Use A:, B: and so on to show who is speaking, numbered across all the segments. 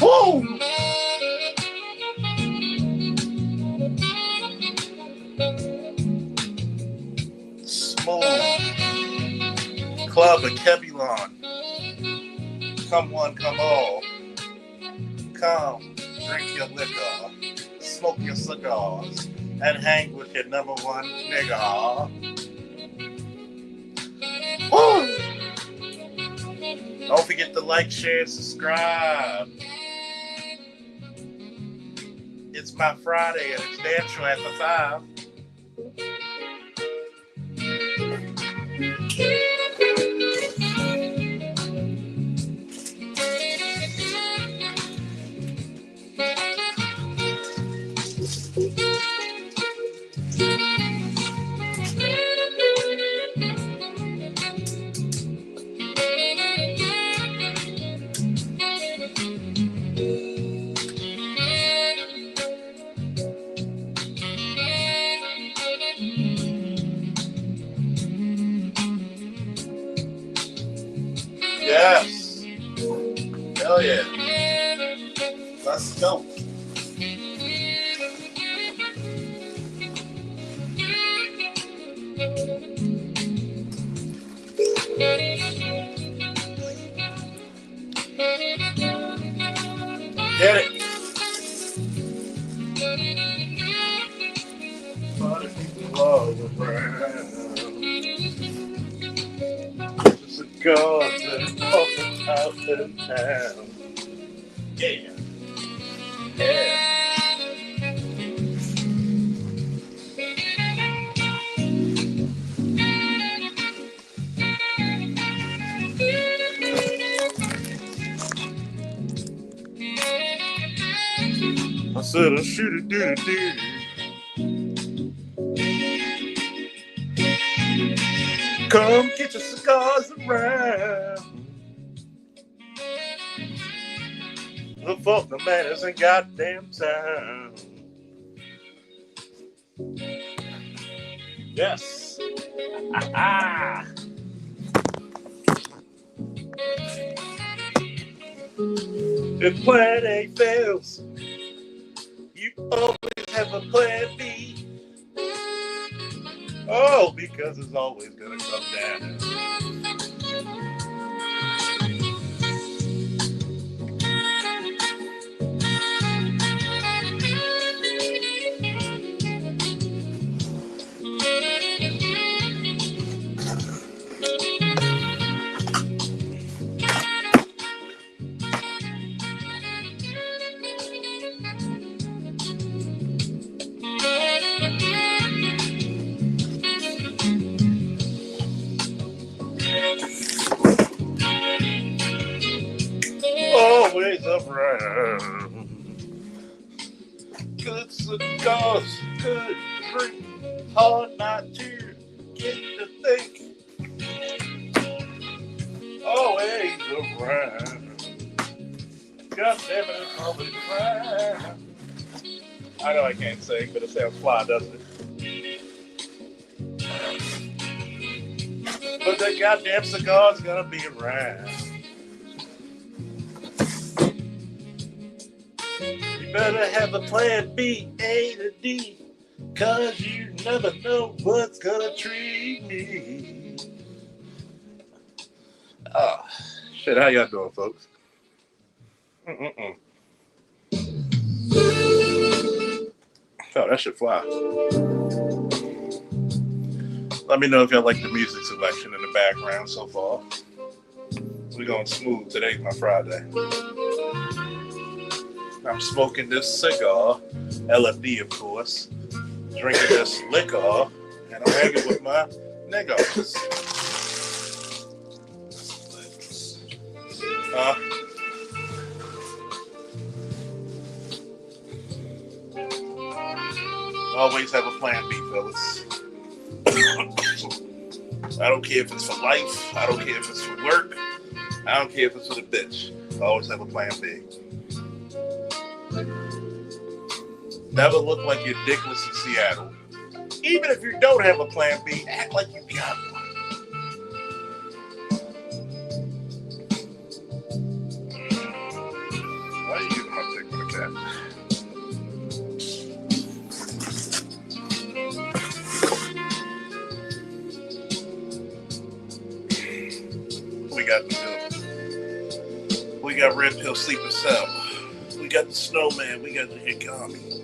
A: Woo! Smooth. Club of Kebulon. Come one, come all. Come, drink your liquor, smoke your cigars, and hang with your number one nigga. Woo! Don't forget to like, share, and subscribe. It's my Friday and it's dance show after 5. Yes. Hell yeah. Let's go. Get it. Funny people all around. Cigars and coffee out in town. Yeah. Yeah. I said I shoot it, do it, do it. Come get your cigars around. The fuck the manners in goddamn town. Yes. If plan A fails, you always have a plan B. Oh, because it's always gonna come down. Always around. Good cigars, good drink. Hard not to get to think. Always around. God damn it, it's always around. I know I can't sing, but it sounds fly, doesn't it? But that goddamn cigar's gonna be around. You better have a plan B, A to D, 'cause you never know what's gonna treat me. Oh, shit, how y'all doing, folks? Oh, that should fly. Let me know if y'all like the music selection in the background so far. We're going smooth. Today's my Friday. I'm smoking this cigar, LFD of course, drinking this liquor, and I'm hanging with my niggas. Always have a plan B, fellas. I don't care if it's for life. I don't care if it's for work. I don't care if it's for the bitch. I always have a plan B. Never look like you're dickless in Seattle. Even if you don't have a plan B, act like you got one. Why you got in the building. We got Red Pill Sleeper Cell. We got the Snowman. We got the Hikami.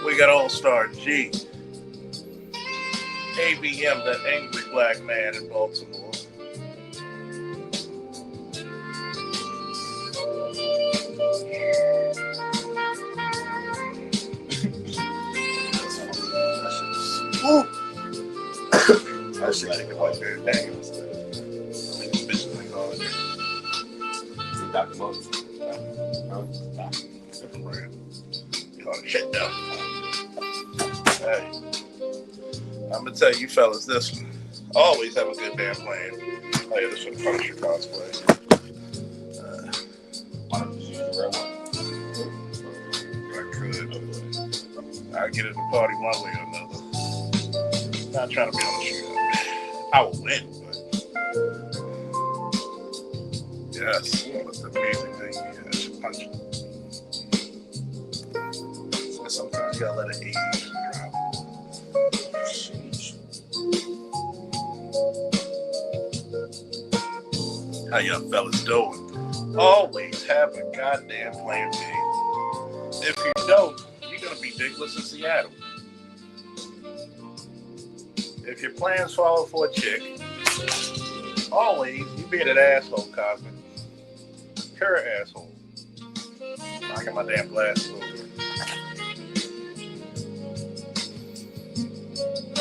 A: We got All Star G. ABM, that angry black man in Baltimore. Woo!
B: That shit like quite very dang.
A: Bitches like all that.
B: Dr. Moses.
A: Different brand. Call it shit though. Hey, I'm gonna tell you fellas this one. Always have a good band playing. Oh yeah, this one Punisher cosplay.
B: Why don't you use the real one?
A: I could. I'll get in the party one way or another. Not trying to be on the shoot. I will win, but yes, that's the amazing thing. Yeah, it's punching. So sometimes you gotta let it age drop. How y'all fellas doing? Always have a goddamn plan B. If you don't, you're gonna be dickless in Seattle. If your plans follow for a chick, always you be that asshole, Cosmic. Pure asshole. Knocking my damn glasses over.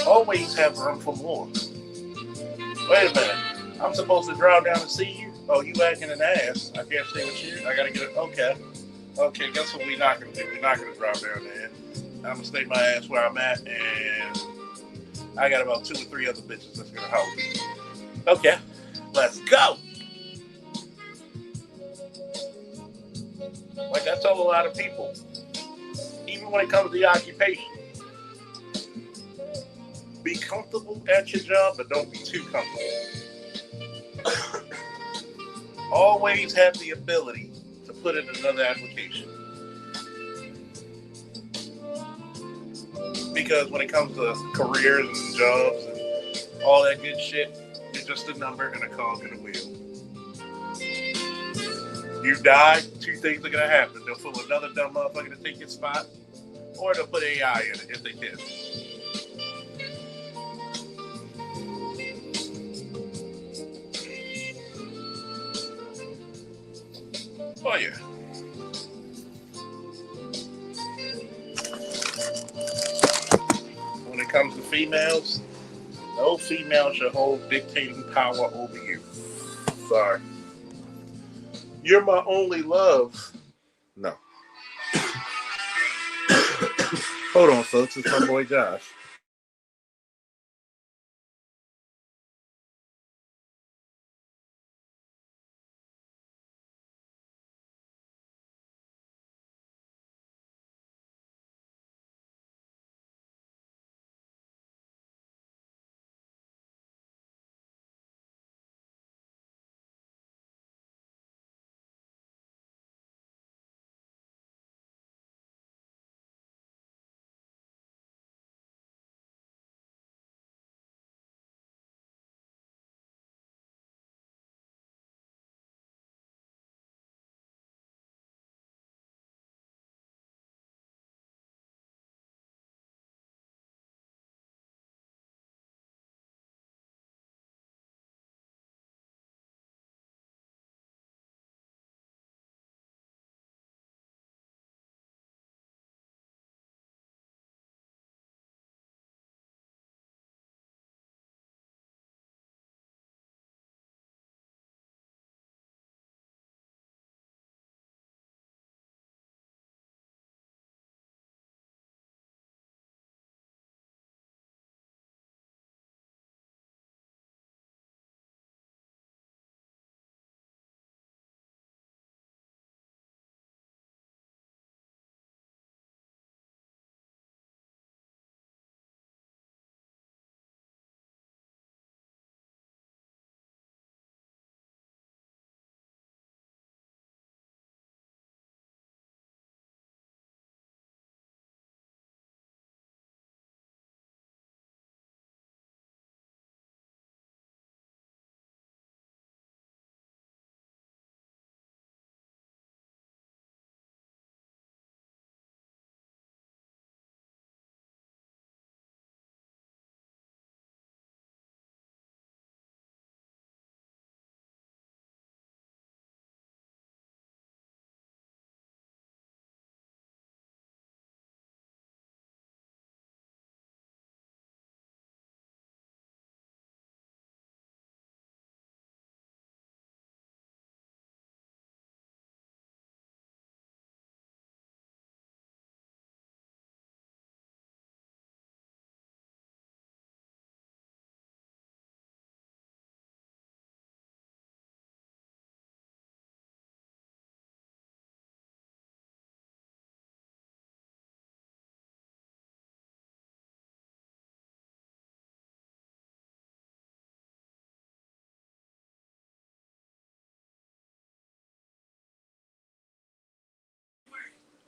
A: Always have room for more. Wait a minute. I'm supposed to drive down to see you? Oh, you acting an ass. I can't stay with you. I gotta get it. Okay. Okay, guess what we're not gonna do? We're not gonna drive down there. I'm gonna stay my ass where I'm at, and I got about 2 or 3 other bitches that's gonna help me. Okay, let's go. Like I tell a lot of people, even when it comes to the occupation, be comfortable at your job, but don't be too comfortable. Always have the ability to put in another application. Because when it comes to careers and jobs and all that good shit, you're just a number and a cog in a wheel. You die, 2 things are going to happen. They'll pull another dumb motherfucker to take your spot, or they'll put AI in it if they can. Oh, yeah. When it comes to females, no female should hold dictating power over you. Sorry. You're my only love. No. Hold on, folks. It's my boy Josh.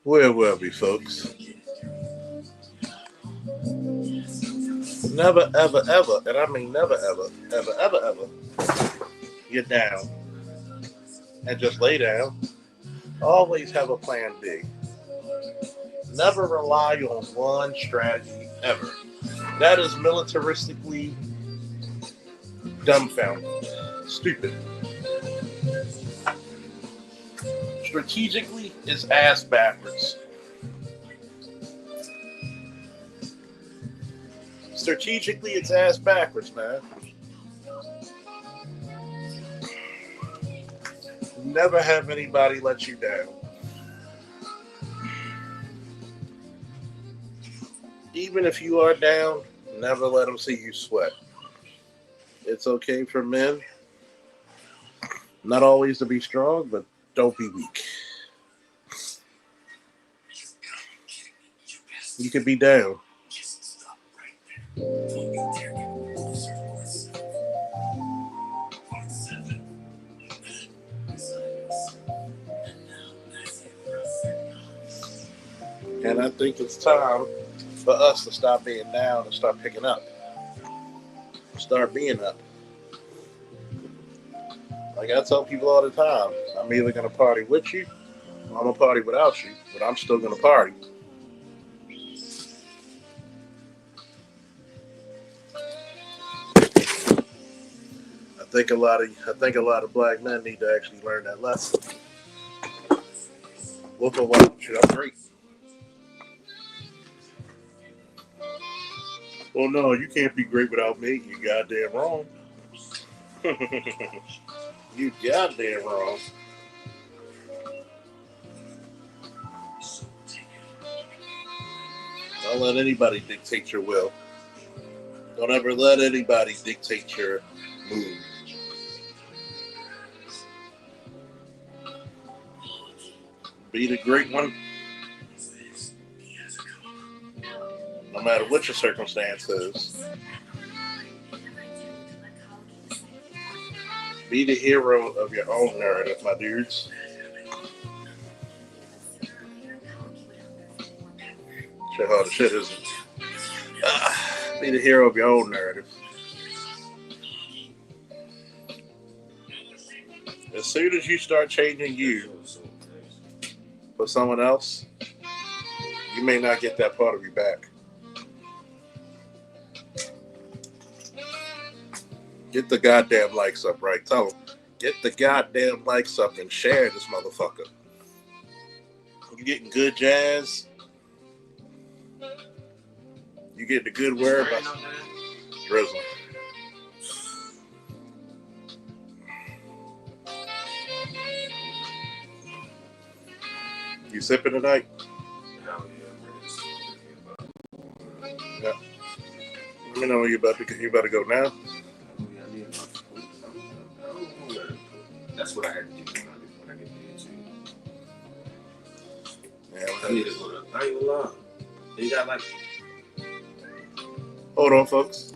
A: Where were we, folks? Never, ever, ever, and I mean never, ever, ever, ever, ever, get down and just lay down. Always have a plan B. Never rely on one strategy ever. That is militaristically dumbfounded. Stupid. Strategically, it's ass backwards. Strategically, it's ass backwards, man. Never have anybody let you down. Even if you are down, never let them see you sweat. It's okay for men, not always to be strong, but don't be weak. You could be down. And I think it's time for us to stop being down and start picking up. Start being up. Like I tell people all the time, I'm either going to party with you or I'm going to party without you, but I'm still going to party. I think a lot of black men need to actually learn that lesson. Look at what should I'm great. Well, no, you can't be great without me. You goddamn wrong. You goddamn wrong. Don't let anybody dictate your will. Don't ever let anybody dictate your mood. Be the great one, no matter what your circumstance is. Be the hero of your own narrative, my dudes. Shit hard as shit, isn't it? Be the hero of your own narrative. As soon as you start changing you for someone else, you may not get that part of you back. Get the goddamn likes up, right? Tell them. Get the goddamn likes up and share this motherfucker. You getting good jazz? You getting the good word? Drizzle. You sipping tonight? Yeah. Let me know when you about to go now.
B: That's what I had to do when I get there too.
A: Yeah,
B: I need to go to. I ain't gonna lie. You got like.
A: hold on, folks.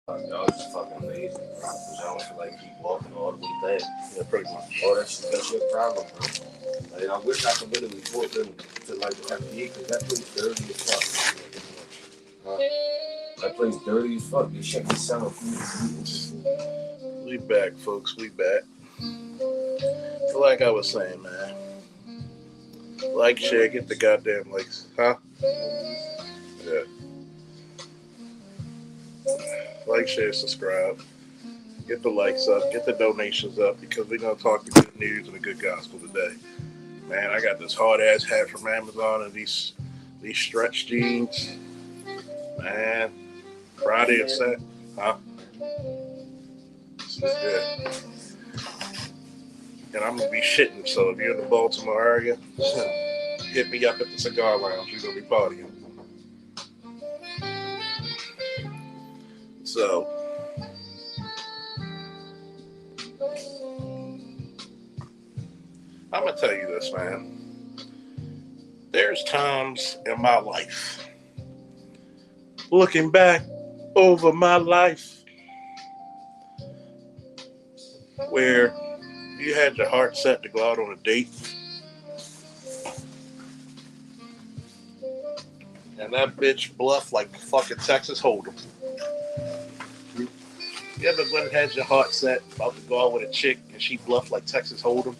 B: Y'all just fucking lazy, bro. Because y'all don't feel like keep walking all the way back.
A: Yeah, pretty much.
B: Oh, that's your problem, bro. Like, I wish I could really report them to like the FDA because that place dirty as fuck. That place dirty as fuck. They shouldn't be selling food.
A: We back, folks. We back. Like I was saying, man. Like, share, get the goddamn likes. Huh? Yeah. Like, share, subscribe. Get the likes up. Get the donations up because we're going to talk the good news and the good gospel today. Man, I got this hard-ass hat from Amazon and these stretch jeans. Man. Friday and Saturday. Huh? This is good. And I'm going to be shitting, so if you're in the Baltimore area, hit me up at the Cigar Lounge. We're going to be partying. So, I'm going to tell you this, man. There's times in my life, looking back over my life, where you had your heart set to go out on a date, and that bitch bluffed like fucking Texas Hold'em. You ever went and had your heart set about to go out with a chick and she bluffed like Texas Hold'em?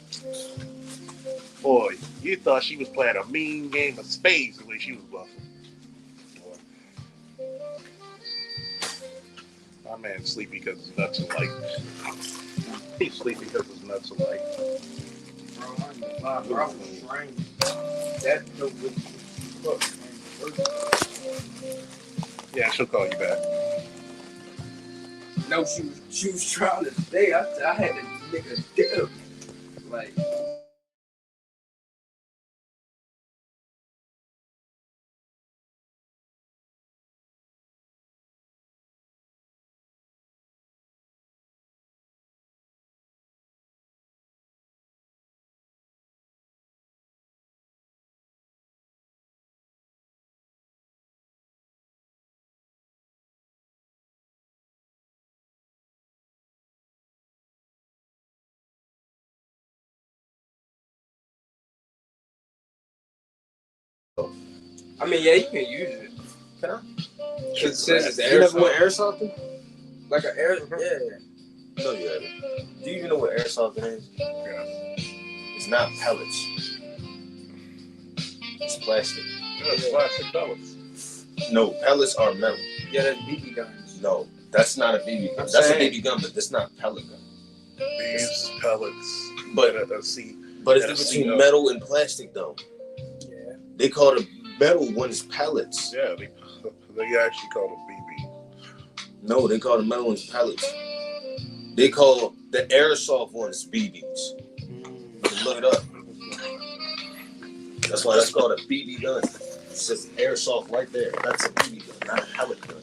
A: Boy, you thought she was playing a mean game of spades the way she was bluffing. My man's sleepy because his nuts are light. He's sleepy because his nuts are light.
C: Bro, that
A: Yeah, she'll call you back.
C: no, she was trying to stay. I had to make a dip. Like, I mean, yeah, you can use it.
B: Can I?
C: It says it's
B: You never went
C: airsoft.
B: airsofting?
C: Like an air,
B: Mhm.
C: yeah.
B: No, you haven't. Do you even know what airsofting is?
A: Yeah.
B: It's not pellets. It's plastic.
A: That's plastic pellets.
B: No, pellets are metal.
C: Yeah, that's BB guns.
B: No, that's not a BB gun.
C: I'm
B: That's a
C: saying-
B: BB gun, but that's not pellet gun.
A: These pellets.
B: But
A: see,
B: but
A: Yeah,
B: it's
A: see,
B: between metal and plastic though.
C: Yeah.
B: They call the metal ones pellets.
A: yeah, they actually call them BB.
B: No, they call the metal ones pellets. They call the airsoft ones BBs. You can look it up. That's why that's called a BB gun. It says airsoft right there. That's a BB gun, not a pellet gun.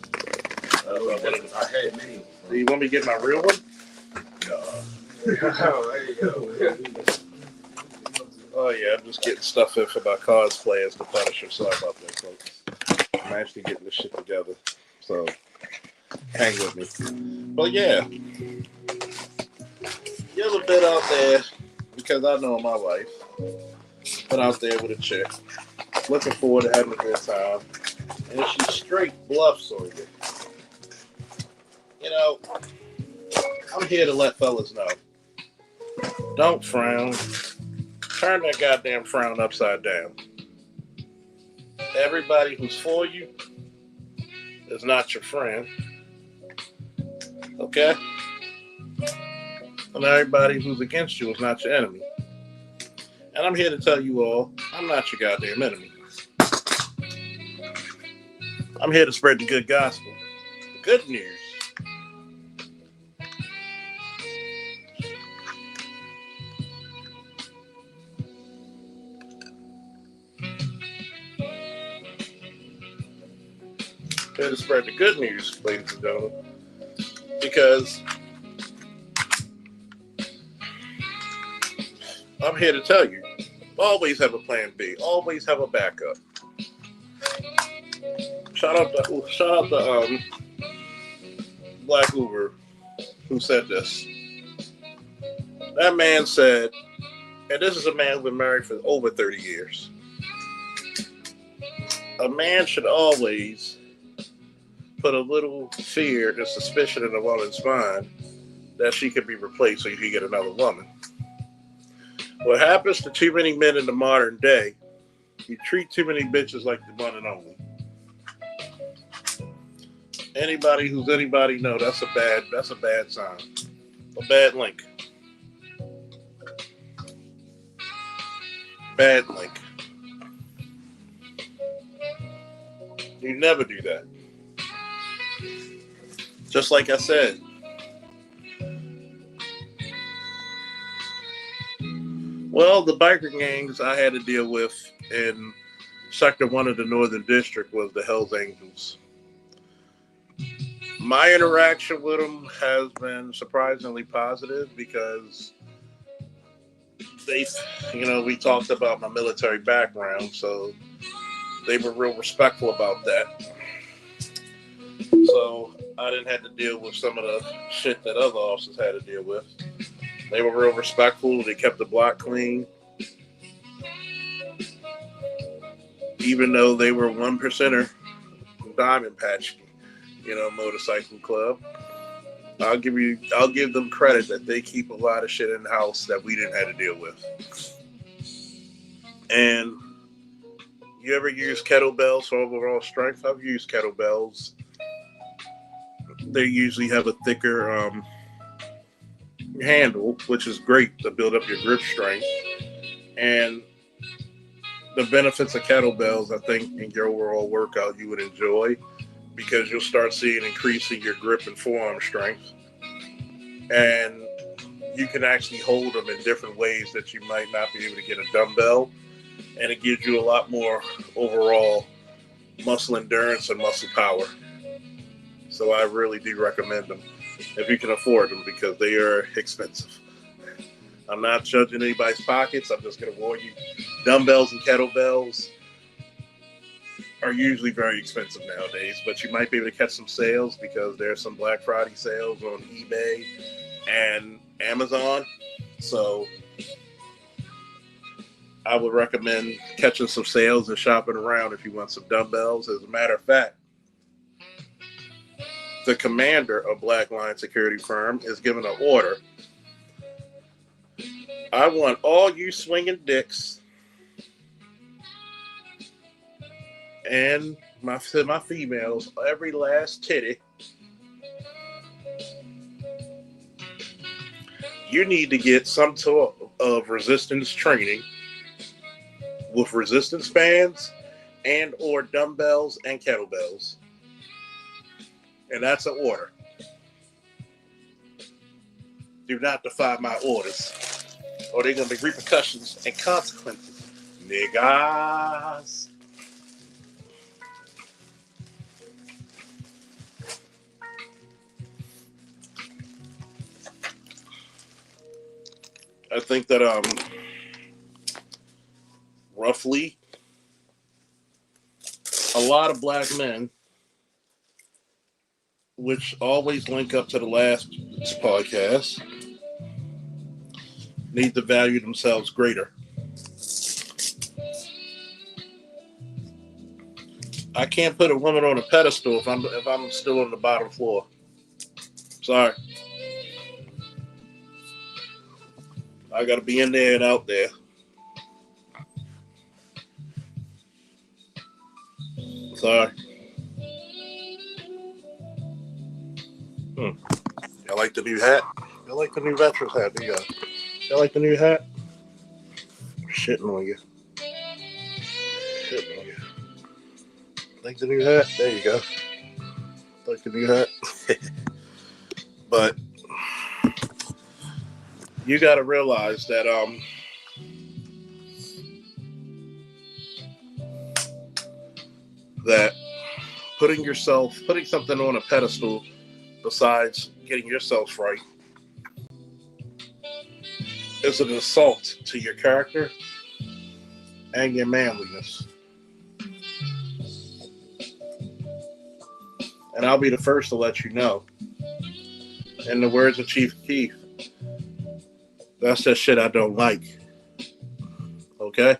B: I had many of
A: Do you want me to get my real one?
C: Oh, there you go.
A: Oh yeah, I'm just getting stuff in for my cosplay as the Punisher. Sorry about that, folks. I'm actually getting this shit together, so hang with me. But yeah, you ever been out there? Because I know my wife been out there with a chick, looking forward to having a good time, and she straight bluffs on you. You know, I'm here to let fellas know. Don't frown. Turn that goddamn frown upside down. Everybody who's for you is not your friend. Okay? And everybody who's against you is not your enemy. And I'm here to tell you all, I'm not your goddamn enemy. I'm here to spread the good gospel. The good news. Here to spread the good news, ladies and gentlemen. Because I'm here to tell you, always have a plan B. Always have a backup. Shout out to Black Uber who said this. That man said, and this is a man who's been married for over 30 years. A man should always put a little fear and suspicion in a woman's mind that she could be replaced so you can get another woman. What happens to too many men in the modern day, you treat too many bitches like the one and only. Anybody who's anybody know that's a bad sign. A bad link. Bad link. You never do that. Just like I said. Well, the biker gangs I had to deal with in Sector 1 of the Northern District was the Hells Angels. My interaction with them has been surprisingly positive because we talked about my military background, so they were real respectful about that. So I didn't have to deal with some of the shit that other officers had to deal with. They were real respectful. They kept the block clean. Even though they were 1%er Diamond Patch, motorcycle club. I'll give them credit that they keep a lot of shit in the house that we didn't have to deal with. And you ever use kettlebells for overall strength? I've used kettlebells. They usually have a thicker handle, which is great to build up your grip strength. And the benefits of kettlebells, I think, in your overall workout you would enjoy, because you'll start seeing increasing your grip and forearm strength. And you can actually hold them in different ways that you might not be able to get a dumbbell. And it gives you a lot more overall muscle endurance and muscle power. So I really do recommend them if you can afford them, because they are expensive. I'm not judging anybody's pockets. I'm just going to warn you, dumbbells and kettlebells are usually very expensive nowadays, but you might be able to catch some sales because there's some Black Friday sales on eBay and Amazon. So I would recommend catching some sales and shopping around if you want some dumbbells. As a matter of fact, the commander of Black Lion Security Firm is giving an order. I want all you swinging dicks and my females, every last titty. You need to get some sort of resistance training with resistance bands and or dumbbells and kettlebells. And that's an order. Do not defy my orders, or there are going to be repercussions and consequences, niggas. I think that roughly a lot of black men, which always link up to the last podcast, need to value themselves greater. I can't put a woman on a pedestal if I'm still on the bottom floor. Sorry. I got to be in there and out there. Sorry. Y'all like the new hat? Y'all like the new veterans hat? Do y'all like the new hat? I'm shitting on you. Shitting on you. Like the new hat? There you go. Like the new hat? But you got to realize that that putting something on a pedestal besides getting yourself right is an assault to your character and your manliness. And I'll be the first to let you know In the words of Chief Keef, that's that shit I don't like. Okay?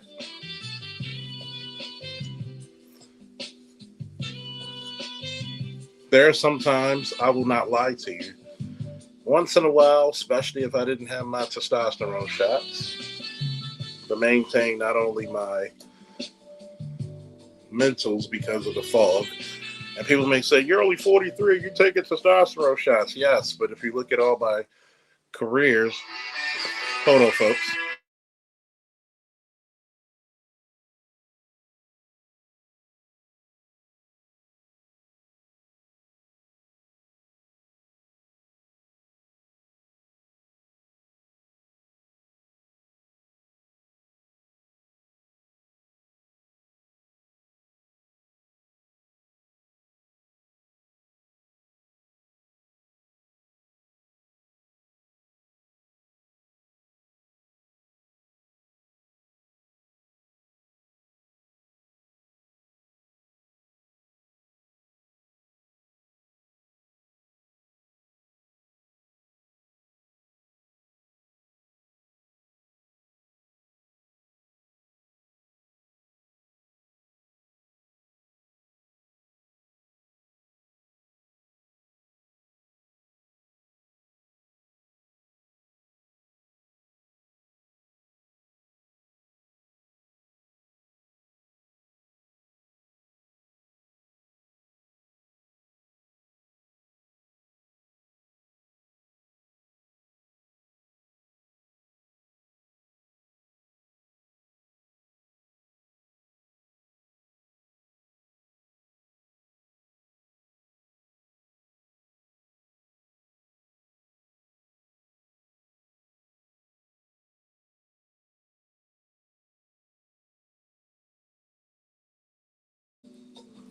A: There are some times I will not lie to you. Once in a while, especially if I didn't have my testosterone shots, to maintain not only my mentals because of the fog. And people may say, you're only 43, you're taking testosterone shots. Yes, but if you look at all my careers, hold on, folks.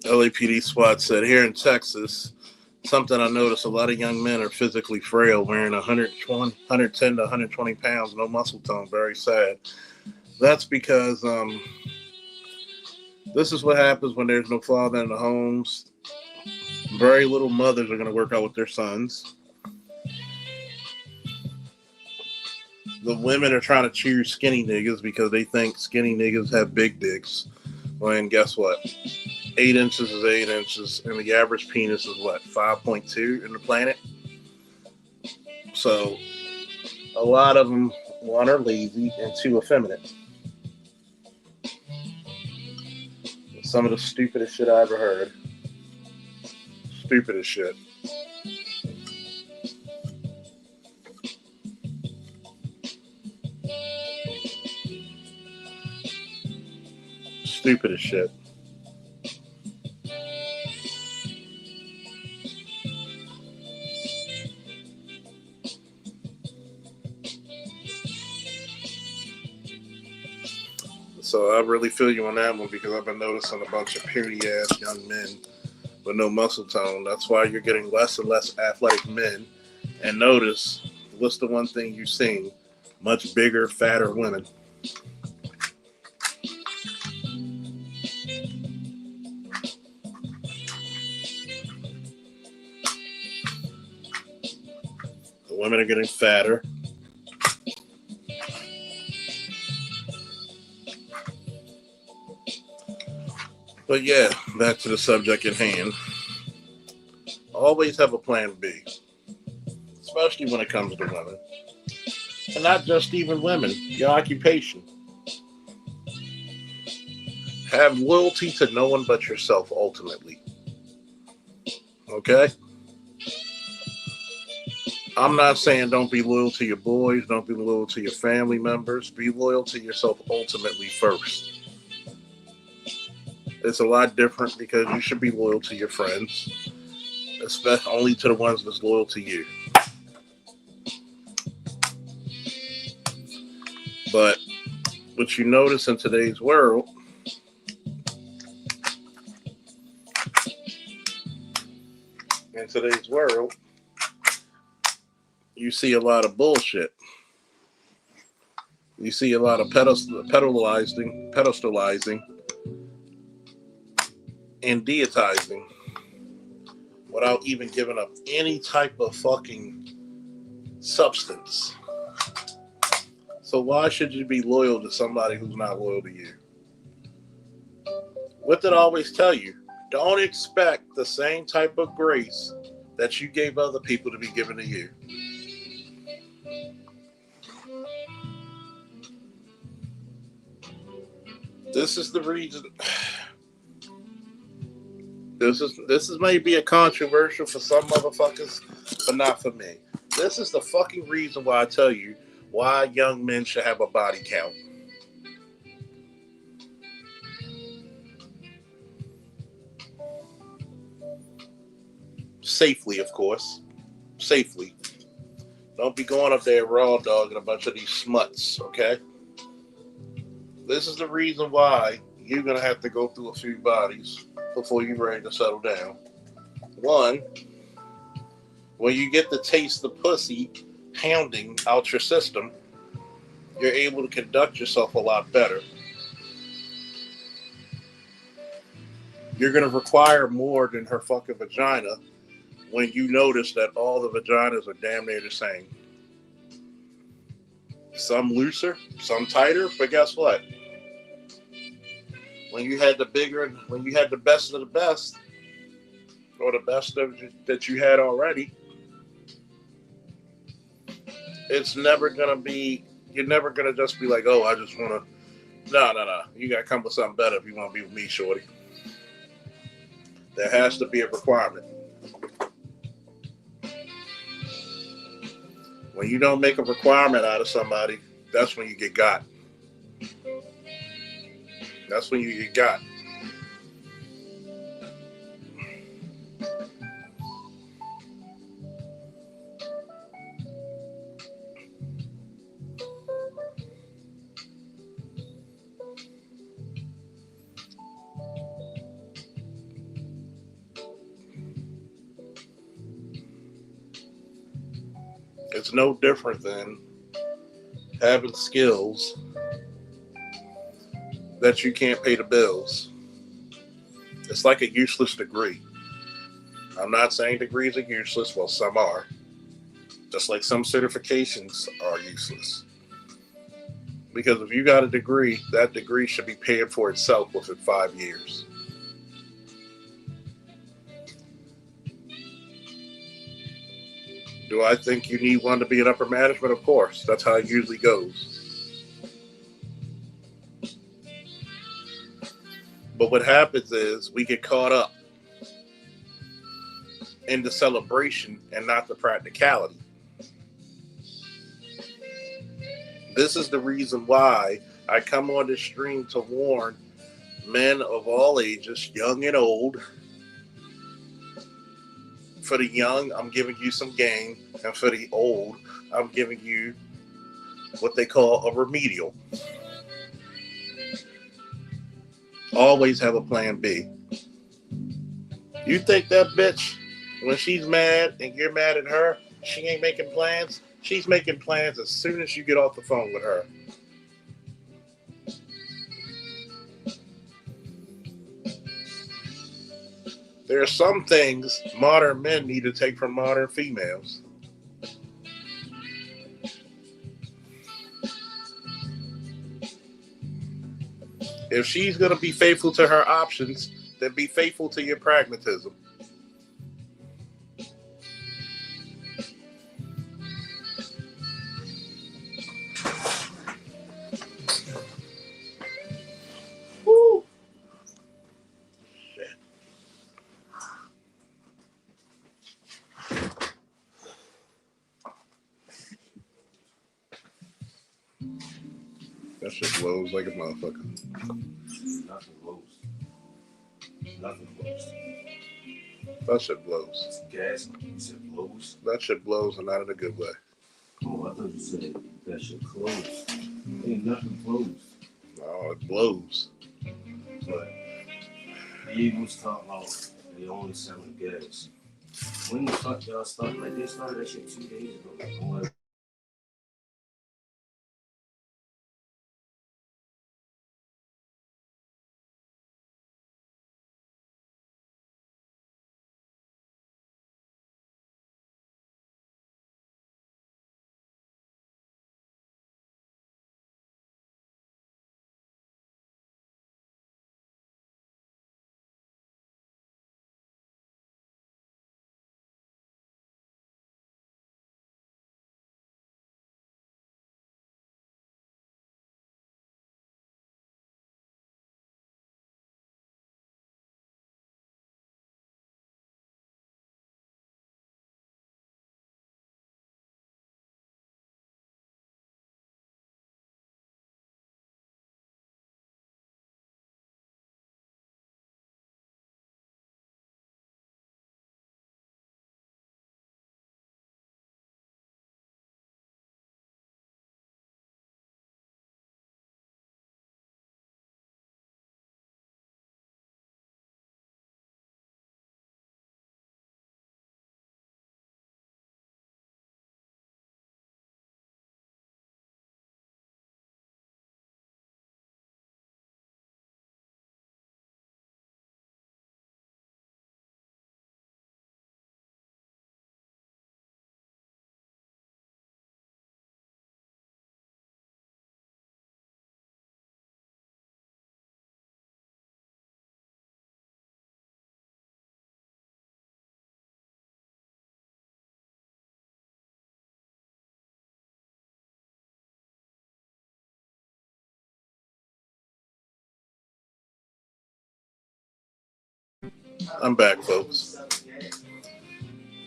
A: LAPD SWAT said here in Texas, something I noticed, a lot of young men are physically frail, wearing 110 to 120 pounds, no muscle tone. Very sad. That's because this is what happens when there's no father in the homes. Very little mothers are going to work out with their sons. The women are trying to choose skinny niggas because they think skinny niggas have big dicks. When guess what? 8 inches is 8 inches, and the average penis is what? 5.2 in the planet? So, a lot of them, one, are lazy, and two, effeminate. Some of the stupidest shit I ever heard. Stupidest shit. Stupidest shit. So I really feel you on that one because I've been noticing a bunch of purity-ass young men with no muscle tone. That's why you're getting less and less athletic men. And notice, what's the one thing you're seeing? Much bigger, fatter women. The women are getting fatter. But yeah, back to the subject at hand. Always have a plan B, especially when it comes to women. And not just even women, your occupation. Have loyalty to no one but yourself, ultimately. Okay? I'm not saying don't be loyal to your boys, don't be loyal to your family members. Be loyal to yourself ultimately first. It's a lot different because you should be loyal to your friends, especially only to the ones that's loyal to you. But what you notice in today's world, you see a lot of bullshit. You see a lot of pedestalizing, and deitizing without even giving up any type of fucking substance. So why should you be loyal to somebody who's not loyal to you? What did I always tell you? Don't expect the same type of grace that you gave other people to be given to you. This is the reason. This is maybe a controversial for some motherfuckers, but not for me. This is the fucking reason why I tell you why young men should have a body count. Safely, of course. Safely. Don't be going up there raw dogging a bunch of these smuts, okay? This is the reason why you're going to have to go through a few bodies before you're ready to settle down. One, when you get the taste of pussy hounding out your system, you're able to conduct yourself a lot better. You're going to require more than her fucking vagina when you notice that all the vaginas are damn near the same. Some looser, some tighter, but guess what? When you had the best of the best, or the best of that you had already, it's never gonna be. You're never gonna just be like, oh, I just wanna. No. You gotta come with something better if you want to be with me, shorty. There has to be a requirement. When you don't make a requirement out of somebody, that's when you get got. That's when you get got. It's no different than having skills that you can't pay the bills. It's like a useless degree. I'm not saying degrees are useless. Well, some are. Just like some certifications are useless. Because if you got a degree, that degree should be paying for itself within 5 years. Do I think you need one to be in upper management? Of course. That's how it usually goes. But what happens is we get caught up in the celebration and not the practicality. This is the reason why I come on this stream to warn men of all ages, young and old. For the young, I'm giving you some game, and for the old, I'm giving you what they call a remedial. Always have a plan B. You think that bitch, when she's mad and you're mad at her, she ain't making plans? She's making plans as soon as you get off the phone with her. There are some things modern men need to take from modern females. If she's going to be faithful to her options, then be faithful to your pragmatism. Woo! Shit. That shit blows like a motherfucker.
B: Nothing blows. Nothing blows.
A: That shit blows.
B: It's gas. You said blows.
A: That shit blows and not in a good way.
B: Oh, I thought you said that shit closed. Ain't nothing closed.
A: Oh, it blows.
B: But the Eagles talk about they only selling gas. When the fuck y'all start? Like they started that shit 2 days ago.
A: I'm back, folks.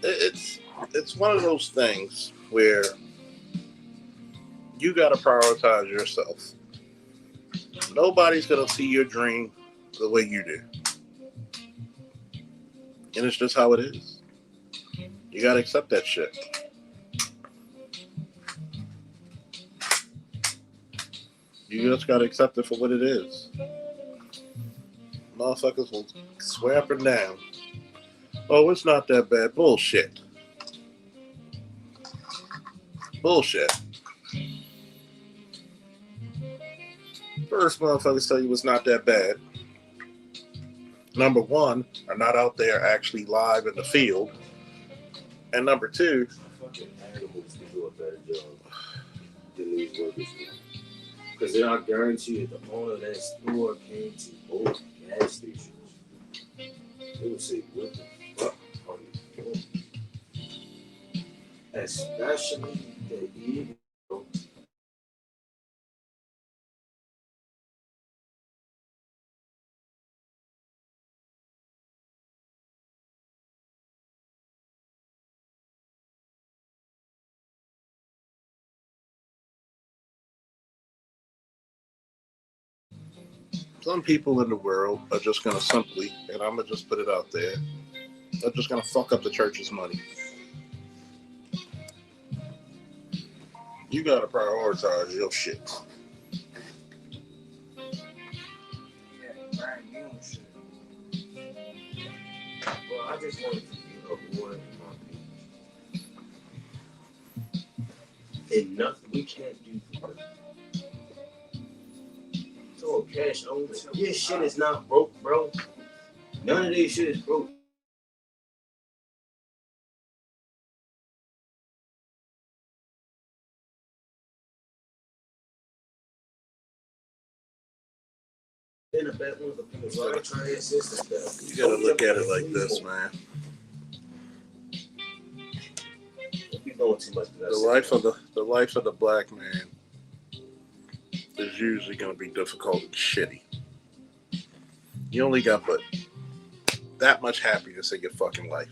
A: It's one of those things where you gotta prioritize yourself. Nobody's gonna see your dream the way you do, and it's just how it is. You gotta accept that shit. You just gotta accept it for what it is. Motherfuckers will swear up and down. Oh, it's not that bad. Bullshit. Bullshit. First, motherfuckers tell you it's not that bad. Number one, are not out there actually live in the field. And number two,
B: fucking animals can do a better job than these workers do. Because then I guarantee you, the owner of that store came to both gas stations. They would say, what the fuck are you doing? Especially the evil.
A: some people in the world are just going to simply, and I'm going to just put it out there, they're just going to fuck up the church's money. You got to prioritize your shit.
B: Well, I just wanted to be a boy in my people. And nothing we can't do for them. So cash only. This shit is not broke, bro. None of this shit is broke. In a bad one of the people, so I try to assist that.
A: You got to look at it like this, man. The life of the black man is usually going to be difficult and shitty. You only got but that much happiness in your fucking life.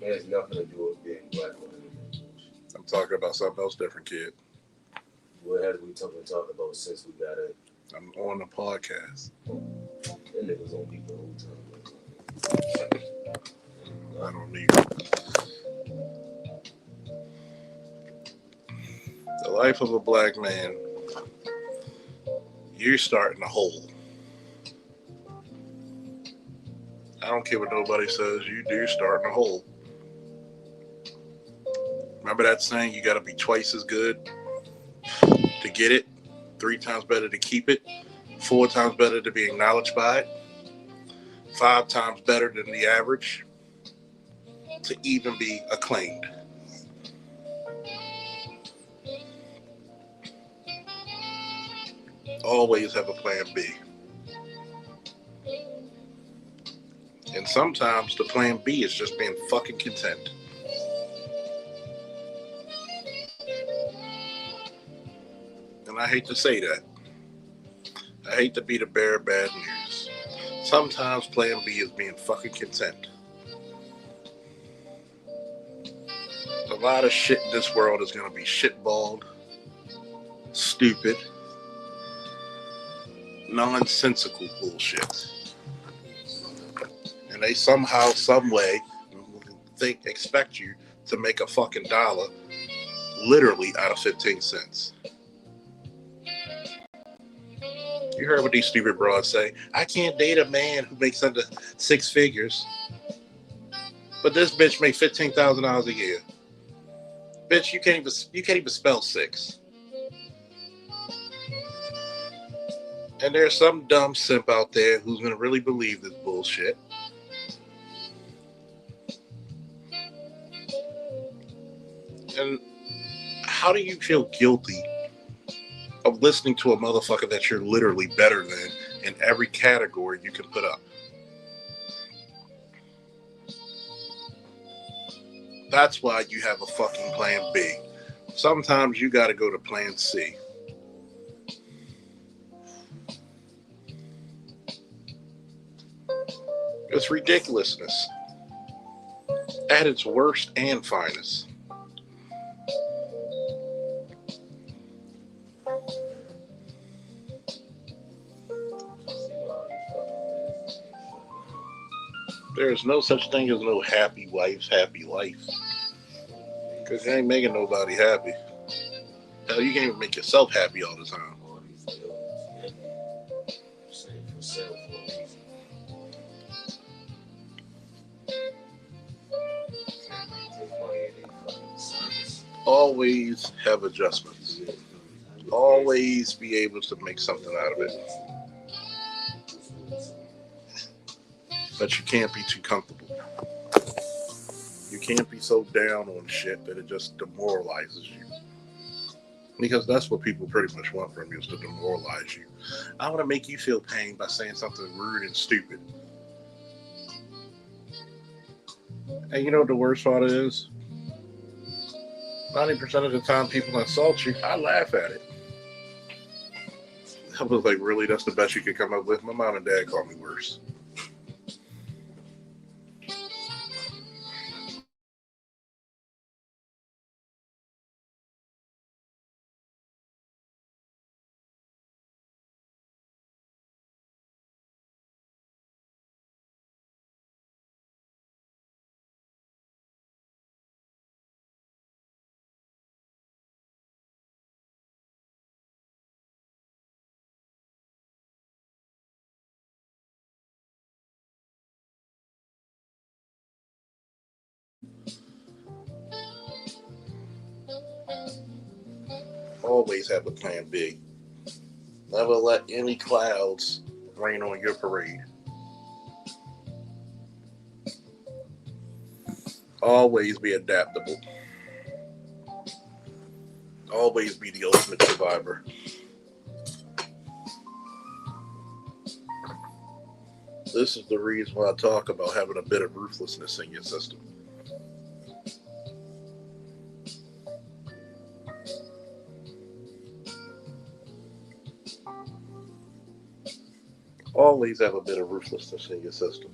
B: It has nothing to do with being black.
A: I'm talking about something else different, kid.
B: What have we talk about since we got it?
A: I'm on the podcast.
B: That niggas on me the whole time.
A: I don't need it. The life of a black man, you're starting a hole. I don't care what nobody says, you do starting a hole. Remember that saying, you got to be twice as good to get it, 3 times better to keep it, 4 times better to be acknowledged by it, 5 times better than the average to even be acclaimed. Always have a plan B. And sometimes the plan B is just being fucking content. And I hate to say that. I hate to be the bearer of bad news. Sometimes plan B is being fucking content. A lot of shit in this world is going to be shitballed, stupid, nonsensical bullshit. And they somehow, some way, expect you to make a fucking dollar literally out of 15 cents. You heard what these stupid broads say. I can't date a man who makes under 6 figures. But this bitch makes $15,000 a year. Bitch, you can't even spell 6. And there's some dumb simp out there who's gonna really believe this bullshit. And how do you feel guilty of listening to a motherfucker that you're literally better than in every category you can put up? That's why you have a fucking plan B. Sometimes you gotta go to plan C. It's ridiculousness at its worst and finest. There is no such thing as no happy wife's happy life. Because you ain't making nobody happy. Hell, you can't even make yourself happy all the time.
B: All these buildings, same for cell phones. Take money and they fucking service.
A: Always have adjustments. Always be able to make something out of it. But you can't be too comfortable. You can't be so down on shit that it just demoralizes you. Because that's what people pretty much want from you, is to demoralize you. I want to make you feel pain by saying something rude and stupid. And you know what the worst part is? 90% of the time people insult you, I laugh at it. I was like, really? That's the best you could come up with? My mom and dad called me worse. Always have a plan B. Never let any clouds rain on your parade. Always be adaptable. Always be the ultimate survivor. This is the reason why I talk about having a bit of ruthlessness in your system. Always have a bit of ruthlessness in your system.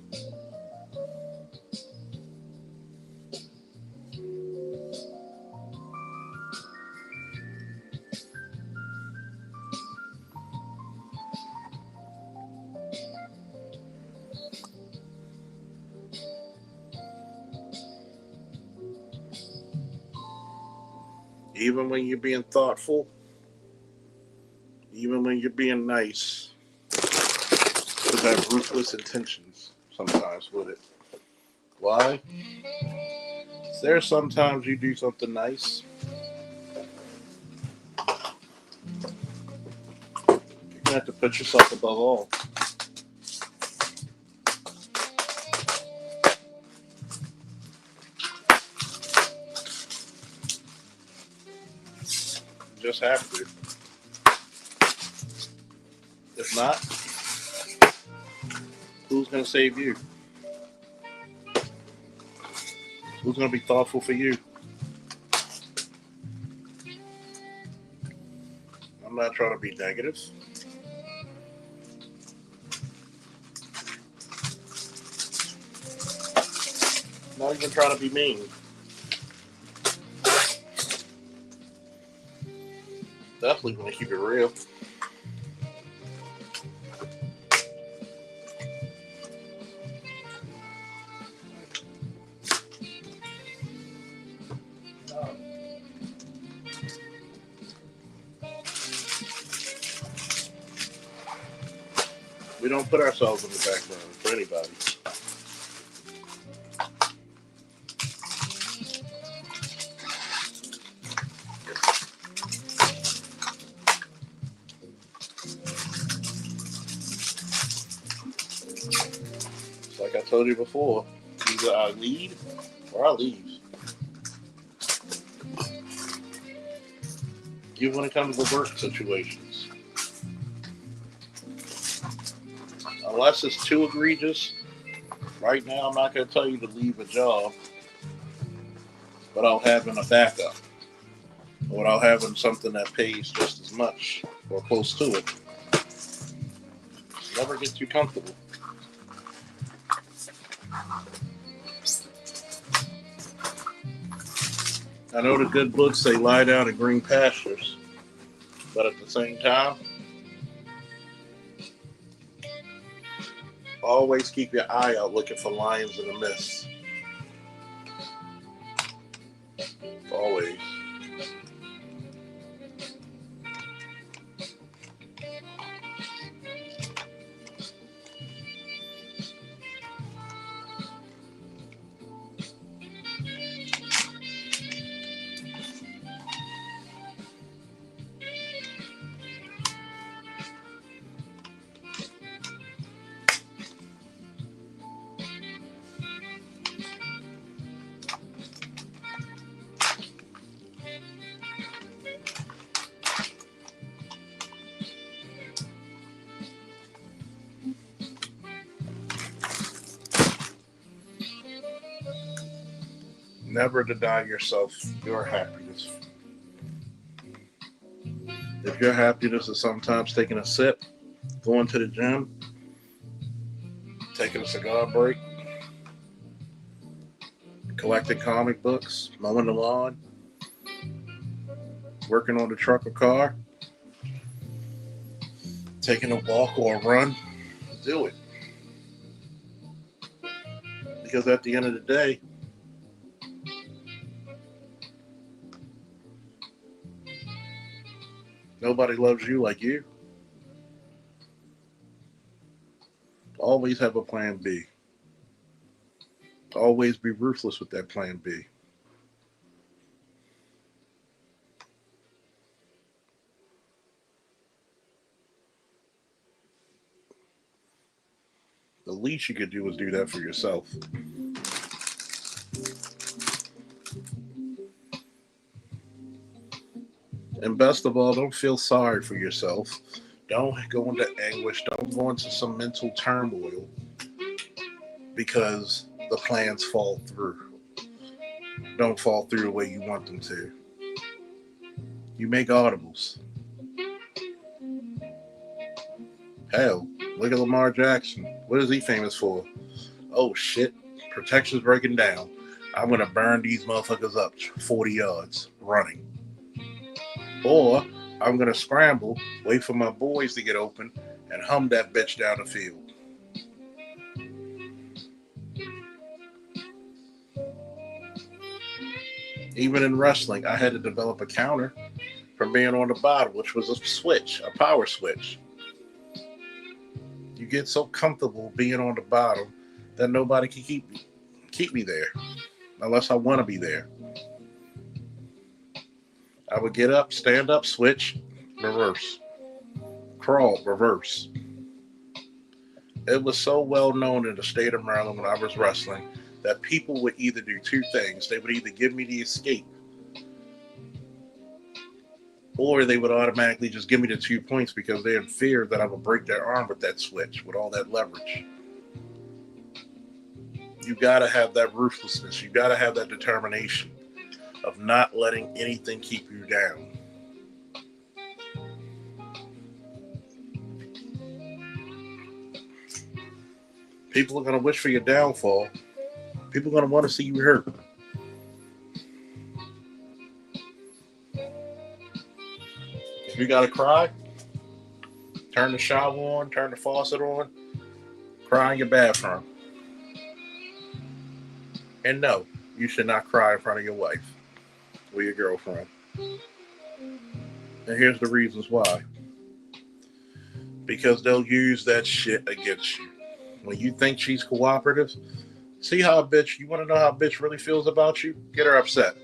A: Even when you're being thoughtful, even when you're being nice, you have ruthless intentions sometimes with it. Why? There's sometimes you do something nice, you're gonna have to put yourself above all. You just have to. If not, who's gonna save you? Who's gonna be thoughtful for you? I'm not trying to be negative. Not even trying to be mean. Definitely gonna keep it real. We don't put ourselves in the background for anybody. Like I told you before, either I lead or I leave. Even when it comes to work situations. Unless it's too egregious, right now I'm not going to tell you to leave a job without having a backup. Or without having something that pays just as much or close to it. Never get too comfortable. I know the good books say lie down in green pastures, but at the same time, always keep your eye out looking for lions in the mist. Always. Never deny yourself your happiness. If your happiness is sometimes taking a sip, going to the gym, taking a cigar break, collecting comic books, mowing the lawn, working on the truck or car, taking a walk or a run, do it. Because at the end of the day, nobody loves you like you. Always have a plan B. Always be ruthless with that plan B. The least you could do is do that for yourself. And best of all, don't feel sorry for yourself. Don't go into anguish. Don't go into some mental turmoil because the plans fall through. Don't fall through the way you want them to. You make audibles. Hell, look at Lamar Jackson. What is he famous for? Oh shit, protection's breaking down. I'm going to burn these motherfuckers up 40 yards running. Or I'm going to scramble, wait for my boys to get open, and hum that bitch down the field. Even in wrestling, I had to develop a counter from being on the bottom, which was a switch, a power switch. You get so comfortable being on the bottom that nobody can keep me there unless I want to be there. I would get up, stand up, switch, reverse, crawl, reverse. It was so well known in the state of Maryland when I was wrestling that people would either do two things. They would either give me the escape or they would automatically just give me the 2 points because they had feared that I would break their arm with that switch, with all that leverage. You got to have that ruthlessness. You got to have that determination of not letting anything keep you down. People are going to wish for your downfall. People are going to want to see you hurt. If you got to cry, turn the shower on, turn the faucet on, cry in your bathroom. And no, you should not cry in front of your wife or your girlfriend. And here's the reasons why. Because they'll use that shit against you. When you think she's cooperative, see how a bitch, you want to know how a bitch really feels about you? Get her upset.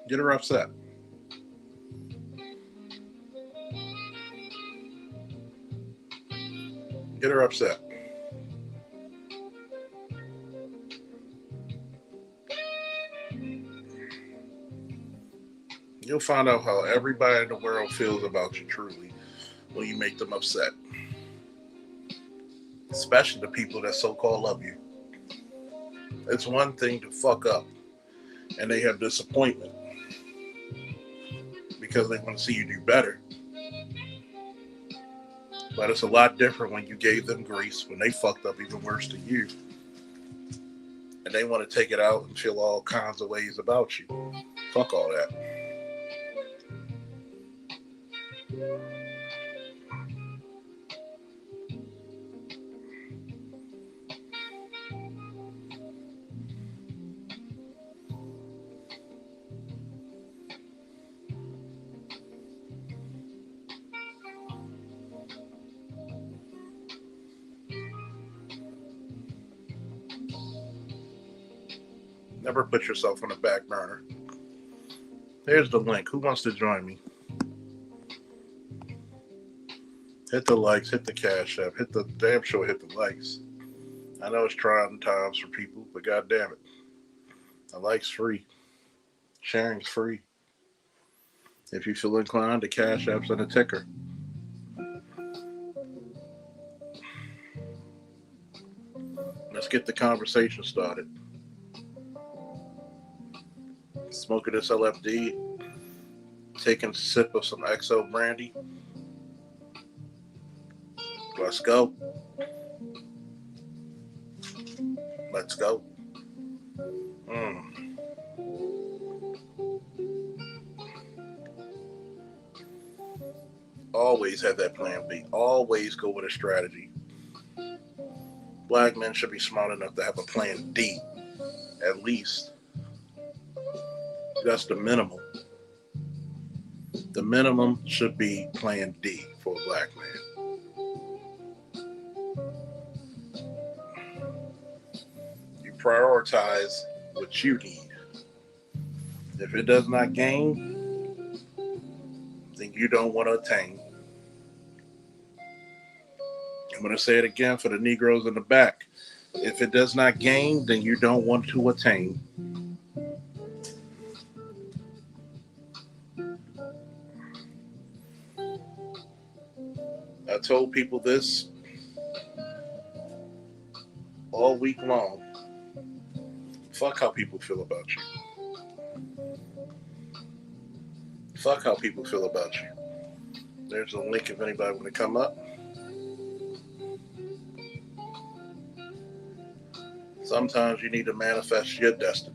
A: Get her upset. Get her upset. You'll find out how everybody in the world feels about you truly when you make them upset. Especially the people that so-called love you. It's one thing to fuck up and they have disappointment because they want to see you do better. But it's a lot different when you gave them grace when they fucked up even worse than you. And they want to take it out and feel all kinds of ways about you. Fuck all that. Never put yourself on the back burner. Here's the link. Who wants to join me? Hit the likes, hit the cash app, hit the damn sure hit the likes. I know it's trying times for people, but god damn it. A like's free. Sharing's free. If you feel inclined, the cash app's on the ticker. Let's get the conversation started. Smoking this LFD, taking a sip of some XO brandy. Let's go. Let's go. Always have that plan B. Always go with a strategy. Black men should be smart enough to have a plan D, at least. That's the minimum. The minimum should be plan D for a black man. You prioritize what you need. If it does not gain, then you don't want to attain. I'm going to say it again for the Negroes in the back. If it does not gain, then you don't want to attain. I told people this all week long. Fuck how people feel about you. Fuck how people feel about you. There's a link if anybody want to come up. Sometimes you need to manifest your destiny.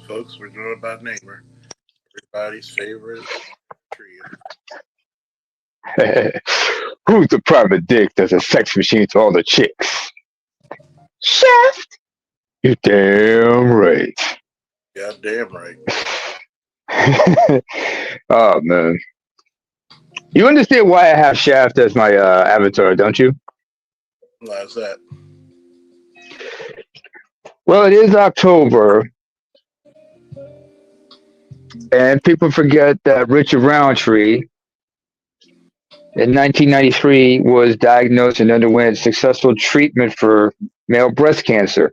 A: Folks, we're joined by Neighbor, everybody's favorite trio.
D: Who's the private dick that's a sex machine to all the chicks? Shaft! You damn right.
A: Goddamn right.
D: Oh, man. You understand why I have Shaft as my avatar, don't you?
A: Why's that?
D: Well, it is October, and people forget that Richard Roundtree In 1993, was diagnosed and underwent successful treatment for male breast cancer.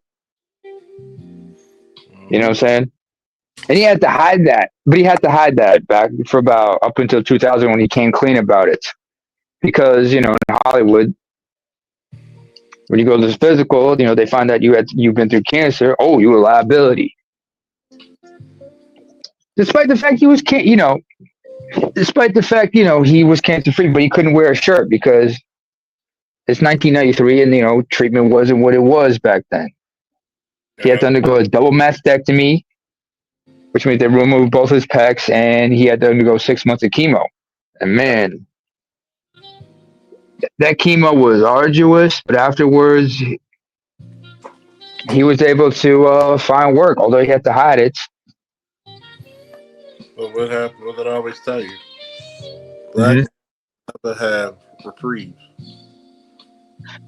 D: You know
A: Hmm.
D: what I'm saying? And he had to hide that, but he had to hide that back for about up until 2000 when he came clean about it. Because in Hollywood, when you go to the physical, they find out you've been through cancer. Oh, you a liability. Despite the fact he was can despite the fact he was cancer free, but he couldn't wear a shirt because it's 1993, and treatment wasn't what it was back then. He had
A: Yeah.
D: to undergo a double mastectomy, which means they removed both his pecs, and he had to undergo 6 months of chemo. And man, that chemo was arduous, but afterwards he was able to find work, although he had to hide it.
A: But what happened? What did I always tell you? Black
D: Hmm.
A: men never have reprieve.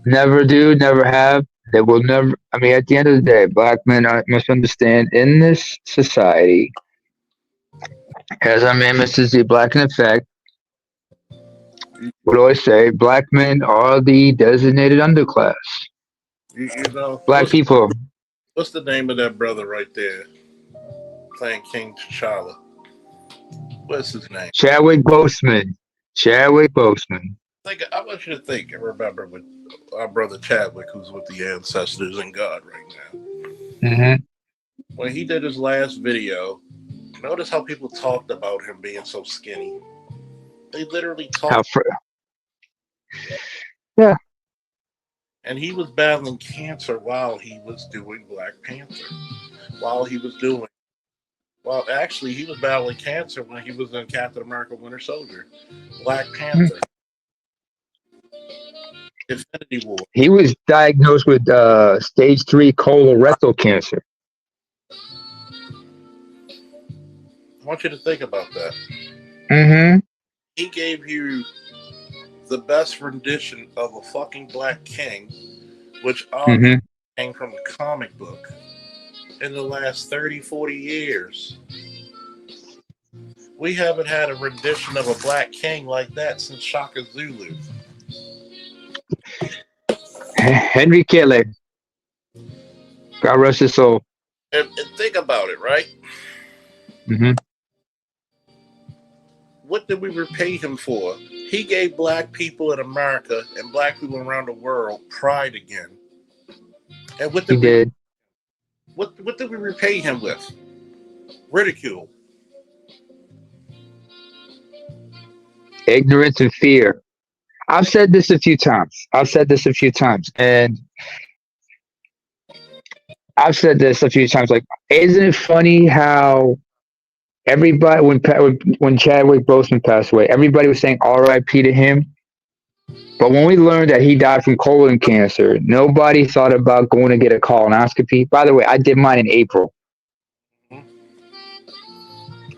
D: Never do, never have. They will never. I mean, at the end of the day, black men must understand in this society, as our man Mr. Z Black in effect
A: You,
D: would always say, black men are the designated underclass.
A: you know
D: Black people.
A: what's the name of that brother right there playing King T'Challa? What's his name?
D: Chadwick Boseman. Chadwick Boseman.
A: I want you to think and remember with our brother Chadwick, who's with the ancestors and God right now.
D: Hmm.
A: When he did his last video, notice how people talked about him being so skinny. They literally
D: How
A: talked,
D: yeah,
A: and he was battling cancer while he was doing Black Panther. While he was doing, well, actually, he was battling cancer when he was in Captain America: Winter Soldier, Black Panther, Infinity War.
D: he was diagnosed with stage 3 colorectal cancer.
A: I want you to think about that.
D: Hmm.
A: He gave you the best rendition of a fucking Black King, which obviously
D: Hmm.
A: came from the comic book in the last 30, 40 years. We haven't had a rendition of a Black King like that since Shaka Zulu.
D: Henry Kelly, God rest his soul.
A: And think about it, right?
D: Hmm.
A: What did we repay him for? He gave Black people in America and Black people around the world pride again. And
D: He did.
A: what did we repay him with? Ridicule.
D: Ignorance and fear. I've said this a few times. I've said this a few times, and I've said this a few times. Like, isn't it funny how everybody when Chadwick Boseman passed away, everybody was saying R.I.P. to him, but when we learned that he died from colon cancer, nobody thought about going to get a colonoscopy. By the way, I did mine in April. It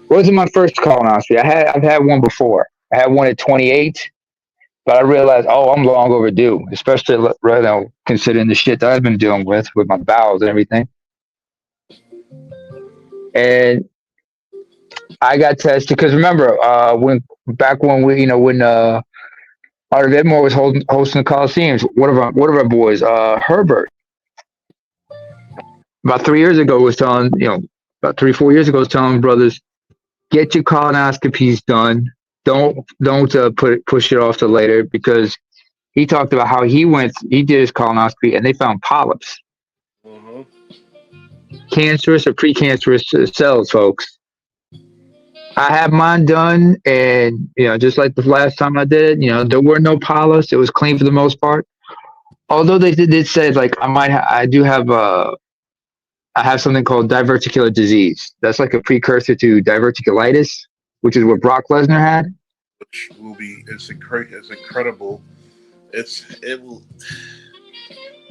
D: wasn't my first colonoscopy. I've had one before. I had one at 28, but I realized, oh, I'm long overdue, especially right now considering the shit that I've been dealing with my bowels and everything. And I got tested because remember, when back when Art Edmore was hosting the Coliseums, one of our boys, Herbert, about 3 years ago was telling, about 3 4 years ago was telling brothers, get your colonoscopies done. Don't push it off to later, because he talked about how he did his colonoscopy and they found polyps,
A: Mm-hmm.
D: cancerous or precancerous cells, folks. I had mine done, and just like the last time I did it, there were no polyps. It was clean for the most part. Although they did say, like, I do have I have something called diverticular disease. That's like a precursor to diverticulitis, which is what Brock Lesnar had.
A: Which will be it's incredible. It will.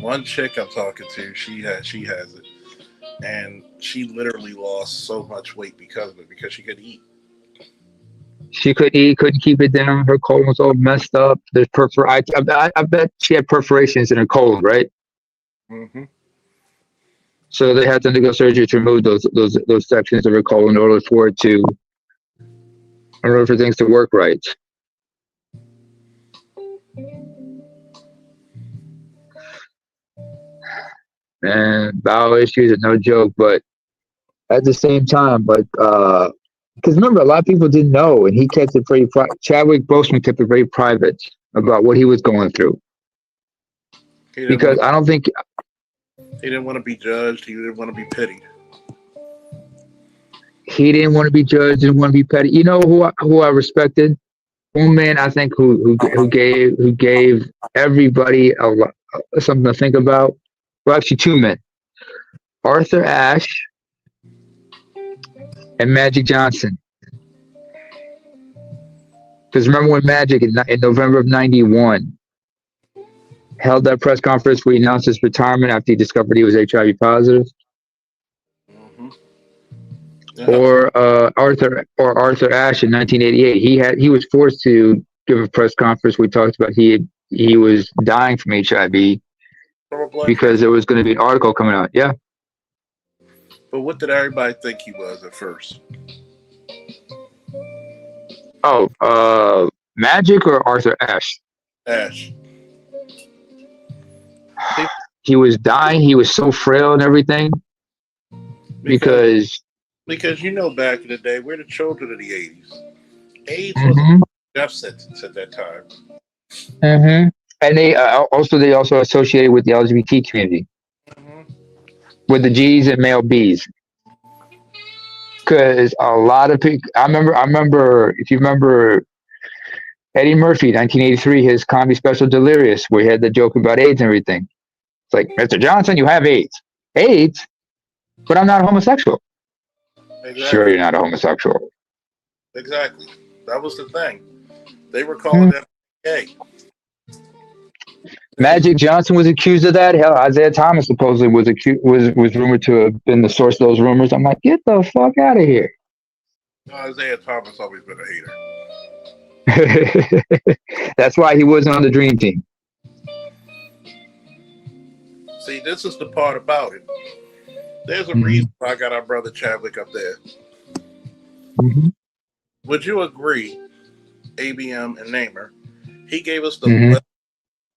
A: One chick I'm talking to, she has it, and she literally lost so much weight because of it because she could eat.
D: She couldn't eat, couldn't keep it down. Her colon was all messed up. I bet she had perforations in her colon, right?
A: Mm-hmm.
D: So they had to undergo surgery to remove those sections of her colon in order for things to work right. And bowel issues are no joke, but at the same time, because remember, a lot of people didn't know, and he kept it very Chadwick Boseman kept it very private about what he was going through.
A: He didn't
D: Because
A: want
D: I don't think
A: he didn't want to be judged. He didn't want to be pitied.
D: he didn't want to be judged, didn't want to be petty. You know who I respected? One man I think who gave everybody something to think about. Well, actually, two men: Arthur Ashe and Magic Johnson. Because remember when Magic in November of '91 held that press conference where he announced his retirement after he discovered he was HIV positive?
A: Mm-hmm.
D: Or Arthur Ashe in 1988. He was forced to give a press conference. We talked about he was dying from HIV because there was going to be an article coming out. Yeah.
A: But what did everybody think he was at first?
D: Oh, Magic or Arthur Ashe?
A: Ash.
D: He was dying. He was so frail and everything because
A: you know, back in the day, we're the children of the 80s. AIDS was
D: Mhm.
A: a death sentence at that time.
D: Mhm. And they also associated with the LGBT community,
A: Mm-hmm.
D: with the G's and male B's. Because a lot of people, I remember, if you remember Eddie Murphy, 1983, his comedy special Delirious, where he had the joke about AIDS and everything. It's like, Mr. Johnson, you have AIDS. AIDS? But I'm not a homosexual.
A: Exactly.
D: Sure, you're not a homosexual.
A: Exactly. That was the thing. They were calling them gay.
D: Magic Johnson was accused of that. Hell, Isaiah Thomas supposedly was rumored to have been the source of those rumors. I'm like, get the fuck out of here.
A: Isaiah Thomas always been a hater.
D: That's why he wasn't on the Dream Team.
A: See, this is the part about it. There's a reason why I got our brother Chadwick up there.
D: Mm-hmm.
A: Would you agree, ABM and Namer, he gave us the best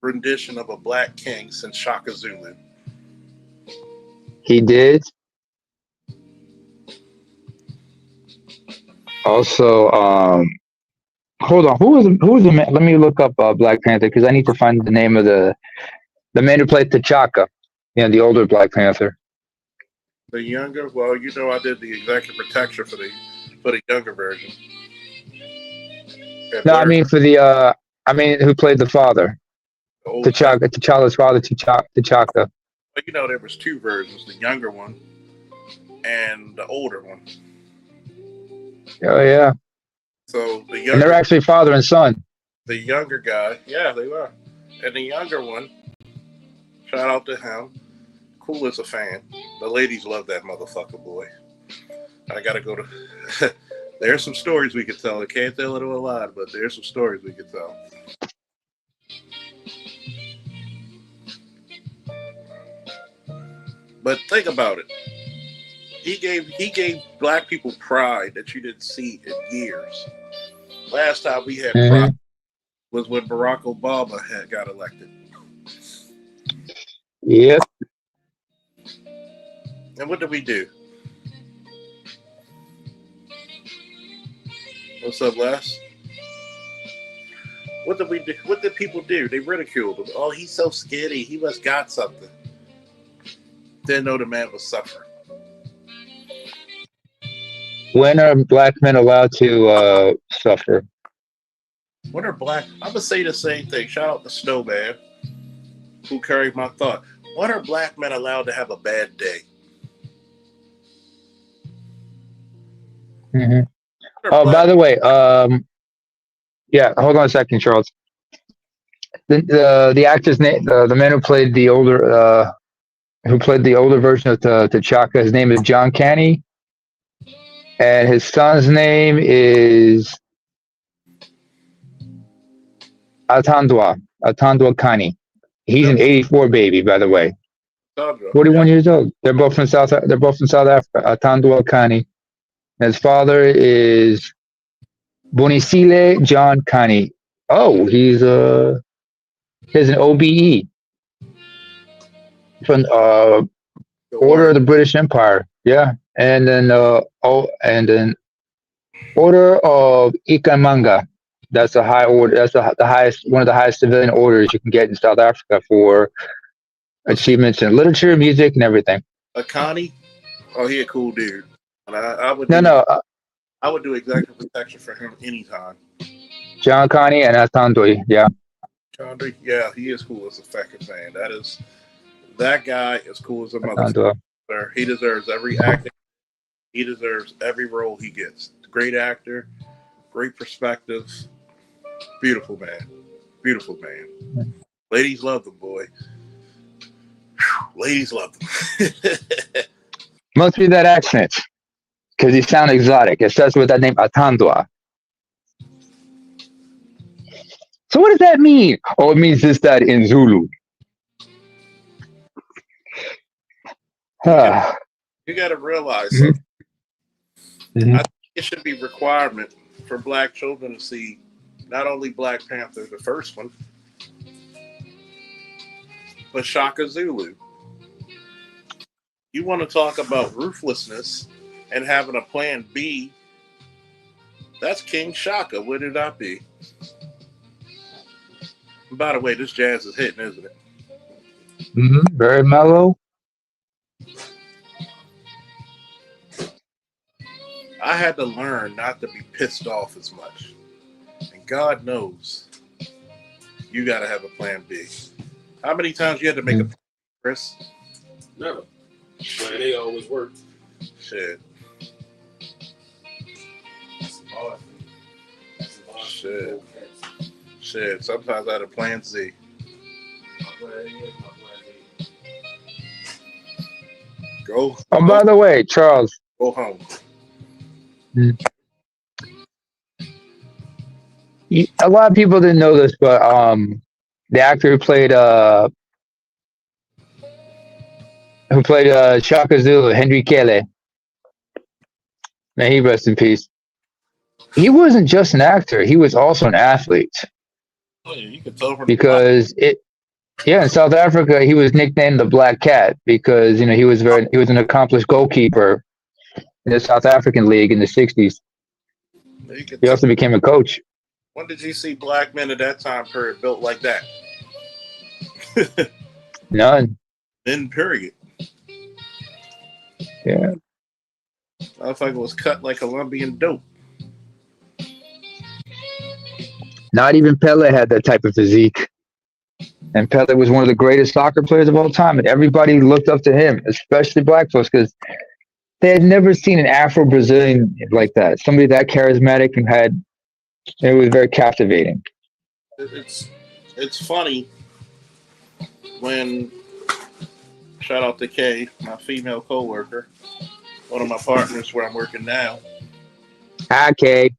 A: rendition of a black king since Shaka Zulu?
D: He did. Also, hold on. Who was the man? Let me look up Black Panther because I need to find the name of the man who played T'Chaka. You know, the older Black Panther.
A: The younger, well, you know, I did the executive protection for the younger version.
D: No, I mean who played the father? T'Challa's father, T'Chaka.
A: But you know, there was two versions: the younger one and the older one.
D: Oh yeah.
A: So the younger,
D: and they're actually father and son.
A: The younger guy, yeah, they were, and the younger one. Shout out to him. Cool as a fan. The ladies love that motherfucker boy. I gotta go to. There's some stories we could tell. I can't tell it a lot, but there's some stories we could tell. But think about it. He gave black people pride that you didn't see in years. Last time we had pride was when Barack Obama got elected.
D: Yep.
A: And what did we do? What's up, Les? What did we do? What did people do? They ridiculed him. Oh, he's so skinny. He must got something. Didn't know the man was suffering.
D: When are black men allowed to suffer?
A: When are black? I'm gonna say the same thing. Shout out to Snowman, who carried my thought. When are black men allowed to have a bad day?
D: Mm-hmm. Oh, by the way, yeah, hold on a second, Charles. The actor's name, the man who played the older version of T'Chaka, his name is John Caney, and his son's name is Atandwa Kani. He's an '84 baby, by the way. 41 years old. They're both from South Africa. Atandwa Kani. His father is Bonisile John Kani. Oh, he's There's an OBE from
A: The
D: Order of
A: order.
D: the British Empire. Yeah, and then and then Order of Ikamanga. That's a high order. That's the highest, one of the highest civilian orders you can get in South Africa for achievements in literature, music, and everything.
A: Akani. Oh, he a cool dude. And I would
D: No,
A: do
D: no,
A: I would do executive protection for him anytime.
D: John Connie and Asantoi. Yeah,
A: Chandra, yeah, he is cool as a fucking fan. That guy is cool as a motherfucker.
D: Asantoi.
A: He deserves every acting. He deserves every role he gets. Great actor, great perspective, beautiful man, beautiful man. Ladies love the boy. Ladies love them.
D: Must be that accent because he sounds exotic. It starts with that name Atandwa. So what does that mean? Oh, it means this, that in Zulu. Ah,
A: You got to realize
D: mhm,
A: something.
D: mhm.
A: I think it should be requirement for black children to see not only Black Panther, the first one, but Shaka Zulu. You want to talk about ruthlessness and having a plan B? That's King Shaka. Would it not be? And by the way, this jazz is hitting, isn't it?
D: Very mellow.
A: I had to learn not to be pissed off as much. And God knows you got to have a plan B. How many times you had to make a plan, Chris?
B: Never. Plan A always worked.
A: Shit. Shit. Shit. Sometimes I had a plan Z. Go,
D: Oh, by the way, Charles,
A: go home.
D: a lot of people didn't know this, but the actor who played Shaka Zulu, Henry Kele, may he rest in peace. He wasn't just an actor; he was also an athlete
A: Oh, yeah, you can tell from the
D: because yeah, in South Africa, he was nicknamed the Black Cat because he was an accomplished goalkeeper in the South African League in the '60s.
A: You can
D: He
A: tell.
D: also became a coach.
A: When did you see black men at that time period built like that?
D: None.
A: Then period.
D: Yeah.
A: Motherfucker was cut like Colombian dope.
D: Not even Pele had that type of physique. And Pele was one of the greatest soccer players of all time, and everybody looked up to him, especially black folks, because they had never seen an Afro Brazilian like that. Somebody that charismatic and it was very captivating.
A: It's funny when, shout out to Kay, my female coworker, one of my partners where I'm working now.
D: Okay.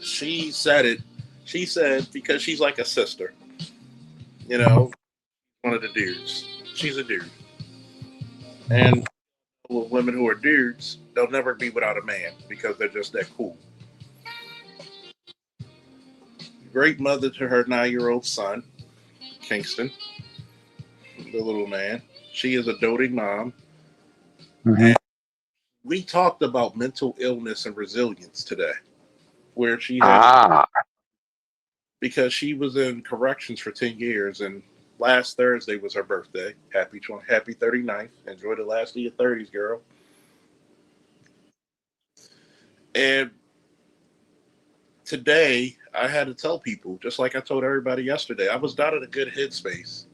A: She said it. She said because she's like a sister. One of the dudes. She's a dude, and women who are dudes, they'll never be without a man because they're just that cool. Great mother to her 9-year-old son, Kingston, the little man. She is a doting mom.
D: Mm-hmm.
A: And we talked about mental illness and resilience today, where she had, because she was in corrections for 10 years, and last Thursday was her birthday. Happy 39th. Enjoy the last of your 30s, girl. And today, I had to tell people, just like I told everybody yesterday, I was not in a good headspace.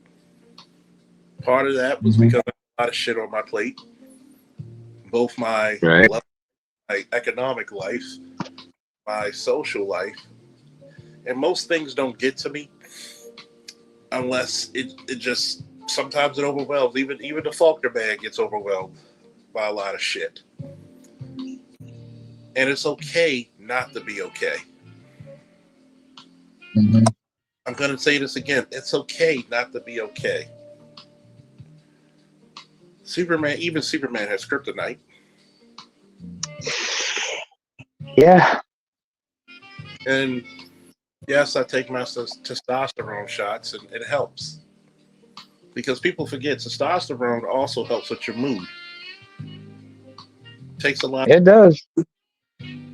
A: Part of that was because I had a lot of shit on my plate. Both my economic life, my social life, and most things don't get to me unless it just, sometimes it overwhelms. Even the Faulkner bag gets overwhelmed by a lot of shit. And it's okay not to be okay.
D: Mm-hmm.
A: I'm going to say this again. It's okay not to be okay. Even Superman has kryptonite.
D: Yeah.
A: And Yes, I take my testosterone shots, and it helps because people forget testosterone also helps with your mood. Takes a lot,
D: It does.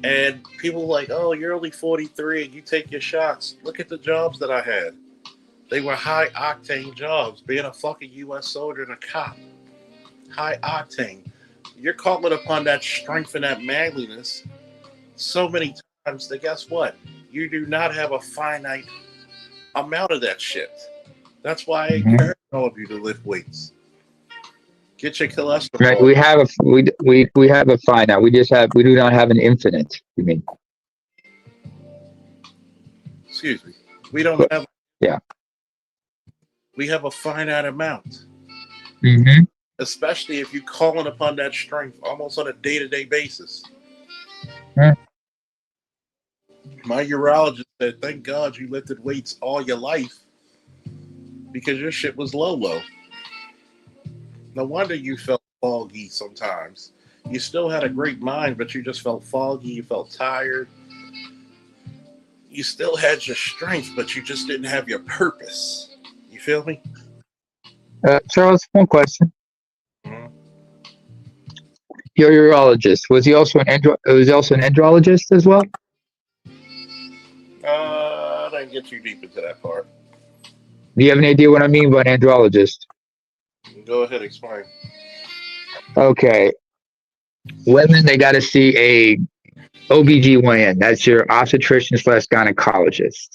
A: and people like, oh, you're only 43 and you take your shots. Look at the jobs that I had. They were high octane jobs. Being a fucking U.S. soldier and a cop, high octane. You're calling upon that strength and that manliness so many times that guess what? You do not have a finite amount of that shit. That's why I
D: Mhm.
A: encourage all of you to lift weights. Get your
D: Right.
A: cholesterol.
D: We have a finite. We do not have an infinite. You mean?
A: Excuse me. We don't
D: But
A: have.
D: yeah.
A: We have a finite amount.
D: Hmm.
A: Especially if you're calling upon that strength almost on a day-to-day basis.
D: Yeah.
A: My urologist said, "Thank God you lifted weights all your life because your shit was low low. No wonder you felt foggy sometimes. You still had a great mind, but you just felt foggy. You felt tired. You still had your strength, but you just didn't have your purpose. You feel me?"
D: Charles, one question.
A: Mhm.
D: Your urologist, was he also an andrologist as well?
A: I didn't get too deep into that part.
D: Do you have any idea what I mean by an andrologist?
A: Go ahead, explain.
D: Okay. Women, they got to see a OBGYN. That's your obstetrician slash gynecologist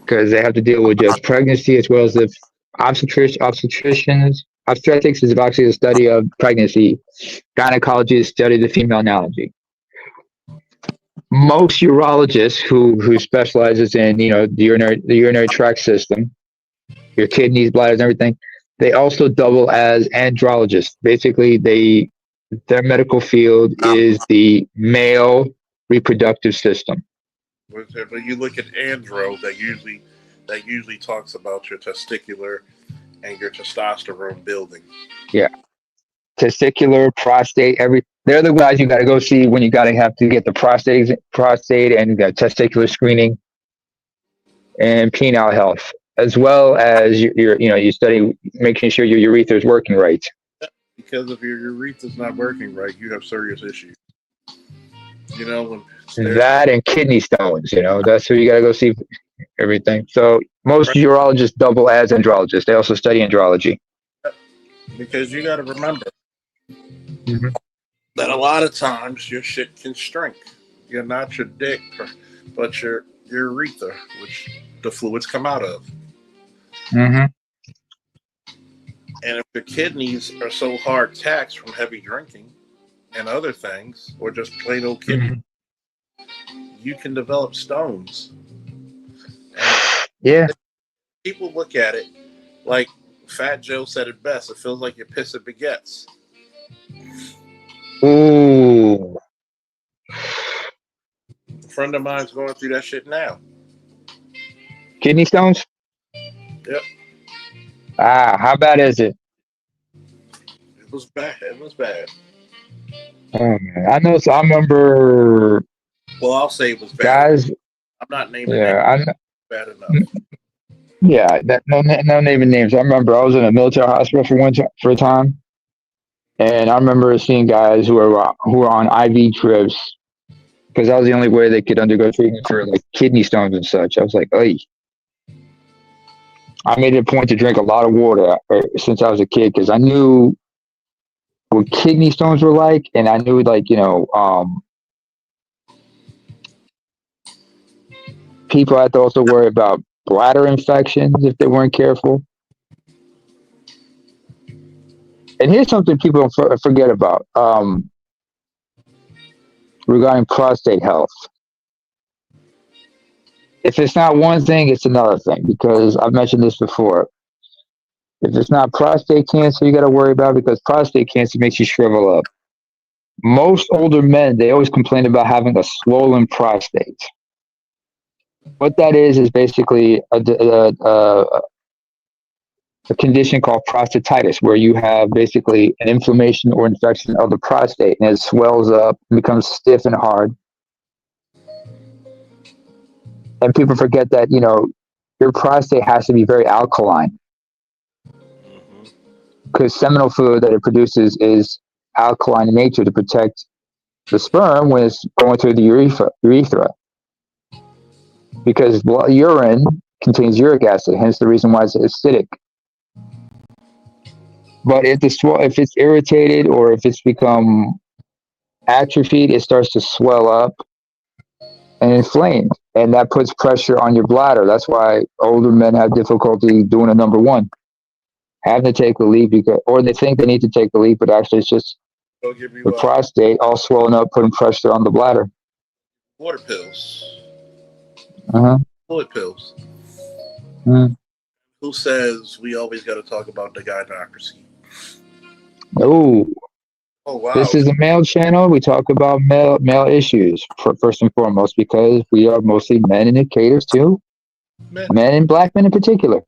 D: because they have to deal with just pregnancy as well as the obstetricians. Obstetrics is actually the study of pregnancy. Gynecology is study of the female analogy. Most urologists who specializes in the urinary tract system, your kidneys, bladders, everything, they also double as andrologists. Basically, their medical field is the male reproductive system.
A: But you look at andro, that usually talks about your testicular and your testosterone building.
D: Yeah, testicular, prostate, every they're the guys you got to go see when you got to have to get the prostate and testicular screening and penile health, as well as you study making sure your urethra is working right.
A: Because if your urethra's not working right, you have serious issues. When there's
D: That and kidney stones, that's who you got to go see everything. So most urologists double as andrologists. They also study andrology.
A: because you got to remember
D: Hmm.
A: that a lot of times your shit can shrink. You're not your dick, but your urethra, which the fluids come out of.
D: Hmm.
A: And if your kidneys are so hard taxed from heavy drinking and other things, or just plain old kidney,
D: Hmm.
A: you can develop stones. And
D: Yeah.
A: people look at it like Fat Joe said it best. It feels like your piss and baguettes.
D: Ooh.
A: A friend of mine's going through that shit now.
D: Kidney stones?
A: Yep,
D: How bad is it?
A: it was bad. It was bad.
D: Oh man, I know. So I remember
A: Well, I'll say it was bad.
D: guys.
A: I'm not naming names.
D: Yeah,
A: Bad enough.
D: yeah. No naming names. I remember I was in a military hospital for a time, and I remember seeing guys who were on IV trips because that was the only way they could undergo treatment for like kidney stones and such. I was like, hey, I made it a point to drink a lot of water since I was a kid because I knew what kidney stones were like, and I knew like people had to also worry about bladder infections if they weren't careful. And here's something people forget about regarding prostate health. If it's not one thing, it's another thing because I've mentioned this before. If it's not prostate cancer, you got to worry about because prostate cancer makes you shrivel up. Most older men, they always complain about having a swollen prostate. What that is basically a condition called prostatitis, where you have basically an inflammation or infection of the prostate, and it swells up, becomes stiff and hard. And people forget that, your prostate has to be very alkaline
A: Mhm.
D: because seminal fluid that it produces is alkaline in nature to protect the sperm when it's going through the urethra. Because urine contains uric acid, hence the reason why it's acidic. But if it's irritated or if it's become atrophied, it starts to swell up and inflamed, and that puts pressure on your bladder. That's why older men have difficulty doing a number one, having to take the lead or they think they need to take the lead, but actually it's just
A: Don't give me
D: the prostate all swollen up, putting pressure on the bladder.
A: water pills,
D: Uh-huh.
A: fluid pills.
D: Mm.
A: Who says we always got to talk about the gynocracy?
D: Oh,
A: Oh wow,
D: this is a male channel. We talk about male issues first and foremost because we are mostly men, and it caters to
A: men.
D: men and black men in particular.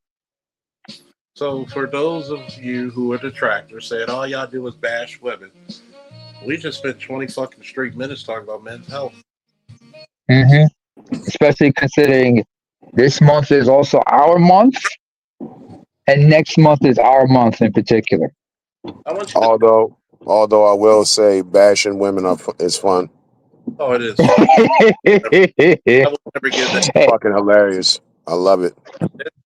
A: So for those of you who are detractors saying all y'all do is bash women, we just spent 20 fucking straight minutes talking about men's health.
D: Mm-hmm. Especially considering this month is also our month, and next month is our month in particular.
A: I want you
E: Although I will say bashing women is fun.
A: oh, it is. I will never give that.
D: Hey,
E: Fucking hilarious. I love it.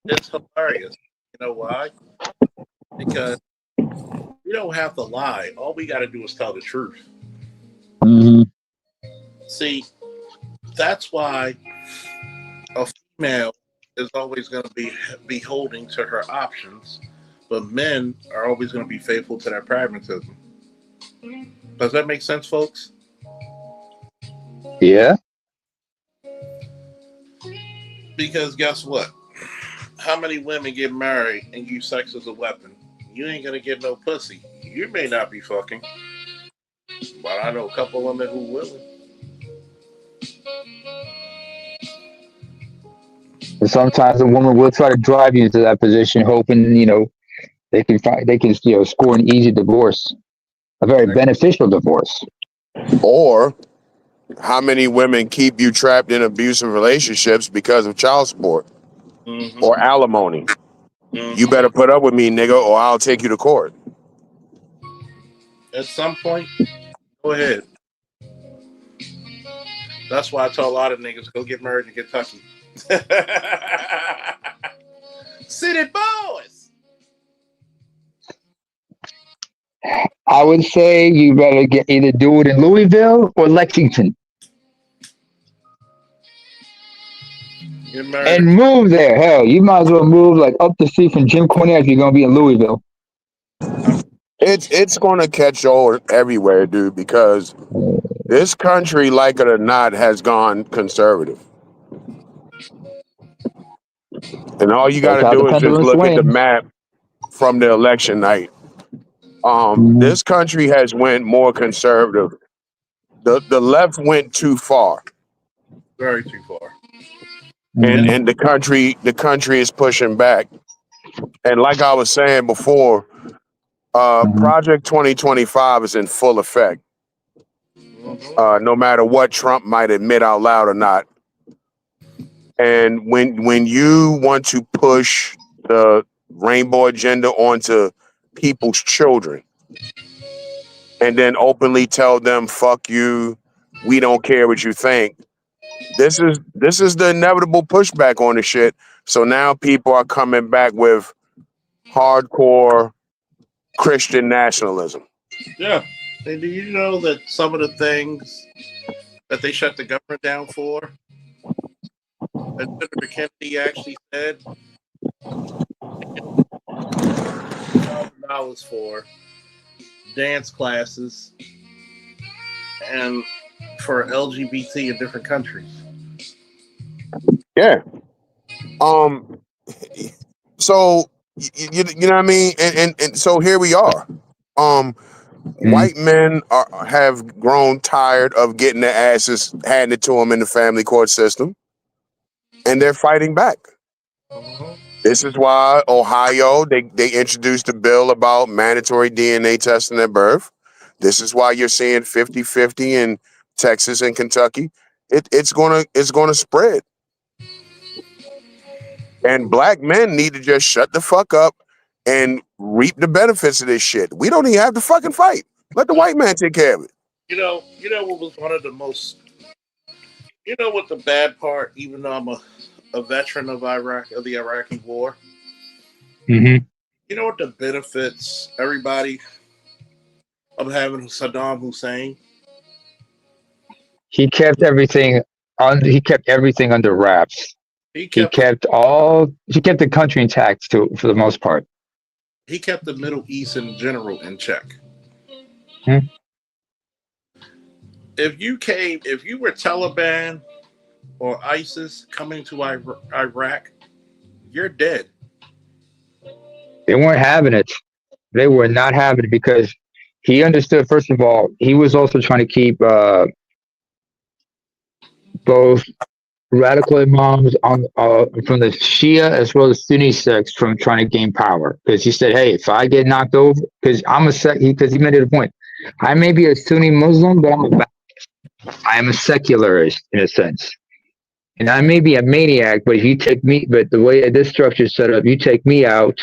A: It's hilarious. You know why? Because we don't have to lie. All we got to do is tell the truth.
D: mhm.
A: See, that's why a female is always going to be beholding to her options, but men are always going to be faithful to their pragmatism. Does that make sense, folks?
D: Yeah.
A: Because guess what? How many women get married and use sex as a weapon? You ain't going to get no pussy. You may not be fucking, but I know a couple women who will.
D: And sometimes a woman will try to drive you into that position, hoping they can score an easy divorce, a very beneficial divorce.
E: Or how many women keep you trapped in abusive relationships because of child support
A: Mm-hmm.
E: or alimony?
A: Mm-hmm.
E: You better put up with me, nigga, or I'll take you to court.
A: At some point, go ahead. That's why I tell a lot of niggas go get married in Kentucky. City boys.
D: I would say you better either do it in Louisville or Lexington
A: Get married.
D: and move there. Hell, you might as well move like up the street from Jim Cornette if you're gonna be in Louisville.
E: It's gonna catch on everywhere, dude, because this country, like it or not, has gone conservative. And all you
D: That's
E: gotta
D: how the
E: do is just
D: pendulum
E: look at the
D: swings.
E: map from the election night.
D: Mhm.
E: This country has went more conservative. The left went too far.
A: Very too far.
D: Mhm.
E: And the country is pushing back. And like I was saying before,
D: Mhm.
E: Project 2025 is in full effect.
A: Mm-hmm.
E: No matter what Trump might admit out loud or not. And when you want to push the rainbow agenda onto people's children and then openly tell them fuck you, we don't care what you think. This is the inevitable pushback on the shit. So now people are coming back with hardcore Christian nationalism.
A: Yeah. And do you know that some of the things that they shut the government down for, that Senator Kennedy actually said, $1,000 for dance classes and for LGBT in different countries.
E: Yeah. So you know what I mean? And so here we are. White men have grown tired of getting their asses handed to them in the family court system, and they're fighting back.
A: Mm-hmm.
E: This is why Ohio, they introduced a bill about mandatory DNA testing at birth. This is why you're seeing 50-50 in Texas and Kentucky. It's gonna spread. And black men need to just shut the fuck up and reap the benefits of this shit. We don't even have to fucking fight. Let the white man take care of it.
A: You know what was one of the most, you know what the bad part, even though I'm a veteran of the Iraqi war,
D: Hmm.
A: you know what the benefits everybody of having Saddam Hussein?
D: He kept everything he kept everything under wraps.
A: He kept
D: He kept the country intact for the most part.
A: he kept the Middle East in general in check.
D: Hmm.
A: If you were Taliban or ISIS coming to Iraq, you're dead.
D: They weren't having it. They were not having it because he understood. First of all, he was also trying to keep both radical imams on from the Shia as well as Sunni sects from trying to gain power. Because he said, "Hey, if I get knocked over, because I'm a sec," because he made it a point. I may be a Sunni Muslim, but I am a secularist in a sense. And I may be a maniac, but if you take me, but the way this structure is set up, you take me out,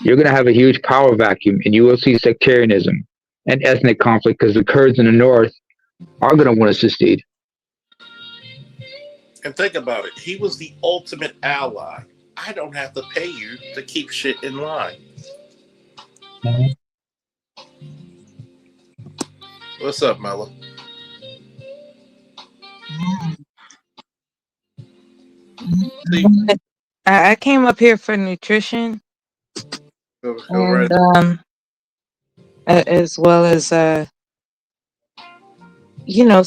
D: you're going to have a huge power vacuum, and you will see sectarianism and ethnic conflict because the Kurds in the north are going to want to secede.
A: And think about it. He was the ultimate ally. I don't have to pay you to keep shit in line.
D: Mhm.
A: What's up, Mella? See,
F: I came up here for nutrition
A: go right.
F: and as well as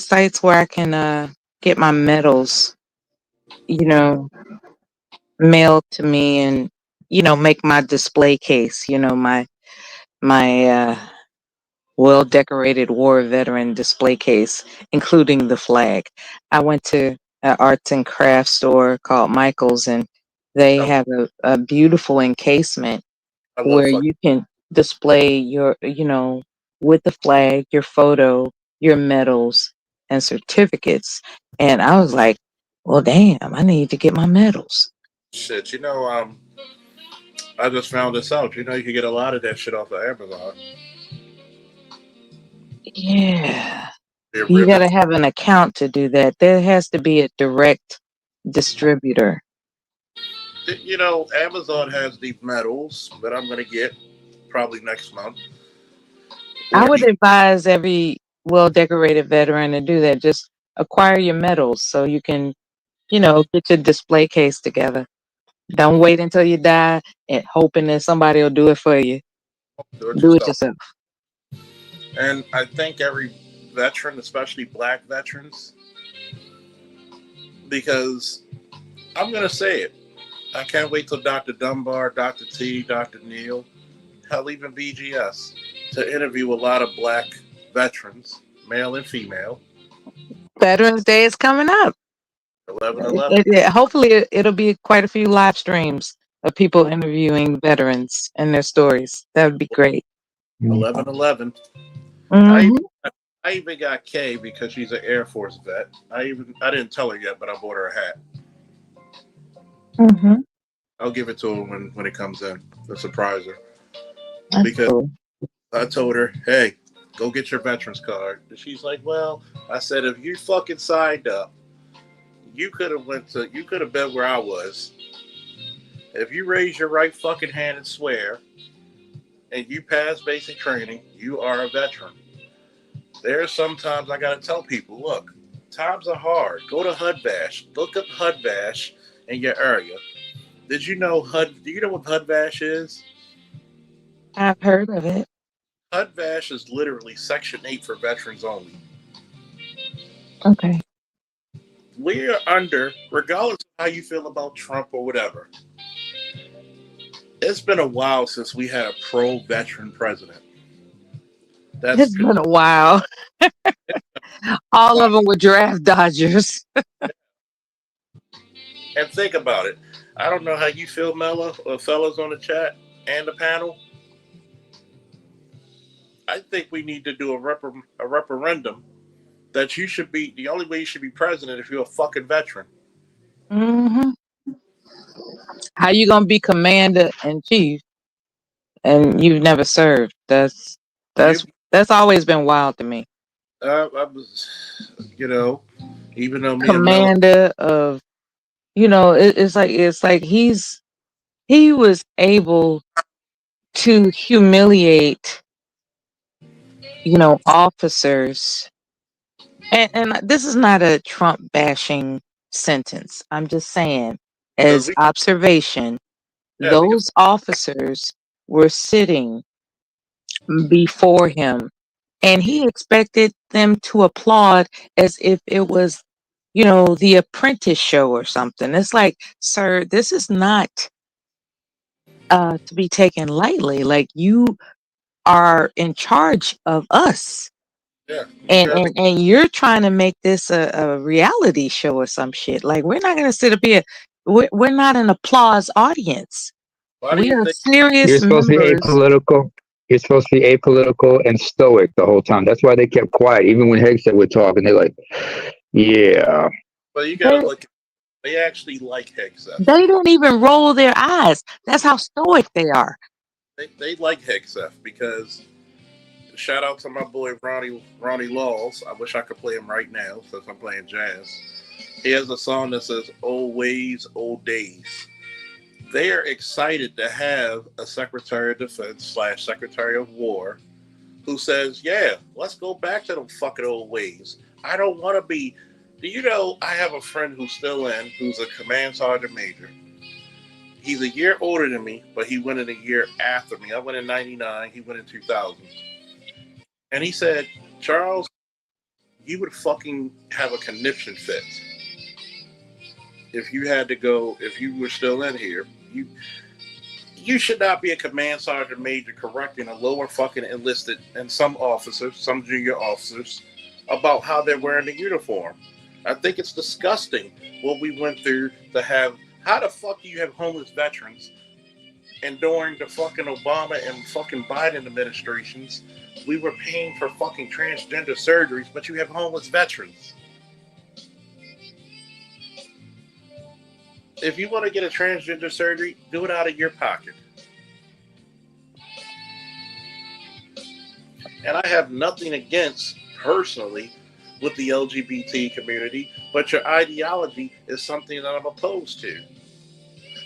F: sites where I can get my medals, you know, mailed to me and make my display case, my well decorated war veteran display case, including the flag. I went to an arts and crafts store called Michael's, and they
A: I,
F: have a beautiful encasement
A: I love
F: where
A: fucking.
F: you can display your, with the flag, your photo, your medals, and certificates. And I was like, well, damn, I need to get my medals.
A: Shit, I just found this out. You know, you can get a lot of that shit off of Amazon.
F: Yeah.
A: They're
F: You got
A: ribbon.
F: to have an account to do that. There has to be a direct distributor.
A: You know, Amazon has these medals that I'm gonna get probably next month.
F: I
A: Or
F: would advise every well decorated veteran to do that. Just acquire your medals so you can, get your display case together. Don't wait until you die and hoping that somebody will do it for you.
A: do it
F: Do it
A: yourself.
F: yourself.
A: And I think every veteran, especially black veterans, because I'm gonna say it. I can't wait till Dr. Dunbar, Dr. T, Dr. Neal, hell, even BGS, to interview a lot of black veterans, male and female.
F: Veterans Day is coming up.
A: 11/11.
F: Hopefully, it'll be quite a few live streams of people interviewing veterans and their stories. That would be great.
A: 11/11. I
F: Hmm.
A: I even got Kay because she's an Air Force vet. I didn't tell her yet, but I bought her a hat.
F: Hmm.
A: I'll give it to her when it comes in to surprise her.
F: That's
A: Because
F: cool.
A: I told her, hey, go get your veterans card. And she's like, well, I said if you fucking signed up, you could have been where I was. If you raise your right fucking hand and swear, and you pass basic training, you are a veteran. There's sometimes I gotta tell people, look, times are hard. Go to HUD Bash. Look up HUD Bash in your area. Did you know HUD? Do you know what HUD Bash is?
F: I've heard of it.
A: HUD Bash is literally Section 8 for veterans only.
F: Okay.
A: We are under, regardless of how you feel about Trump or whatever, it's been a while since we had a pro veteran president. That's
F: It's been a while. All of them were draft dodgers.
A: and think about it. I don't know how you feel, Mella, or fellas on the chat and the panel. I think we need to do a referendum that you should be the only way you should be president if you're a fucking veteran.
F: Hmm. How you gonna be commander in chief and you've never served? That's
A: You,
F: that's always been wild to me.
A: I was, even though me and Mel,
F: Commander of, it's like he was able to humiliate, officers. And this is not a Trump bashing sentence. I'm just saying,
A: because
F: as observation,
A: we can,
F: those officers were sitting before him, and he expected them to applaud as if it was, the Apprentice show or something. It's like, sir, this is not to be taken lightly. Like, you are in charge of us.
A: yeah, you
F: And,
A: gotta be.
F: and and you're trying to make this a reality show or some shit. Like, we're not gonna sit up here. We're not an applause audience.
A: Why do
F: We
A: you
F: are
A: think?
D: You're
F: serious
D: supposed to be
F: members.
D: apolitical. You're supposed to be apolitical and stoic the whole time. That's why they kept quiet. Even when Hegseth would talk, and they're like, "Yeah,
A: Well, you got to
F: They
A: look. They actually like Hegseth.
F: they don't even roll their eyes. That's how stoic they are.
A: They like Hegseth because shout out to my boy Ronnie Laws. I wish I could play him right now since I'm playing jazz. He has a song that says "Old Ways, Old Days." They are excited to have a Secretary of Defense slash Secretary of War who says, "Yeah, let's go back to them fucking old ways. I don't want to be." Do you know I have a friend who's still in, who's a command sergeant major. He's a year older than me, but he went in a year after me. I went in '99. He went in 2000. And he said, Charles, you would fucking have a conniption fit if you had to go, if you were still in here. You should not be a command sergeant major correcting a lower fucking enlisted and some officers, some junior officers, about how they're wearing the uniform. I think it's disgusting what we went through to have. How the fuck do you have homeless veterans? And during the fucking Obama and fucking Biden administrations, we were paying for fucking transgender surgeries, but you have homeless veterans. If you want to get a transgender surgery, do it out of your pocket. And I have nothing against, personally, with the LGBT community, but your ideology is something that I'm opposed to.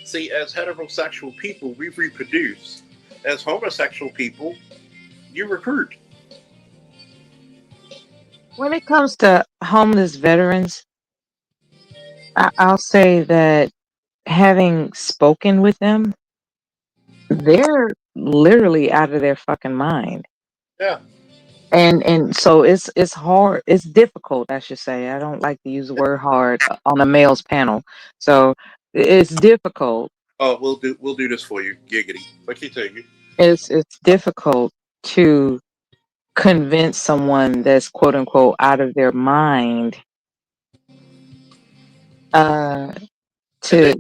A: See, as heterosexual people, we reproduce. As homosexual people, you recruit.
F: When it comes to homeless veterans, I'll say that having spoken with them, they're literally out of their fucking mind.
A: Yeah.
F: And so it's hard, it's difficult, I should say. I don't like to use the word hard on a male's panel. So it's difficult.
A: Oh, we'll do this for you, giggity. But continue.
F: It's difficult to convince someone that's quote unquote out of their mind uh
A: And then,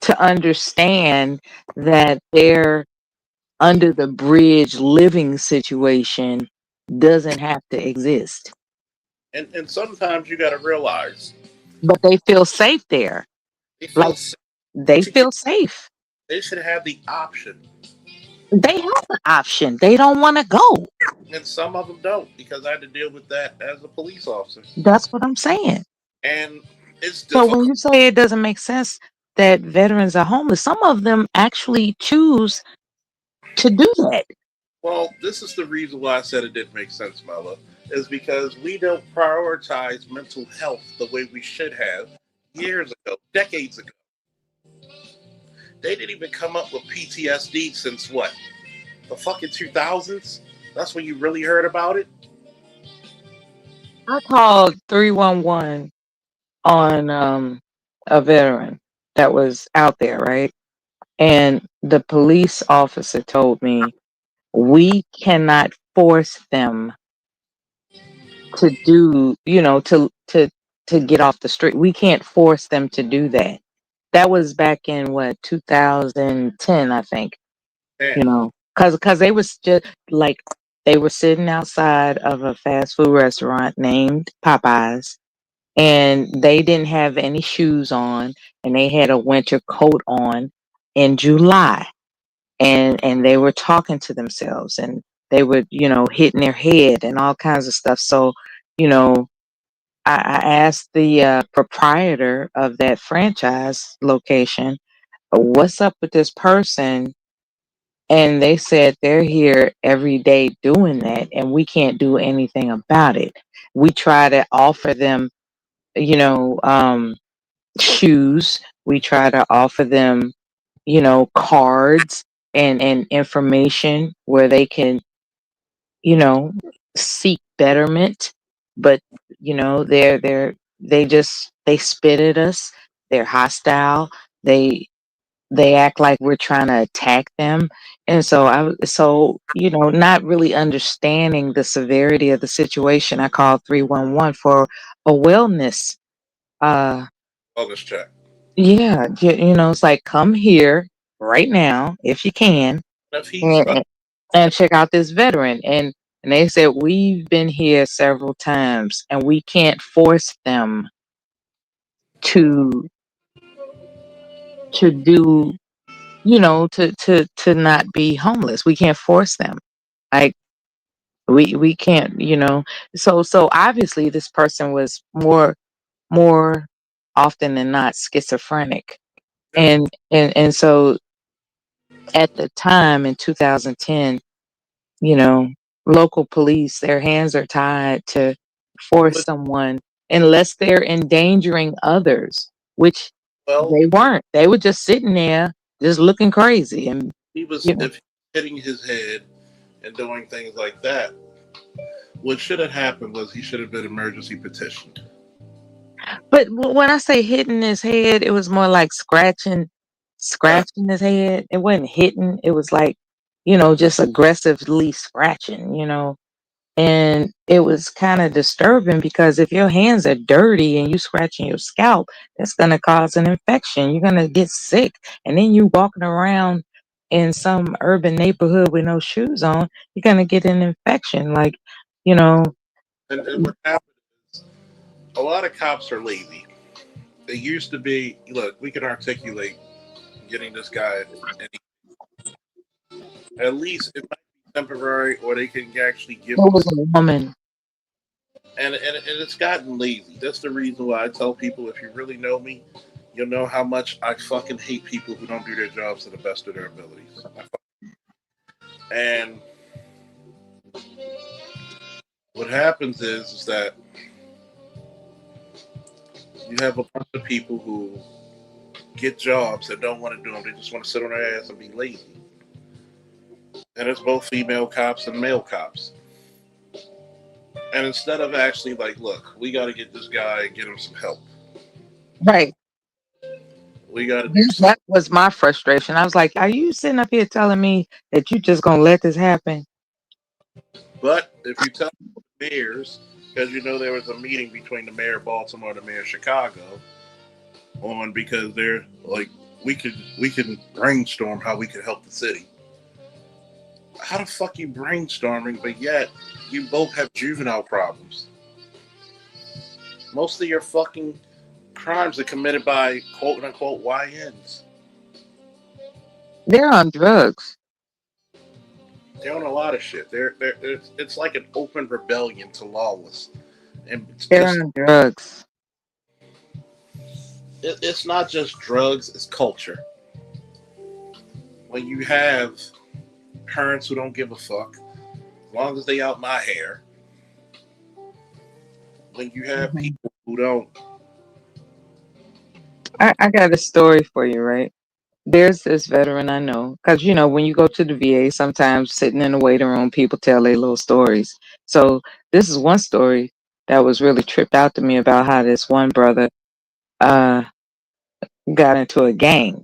F: to understand that their under the bridge living situation doesn't have to exist.
A: and sometimes you got to realize
F: But they feel safe there.
A: they feel
F: Like,
A: sick,
F: they
A: but
F: feel safe.
A: they should have the option.
F: They have the option. They don't want to go.
A: And some of them don't because I had to deal with that as a police officer.
F: That's what I'm saying.
A: And it's
F: So when
A: difficult.
F: you say it doesn't make sense that veterans are homeless, some of them actually choose to do that.
A: Well, this is the reason why I said it didn't make sense, Mella, is because we don't prioritize mental health the way we should have years ago, decades ago. They didn't even come up with PTSD since what? The fucking 2000s? That's when you really heard about it?
F: I called 311 on a veteran that was out there, right? And the police officer told me we cannot force them to do, to get off the street. We can't force them to do that. That was back in what, 2010, I think.
A: Man,
F: Because they was just like, they were sitting outside of a fast food restaurant named Popeyes, and they didn't have any shoes on, and they had a winter coat on in July, and they were talking to themselves, and they were, hitting their head and all kinds of stuff. So, you know, I asked the proprietor of that franchise location, what's up with this person? And they said they're here every day doing that, and we can't do anything about it. We try to offer them, you know, um, shoes. We try to offer them, cards and information where they can, you know, seek betterment. But, they spit at us. They're hostile. They they act like we're trying to attack them. And so not really understanding the severity of the situation, I called 311 for a wellness. Uh,
A: August check.
F: yeah, it's like, come here right now if you can,
A: If he's
F: and, and check out this veteran. And they said, we've been here several times and we can't force them to do, to not be homeless. We can't force them. Like, we can't, so obviously this person was more often than not schizophrenic. And so at the time in 2010, you know, local police, their hands are tied to force
A: but
F: someone unless they're endangering others, which
A: well,
F: they weren't. They were just sitting there just looking crazy. And
A: he was
F: you know
A: if he was hitting his head and doing things like that. What should have happened was he should have been emergency petitioned.
F: but when I say hitting his head, it was more like
A: Yeah,
F: scratching his head. It wasn't hitting. It was like, just aggressively scratching, and it was kind of disturbing because if your hands are dirty and you scratching your scalp, that's going to cause an infection. You're going to get sick. And then you walking around in some urban neighborhood with no shoes on, you're going to get an infection. Like, you know,
A: and what happened is a lot of cops are lazy. They used to be. Look, we can articulate getting this guy, and at least it might be temporary, or they can actually give
F: it
A: him.
F: was a woman.
A: And it's gotten lazy. That's the reason why I tell people, if you really know me, you'll know how much I fucking hate people who don't do their jobs to the best of their abilities. And what happens is that you have a bunch of people who get jobs and don't want to do them. They just want to sit on their ass and be lazy. And it's both female cops and male cops. And instead of actually like, look, we got to get this guy and get him some help.
F: Right.
A: We got to do something.
F: That was my frustration. I was like, are you sitting up here telling me that you just going to let this happen?
A: But if you tell the mayors, because there was a meeting between the mayor of Baltimore and the mayor of Chicago, on because they're like, we can brainstorm how we could help the city. How the fuck you brainstorming, but yet you both have juvenile problems? Most of your fucking crimes are committed by quote unquote YNs.
F: They're on drugs.
A: They're on a lot of shit. It's like an open rebellion to lawless, and
F: They're on drugs.
A: it's not just drugs; it's culture. When you have parents who don't give a fuck, as long as they out my hair. When you have
F: Mhm.
A: people who don't,
F: I got a story for you, right? There's this veteran I know, because when you go to the VA, sometimes sitting in the waiting room, people tell their little stories. So this is one story that was really tripped out to me about how this one brother uh got into a gang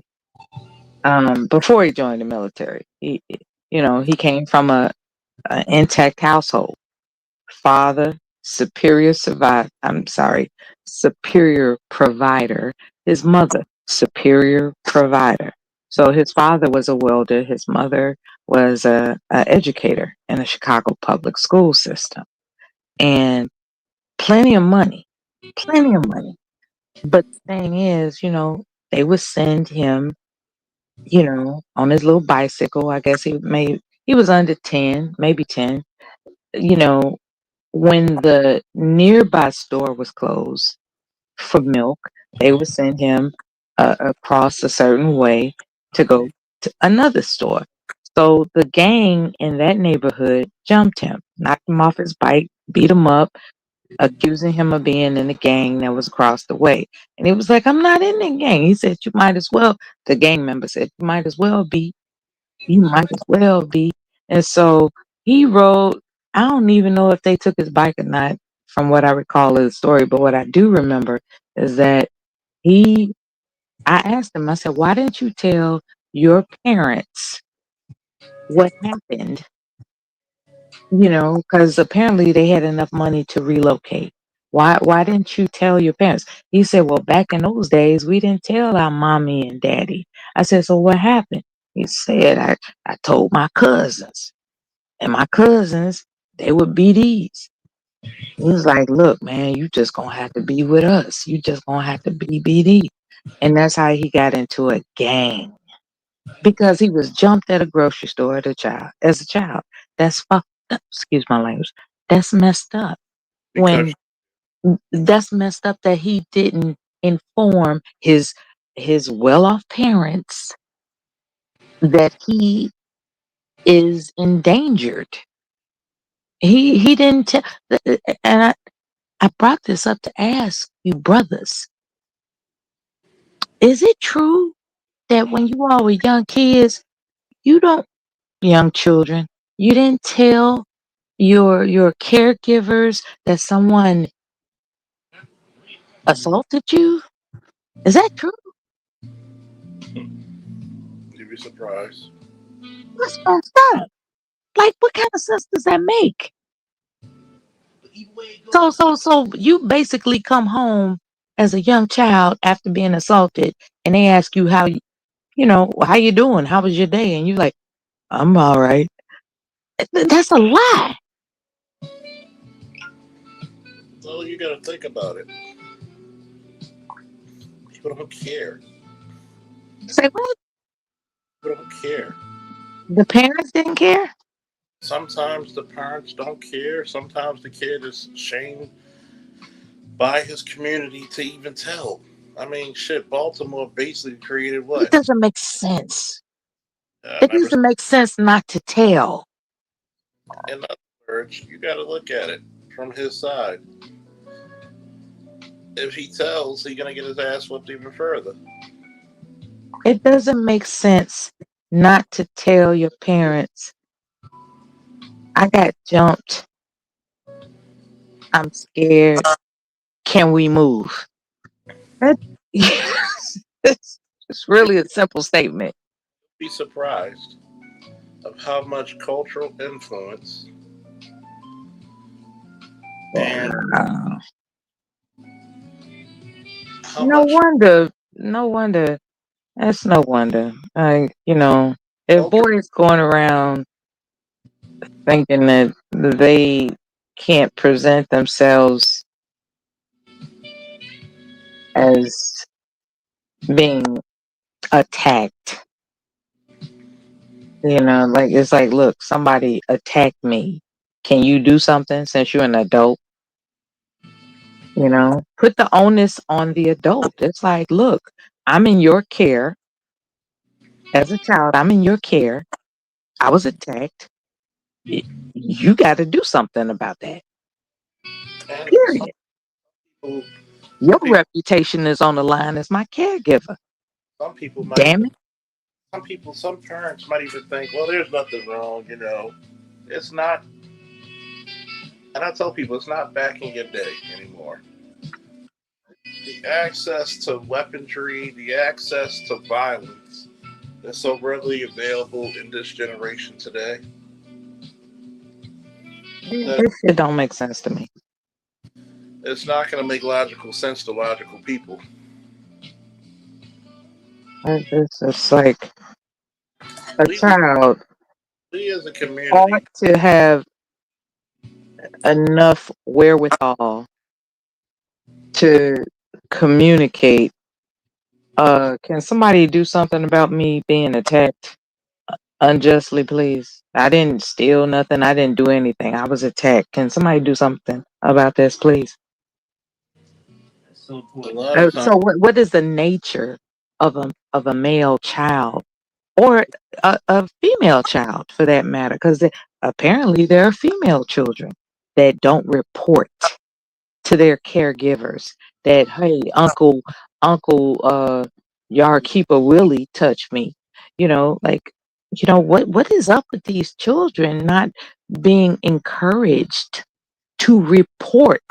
F: before he joined the military. He came from an intact household. Father, superior provider. His mother, superior provider. So his father was a welder. His mother was a educator in the Chicago public school system, and plenty of money. plenty of money. But the thing is, they would send him, on his little bicycle. I guess he was under 10, maybe 10. You know, when the nearby store was closed for milk, they would send him across a certain way to go to another store. So the gang in that neighborhood jumped him, knocked him off his bike, beat him up, accusing him of being in the gang that was across the way. And he was like, I'm not in the gang. He said, you might as well. The gang member said, you might as well be. You might as well be. And so he rode. I don't even know if they took his bike or not, from what I recall of the story. But what I do remember is that he, I asked him, I said, why didn't you tell your parents what happened? Because apparently they had enough money to relocate. Why didn't you tell your parents? He said, well, back in those days, we didn't tell our mommy and daddy. I said, so what happened? He said, I told my cousins, and my cousins, they were BDs. He was like, look, man, you just gonna have to be with us. You just gonna have to be BD. And that's how he got into a gang, because he was jumped at a grocery store as a child. That's fucked up. Excuse my language. That's messed up.
A: Because
F: That's messed up that he didn't inform his well-off parents that he is endangered. He didn't tell, and I brought this up to ask you brothers: is it true that when you all were young kids, you don't young children, you didn't tell your caregivers that someone assaulted you? Is that true?
A: you'd be surprised.
F: That's messed up. Like, what kind of sense does that make? So you basically come home as a young child after being assaulted, and they ask you how you doing? How was your day? And you're like, I'm all right. That's a lie.
A: Well, you got to think about it. People don't care.
F: Say what?
A: People don't care.
F: The parents didn't care?
A: Sometimes the parents don't care. Sometimes the kid is shamed by his community to even tell. I mean, shit, Baltimore basically created
F: It
A: what?
F: doesn't make sense.
A: I
F: It
A: remember,
F: doesn't make sense not to tell.
A: in other words, you got to look at it from his side. If he tells, he's going to get his ass whipped even further.
F: It doesn't make sense not to tell your parents, I got jumped. I'm scared. Can we move? That, it's really a simple statement.
A: Be surprised of how much cultural influence and
F: Wow.
A: how
F: No
A: much
F: wonder. No wonder. That's no wonder. If
A: culture.
F: boys going around thinking that they can't present themselves as being attacked, like it's like, look, somebody attacked me. Can you do something since you're an adult? Put the onus on the adult. It's like, look, I'm in your care as a child. I'm in your care. I was attacked. Y- You got to do something about that.
A: And
F: Period.
A: people,
F: Your
A: some people,
F: reputation is on the line as my caregiver.
A: some people might
F: Damn
A: even,
F: it.
A: some parents might even think, well, there's nothing wrong. It's not. And I tell people, it's not back in your day anymore. The access to weaponry, the access to violence is so readily available in this generation today that
F: This shit don't make sense to me.
A: it's not going to make logical sense to logical people.
F: It's just like a
A: We,
F: child
A: we as a
F: ought
A: community,
F: to have enough wherewithal to communicate. Can somebody do something about me being attacked unjustly, please? I didn't steal nothing. I didn't do anything. I was attacked. Can somebody do something about this, please?
B: At some
A: A
B: point,
A: lot of times,
F: So what is the nature of a male child or a female child for that matter? Because apparently there are female children that don't report to their caregivers that, hey, uncle yard keeper Willie touched me. Like, what is up with these children not being encouraged to report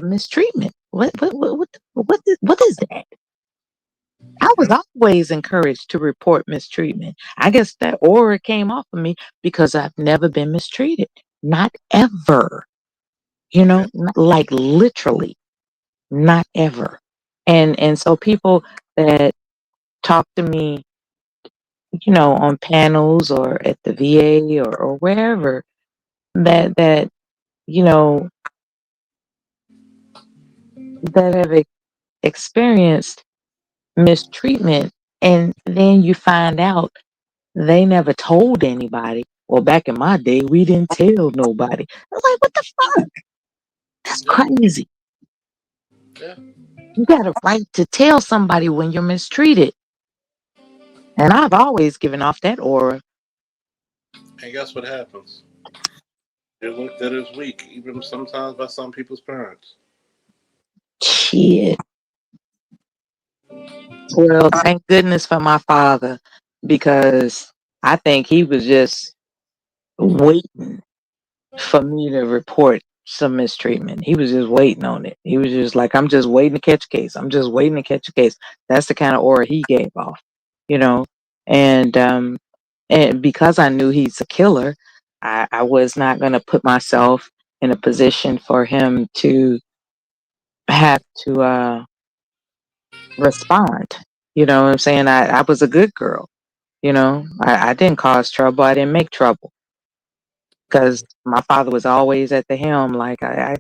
F: mistreatment? What is that? I was always encouraged to report mistreatment. I guess that aura came off of me because I've never been mistreated. Not ever.
A: yeah,
F: Like literally, not ever. And so people that talk to me, on panels or at the VA or wherever that you know that have experienced mistreatment, and then you find out they never told anybody. Well, back in my day, we didn't tell nobody. I'm like, what the fuck? That's
A: yeah,
F: crazy.
A: yeah.
F: You got a right to tell somebody when you're mistreated. And I've always given off that aura.
A: And guess what happens? You're looked at as weak, even sometimes by some people's parents.
F: Shit. Well, thank goodness for my father, because I think he was just waiting for me to report some mistreatment. He was just waiting on it. He was just like, I'm just waiting to catch a case. I'm just waiting to catch a case. That's the kind of aura he gave off, you know. And because I knew he's a killer, I was not going to put myself in a position for him to have to respond. You know what I'm saying? I was a good girl. I didn't cause trouble. I didn't make trouble because my father was always at the helm. Like, I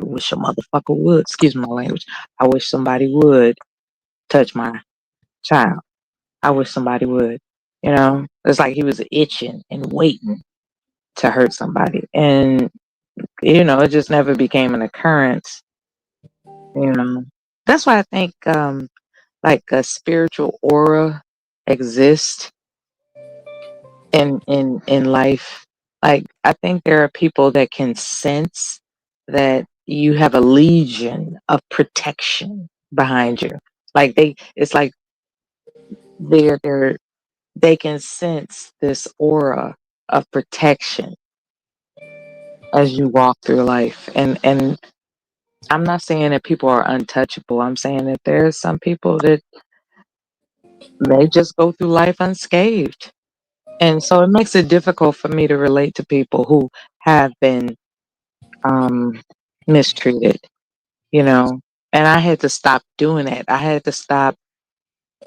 F: wish a motherfucker would. Excuse my language. I wish somebody would touch my child. I wish somebody would. It's like he was itching and waiting to hurt somebody, and it just never became an occurrence. You know, that's why I think like a spiritual aura exists in life. Like, I think there are people that can sense that you have a legion of protection behind you. Like, it's like they're they can sense this aura of protection as you walk through life. And I'm not saying that people are untouchable. I'm saying that there are some people that may just go through life unscathed. And so it makes it difficult for me to relate to people who have been um, mistreated, you know. And I had to stop doing that. I had to stop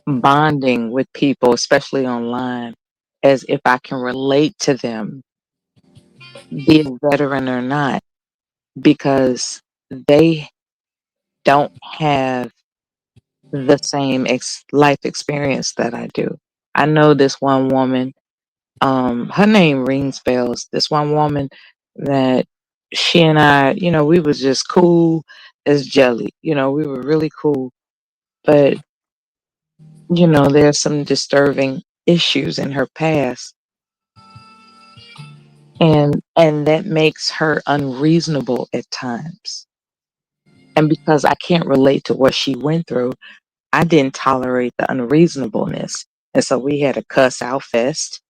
F: bonding with people, especially online, as if I can relate to them, be a veteran or not, because they don't have the same life experience that I do. I know this one woman, her name rings bells. This one woman that she and I, we was just cool as jelly. We were really cool. But, there's some disturbing issues in her past. And that makes her unreasonable at times. And because I can't relate to what she went through, I didn't tolerate the unreasonableness. And so we had a cuss out fest,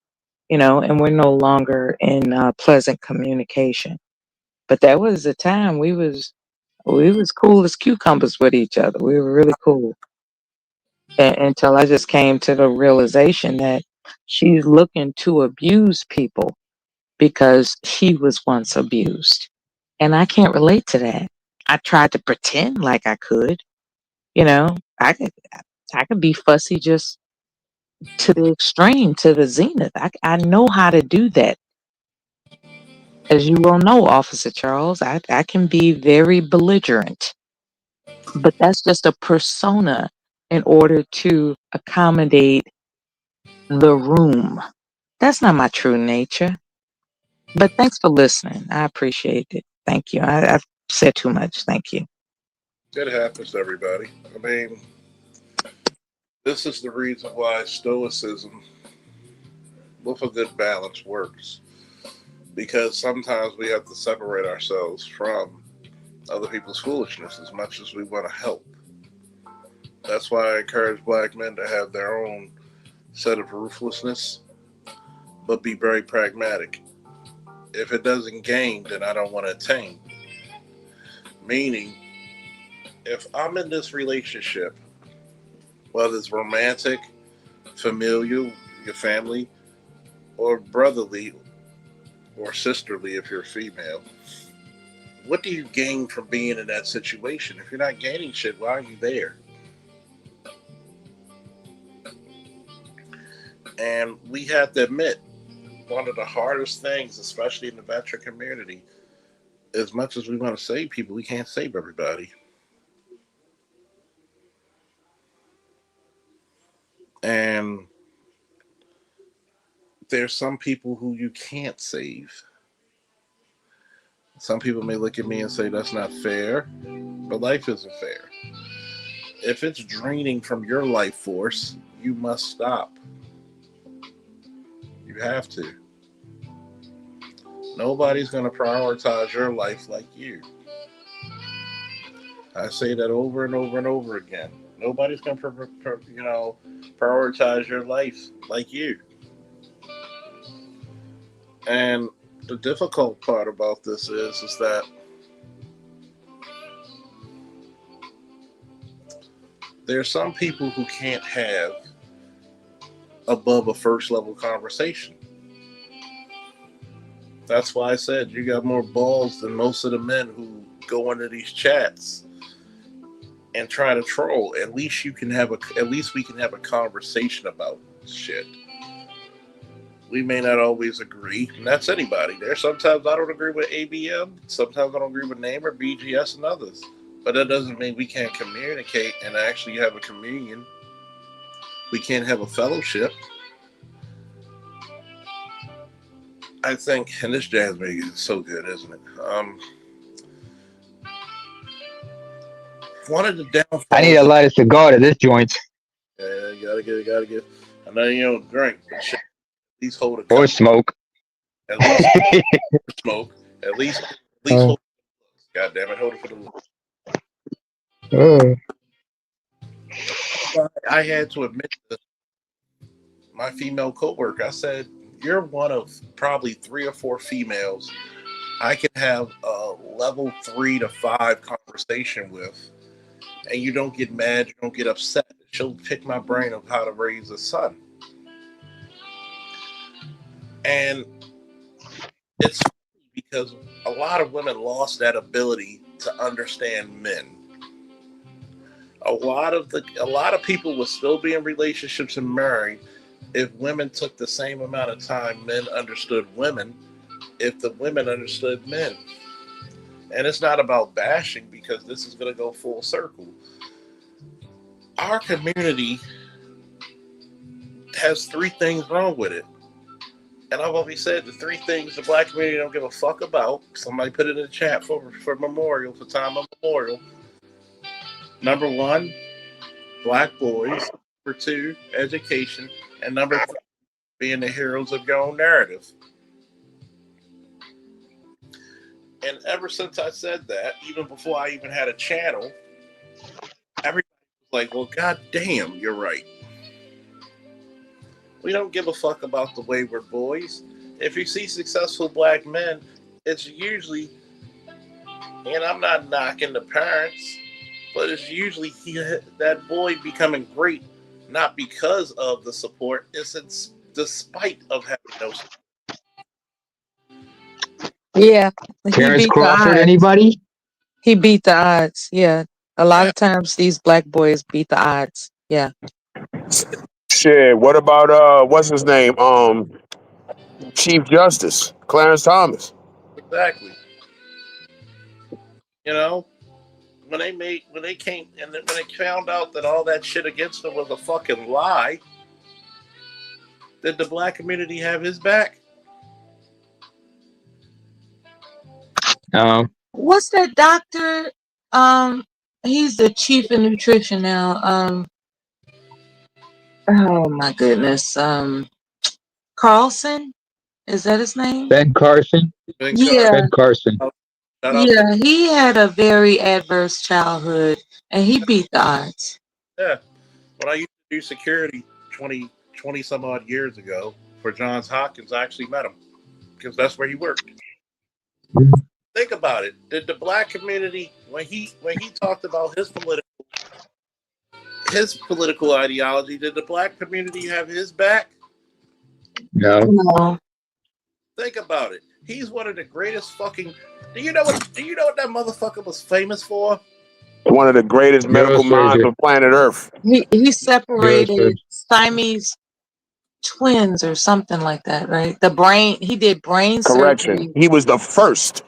F: and we're no longer in pleasant communication. But there was a time we was cool as cucumbers with each other. We were really cool. Until I just came to the realization that she's looking to abuse people because she was once abused. And I can't relate to that. I tried to pretend like I could, you know. I could be fussy just to the extreme, to the zenith. I know how to do that. As you well know, Officer Charles, I can be very belligerent, but that's just a persona in order to accommodate the room. That's not my true nature. But thanks for listening. I appreciate it. Thank you. I've said too much. Thank you.
A: It happens to everybody. I mean, this is the reason why Stoicism, with a good balance, works. Because sometimes we have to separate ourselves from other people's foolishness as much as we want to help. That's why I encourage black men to have their own set of ruthlessness, but be very pragmatic. If it doesn't gain, then I don't want to attain. Meaning, if I'm in this relationship, whether it's romantic, familial, your family, or brotherly, or sisterly if you're female, what do you gain from being in that situation? If you're not gaining shit, why are you there? And we have to admit, one of the hardest things, especially in the veteran community, as much as we want to save people, we can't save everybody. And there's some people who you can't save. Some people may look at me and say that's not fair, but life isn't fair. If it's draining from your life force, you must stop. You have to. Nobody's going to prioritize your life like you. I say that over and over and over again. Nobody's going to, prioritize your life like you. And the difficult part about this is that there's some people who can't have above a first level conversation. That's why I said you got more balls than most of the men who go into these chats and try to troll. At least we can have a conversation about shit. We may not always agree, and that's anybody. There's sometimes I don't agree with ABM, sometimes I don't agree with Namer, BGS, and others. But that doesn't mean we can't communicate and actually have a communion. We can't have a fellowship. I think, and this jazz music is so good, isn't it? One of the downfalls.
D: I need to light a cigar to this joint.
A: Yeah, you gotta get. I know you don't drink, but shit, at least hold a cup.
D: Or smoke.
A: At least smoke. At least hold. God damn it, hold it for the. I had to admit to my female coworker. I said, "You're one of probably 3 or 4 females I can have a level 3 to 5 conversation with, and you don't get mad, you don't get upset. She'll pick my brain of how to raise a son." And it's funny because a lot of women lost that ability to understand men. A lot of people would still be in relationships and married if women took the same amount of time men understood women, if the women understood men. And it's not about bashing, because this is going to go full circle. Our community has 3 things wrong with it. And I've always said the 3 things the black community don't give a fuck about. Somebody put it in the chat for memorial, for time of memorial. Number 1, black boys. Number 2, education. And number 3, being the heroes of your own narrative. And ever since I said that, even before I even had a channel, everybody was like, well, god damn, you're right. We don't give a fuck about the wayward boys. If you see successful black men, it's usually, and I'm not knocking the parents, but it's usually that boy becoming great, not because of the support, it's in despite of having no support.
F: Yeah. He
D: Terrence
F: beat the
D: Crawford,
F: odds.
D: anybody?
F: He beat the odds. Yeah. A lot of times these black boys beat the odds. Yeah.
E: Shit. What about what's his name? Chief Justice Clarence Thomas.
A: Exactly. You know, when they came and when they found out that all that shit against him was a fucking lie, did the black community have his back?
D: Um,
F: What's that doctor? Um, he's the chief of nutrition now. Oh my goodness. Carlson, is that his name?
D: Ben Carson.
A: Ben Carson.
F: Yeah,
D: Ben Carson.
A: Shout out to
F: yeah. He had a very adverse childhood, and he beat the odds.
A: yeah. When I used to do security 20 some odd years ago for Johns Hopkins, I actually met him because that's where he worked. Think about it. Did the black community when he talked about his political ideology, did the black community have his back?
D: No.
F: No.
A: Think about it. He's one of the greatest fucking. Do you know what that motherfucker was famous for?
E: One of the greatest medical minds
D: Neurosurgeon.
E: on planet Earth.
F: He separated
D: Neurosurgeon.
F: Siamese twins or something like that, right? He did brain
E: Correction.
F: surgery.
E: He was the first.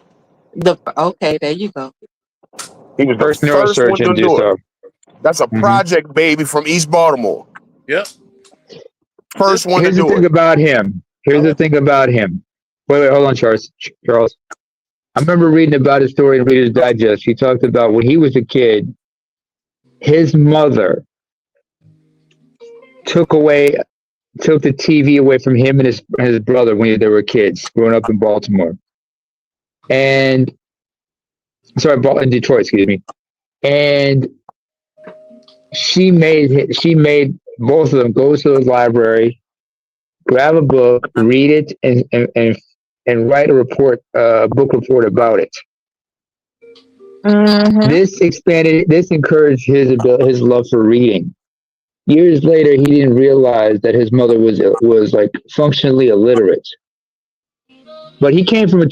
F: Okay, there you go.
E: He was
D: First
E: the first one
D: neurosurgeon
E: to
D: to do
E: do it.
D: so.
E: That's a project baby from East Baltimore.
A: Yep.
E: First one to
D: Here's the
E: do
D: thing
E: it.
D: about him. Here's the thing about him. Wait, hold on, Charles. I remember reading about his story in Reader's Digest. He talked about when he was a kid, his mother took the TV away from him and his brother when they were kids, growing up in Baltimore. And sorry, in Detroit, excuse me. And she made both of them go to the library, grab a book, read it, and write a book report about it.
F: Mm-hmm.
D: This encouraged his love for reading. Years later, he didn't realize that his mother was like functionally illiterate. But he came from but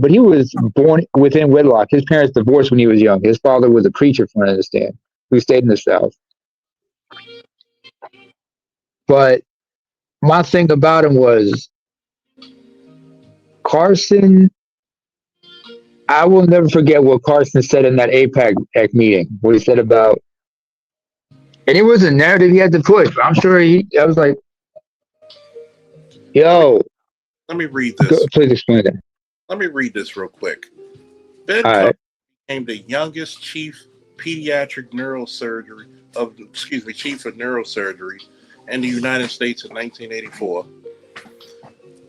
D: he was born within wedlock. His parents divorced when he was young. His father was a preacher, from what I understand, who stayed in the South. But my thing about him was Carson. I will never forget what Carson said in that APAC meeting. What he said about, and it was a narrative he had to push. I'm sure I was like, "Yo,
A: let me read this.
D: Please explain that."
A: Let me read this real quick. Ben
D: All right.
A: became the youngest chief of neurosurgery in the United States in 1984.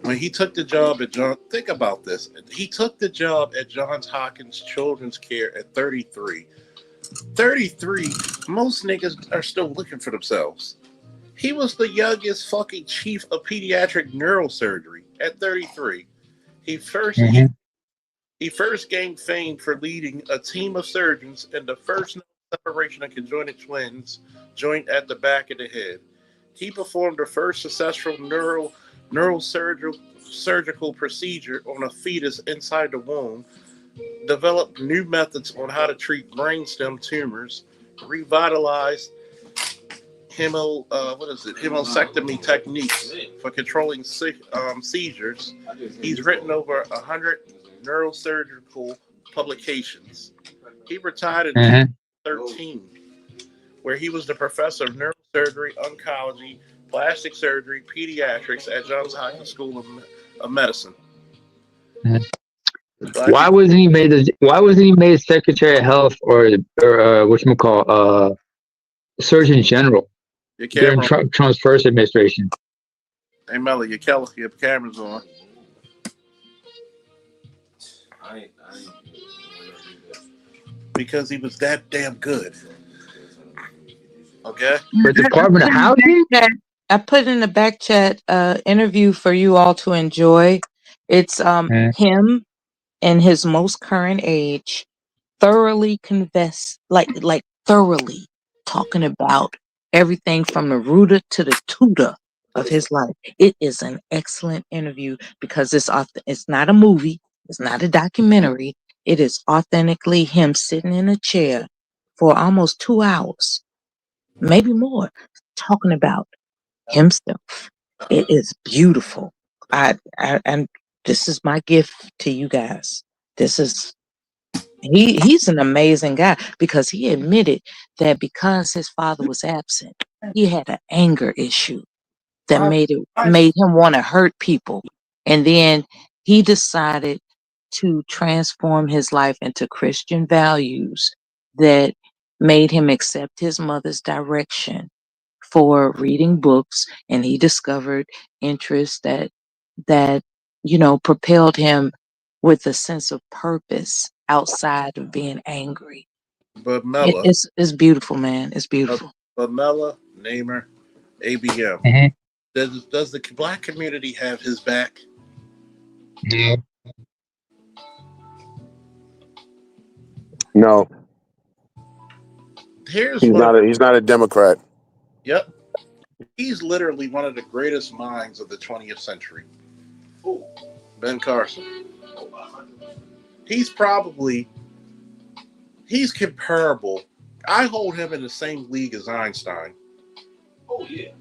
A: When he took the job at think about this. He took the job at Johns Hopkins Children's Care at 33. 33, most niggas are still looking for themselves. He was the youngest fucking chief of pediatric neurosurgery at 33. He first gained fame for leading a team of surgeons in the first separation of conjoined twins, joint at the back of the head. He performed the first successful neurosurgical procedure on a fetus inside the womb, developed new methods on how to treat brainstem tumors, revitalized hemosectomy techniques for controlling seizures. He's written over 100 neurosurgical publications. He retired in 2013, where he was the professor of neurosurgery, oncology, plastic surgery, pediatrics at Johns Hopkins School of Medicine.
D: Why wasn't he made Secretary of Health or whatchamacallit, Surgeon General during Trump's first administration?
A: Hey Melly, your camera's on. Because he was that damn good. Okay.
D: For the Department of Housing?
F: I put in the back chat interview for you all to enjoy. It's him in his most current age, thoroughly thoroughly talking about everything from the rooter to the tutor of his life. It is an excellent interview because it's not a movie, it's not a documentary. It is authentically him sitting in a chair for almost 2 hours, maybe more, talking about himself. It is beautiful. And This is my gift to you guys. This is he's an amazing guy because he admitted that because his father was absent, he had an anger issue that made him want to hurt people. And then he decided to transform his life into Christian values that made him accept his mother's direction for reading books, and he discovered interests that propelled him with a sense of purpose outside of being angry.
A: But Mella,
F: It's beautiful, man. It's beautiful.
A: but Mella, Namer, ABM.
D: Mhm.
A: Does the black community have his back?
D: Yeah.
E: No,
A: Here's
E: he's
A: what.
E: not. He's not a Democrat.
A: Yep. He's literally one of the greatest minds of the 20th century.
B: Oh,
A: Ben Carson.
B: oh, 100%.
A: He's comparable. I hold him in the same league as Einstein.
B: Oh, yeah.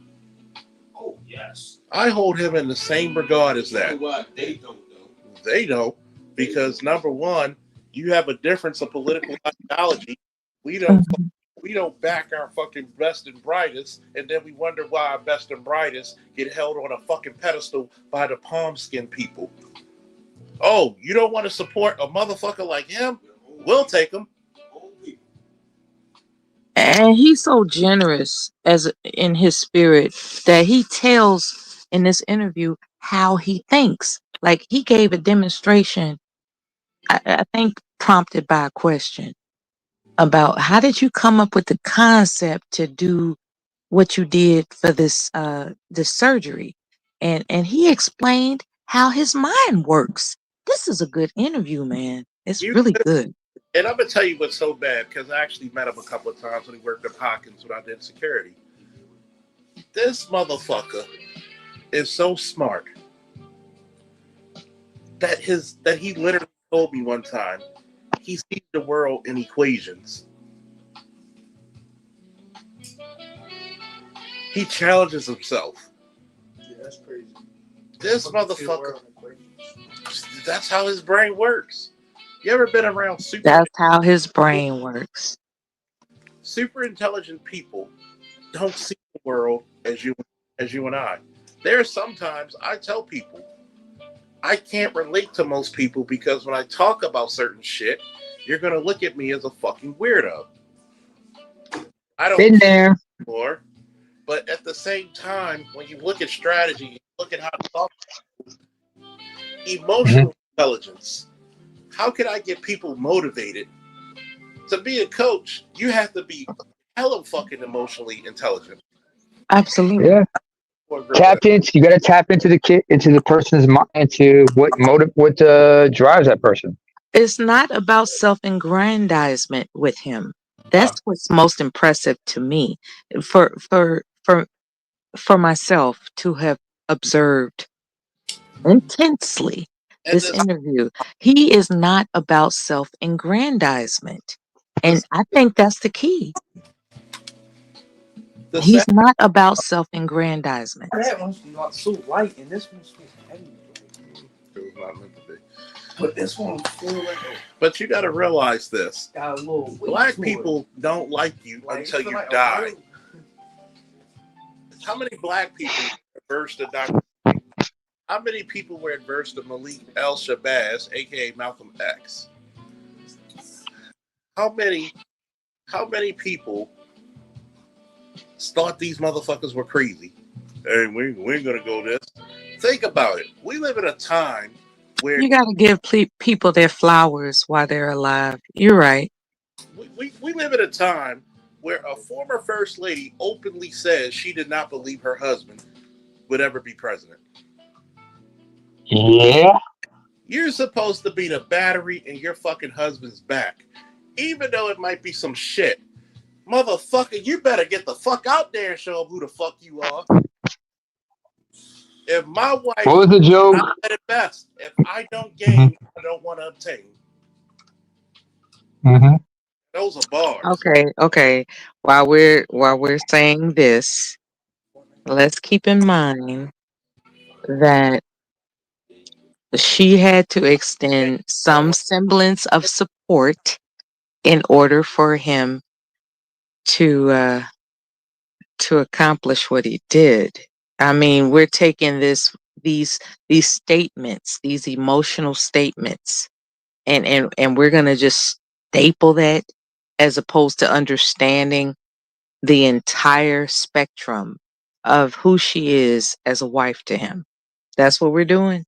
B: Oh, yes.
A: I hold him in the same regard as
B: You know
A: that.
B: what? They don't know.
A: They don't, because number one, you have a difference of political ideology. We don't back our fucking best and brightest, and then we wonder why our best and brightest get held on a fucking pedestal by the palm skin people. Oh, you don't want to support a motherfucker like him? We'll take him.
F: And he's so generous as in his spirit that he tells in this interview how he thinks. Like he gave a demonstration, I think prompted by a question about how did you come up with the concept to do what you did for this surgery, and he explained how his mind works. This is a good interview, man. It's
A: You
F: really good.
A: And I'm gonna tell you what's so bad, because I actually met him a couple of times when he worked at Hawkins when I did security. This motherfucker is so smart that he literally told me one time he sees the world in equations. He challenges himself.
C: Yeah, that's crazy.
A: This motherfucker, that's how his brain works. You ever been around
F: That's how his brain works.
A: super intelligent people don't see the world as you and I. There are sometimes I tell people I can't relate to most people because when I talk about certain shit, you're gonna look at me as a fucking weirdo. I don't
D: Been there.
A: more, but at the same time, when you look at strategy, you look at how to talk, emotional intelligence. How can I get people motivated? To be a coach, you have to be hella fucking emotionally intelligent.
F: Absolutely.
D: Yeah. You got to tap into the person's mind, into what drives that person.
F: It's not about self-aggrandizement with him. That's what's most impressive to me. For myself to have observed intensely this interview, he is not about self-aggrandizement. And I think that's the key. He's not about self-aggrandizement.
C: That one's not so light, and this one's so heavy.
A: It was not meant to be.
C: But this one's so like
A: But you got to realize this:
C: got a little
A: black people don't like you until you die. How many black people were adverse to Dr. King? How many people were adverse to Malik El Shabazz, aka Malcolm X? How many people thought these motherfuckers were crazy? Hey, we ain't gonna go this. Think about it. We live in a time where
F: you got to give people their flowers while they're alive. You're right.
A: We live in a time where a former first lady openly says she did not believe her husband would ever be president.
D: Yeah.
A: You're supposed to be the battery in your fucking husband's back. Even though it might be some shit. Motherfucker, you better get the fuck out there and show them who the fuck you are. If my wife...
D: What was the joke?
A: I said it best. If I don't gain, I don't want to obtain.
D: Mm-hmm.
A: Those are bars.
F: Okay. While we're saying this, let's keep in mind that She had to extend some semblance of support in order for him to accomplish what he did. I mean, we're taking these statements, these emotional statements, and we're gonna just staple that as opposed to understanding the entire spectrum of who she is as a wife to him. That's what we're doing.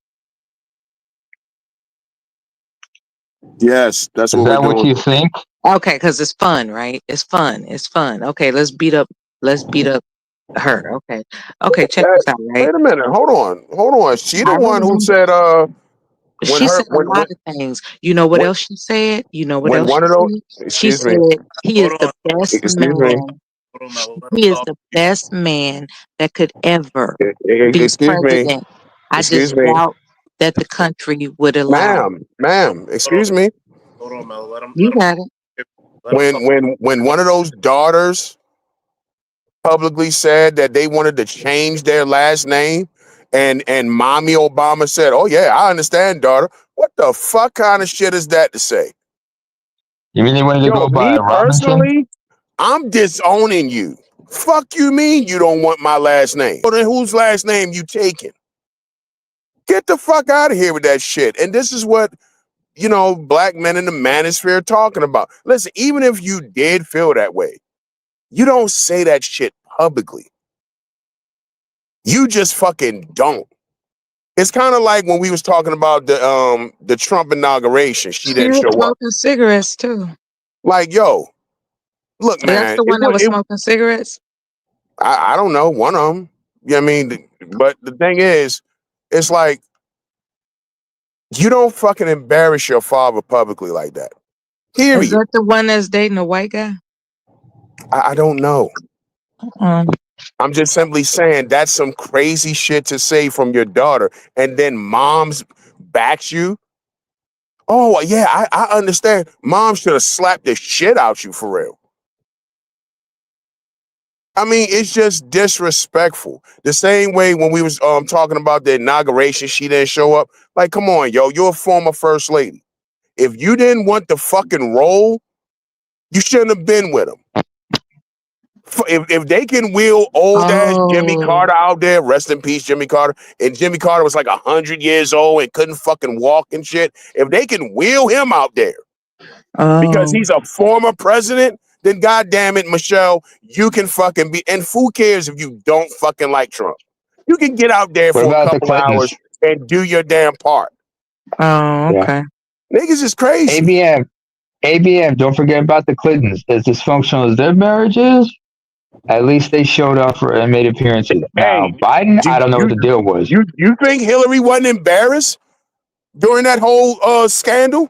E: Yes, that's
D: Is
E: what we're
D: that what
E: doing.
D: you think?
F: Okay, because it's fun, right? It's fun. It's fun. Okay, let's beat up her. Okay. Okay, check
E: Hey,
F: this out, right?
E: wait a minute. Hold on. She the
F: I
E: one who
F: remember
E: said when
F: she
E: her
F: said a lot of things. You know what
E: when
F: else she said? You know what
E: when
F: else
E: one
F: she
E: of those
F: said? She
E: excuse
F: said
E: me.
F: he is
A: Hold
F: the
A: on.
F: best
E: Excuse me.
F: man.
A: Hold on, Mello. Let him
F: He is
A: talk.
F: the best man that could ever be
E: Excuse me.
F: president. I
E: Excuse
F: just
E: me.
F: doubt that the country would allow.
E: Ma'am,
A: Hold on.
E: excuse me.
A: Hold on, Mello.
F: You got it.
A: Let him talk.
E: When one of those daughters publicly said that they wanted to change their last name and mommy Obama said, "Oh yeah, I understand, daughter." What the fuck kind of shit is that to say?
D: You mean they wanted to
E: Yo,
D: go by
E: me
D: Robinson?
E: personally, I'm disowning you. Fuck you mean you don't want my last name? Well, then whose last name you taking? Get the fuck out of here with that shit. And this is what, black men in the manosphere are talking about. Listen, even if you did feel that way, you don't say that shit publicly. You just fucking don't. It's kind of like when we was talking about the Trump inauguration. She
F: She
E: didn't
F: was
E: show up.
F: smoking cigarettes too.
E: Like, yo, look,
F: That's
E: man,
F: the one that was smoking cigarettes.
E: I don't know, one of them. You know what I mean? But the thing is, it's like you don't fucking embarrass your father publicly like that.
F: Is
E: Period.
F: that the one that's dating a white guy?
E: I don't know.
F: Um,
E: I'm just simply saying that's some crazy shit to say from your daughter, and then mom's backs you. Oh yeah, I understand. Mom should have slapped the shit out you for real. I mean, it's just disrespectful. The same way when we was talking about the inauguration, she didn't show up. Like, come on, yo, you're a former first lady. If you didn't want the fucking role, you shouldn't have been with them. If they can wheel old ass Jimmy
F: oh,
E: Carter out there, rest in peace, Jimmy Carter, and Jimmy Carter was like 100 years old and couldn't fucking walk and shit. If they can wheel him out there because
F: oh,
E: he's a former president, then goddamn it, Michelle, you can fucking be. And who cares if you don't fucking like Trump? You can get out there
D: What
E: for a
D: about the
E: couple hours
D: Clintons?
E: and do your damn part.
F: oh,
D: Yeah.
F: okay.
E: Niggas is crazy.
D: ABM, don't forget about the Clintons. As dysfunctional as their marriage is, at least they showed up for and made appearances. Now,
E: Hey,
D: Biden,
E: do
D: I don't know what
E: you
D: the deal was.
E: you think Hillary wasn't embarrassed during that whole scandal?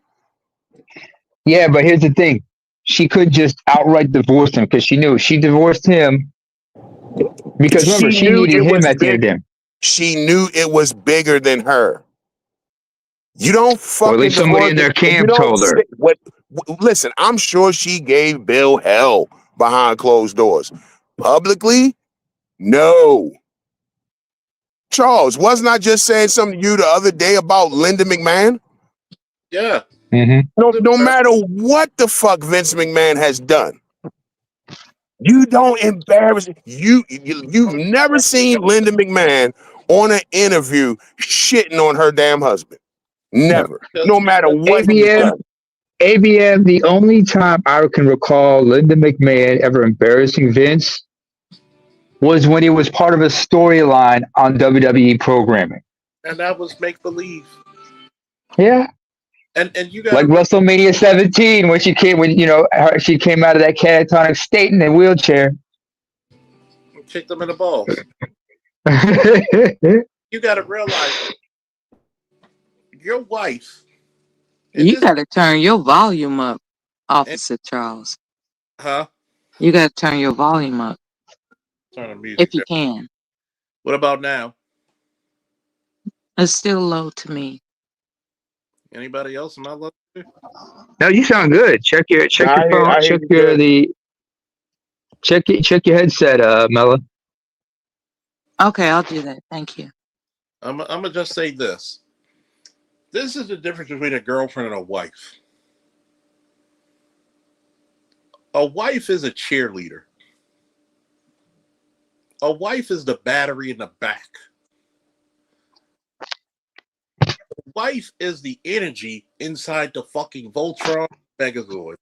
D: Yeah, but here's the thing. She could just outright divorce him because she knew if she divorced him, because remember,
E: She
D: she
E: knew
D: needed
E: it
D: him
E: was
D: at the end
E: big.
D: of the day.
E: She knew it was bigger than her. You don't
D: Or at
E: fucking
D: least somebody
E: divorce
D: in
E: it.
D: their
E: You
D: camp
E: don't
D: told her.
E: say what. Listen, I'm sure she gave Bill hell behind closed doors. Publicly, no. Charles, wasn't I just saying something to you the other day about Linda McMahon?
A: Yeah.
D: Mm-hmm.
E: No matter what the fuck Vince McMahon has done, you don't embarrass. You've never seen Linda McMahon on an interview shitting on her damn husband. Never. No matter what he's
D: ABM,
E: done.
D: ABM, the only time I can recall Linda McMahon ever embarrassing Vince was when he was part of a storyline on WWE programming.
A: And that was make believe.
D: Yeah.
A: And you got
D: Like
A: to
D: WrestleMania 17 when she came she came out of that catatonic state in a wheelchair.
A: kick them in the balls.
D: Well,
A: You got to realize your wife.
F: You got to turn your volume up, Officer Charles.
A: Huh?
F: You got to turn your volume up
A: Turn the music
F: if you
A: down.
F: can.
A: What about now?
F: It's still low to me.
A: Anybody else? Am I low?
D: no, you sound good. Check your phone.
E: I hear you good.
D: Check your headset, Mella.
F: Okay, I'll do that. Thank you.
A: I'm gonna just say this. This is the difference between a girlfriend and a wife. A wife is a cheerleader. A wife is the battery in the back. A wife is the energy inside the fucking Voltron Megazord.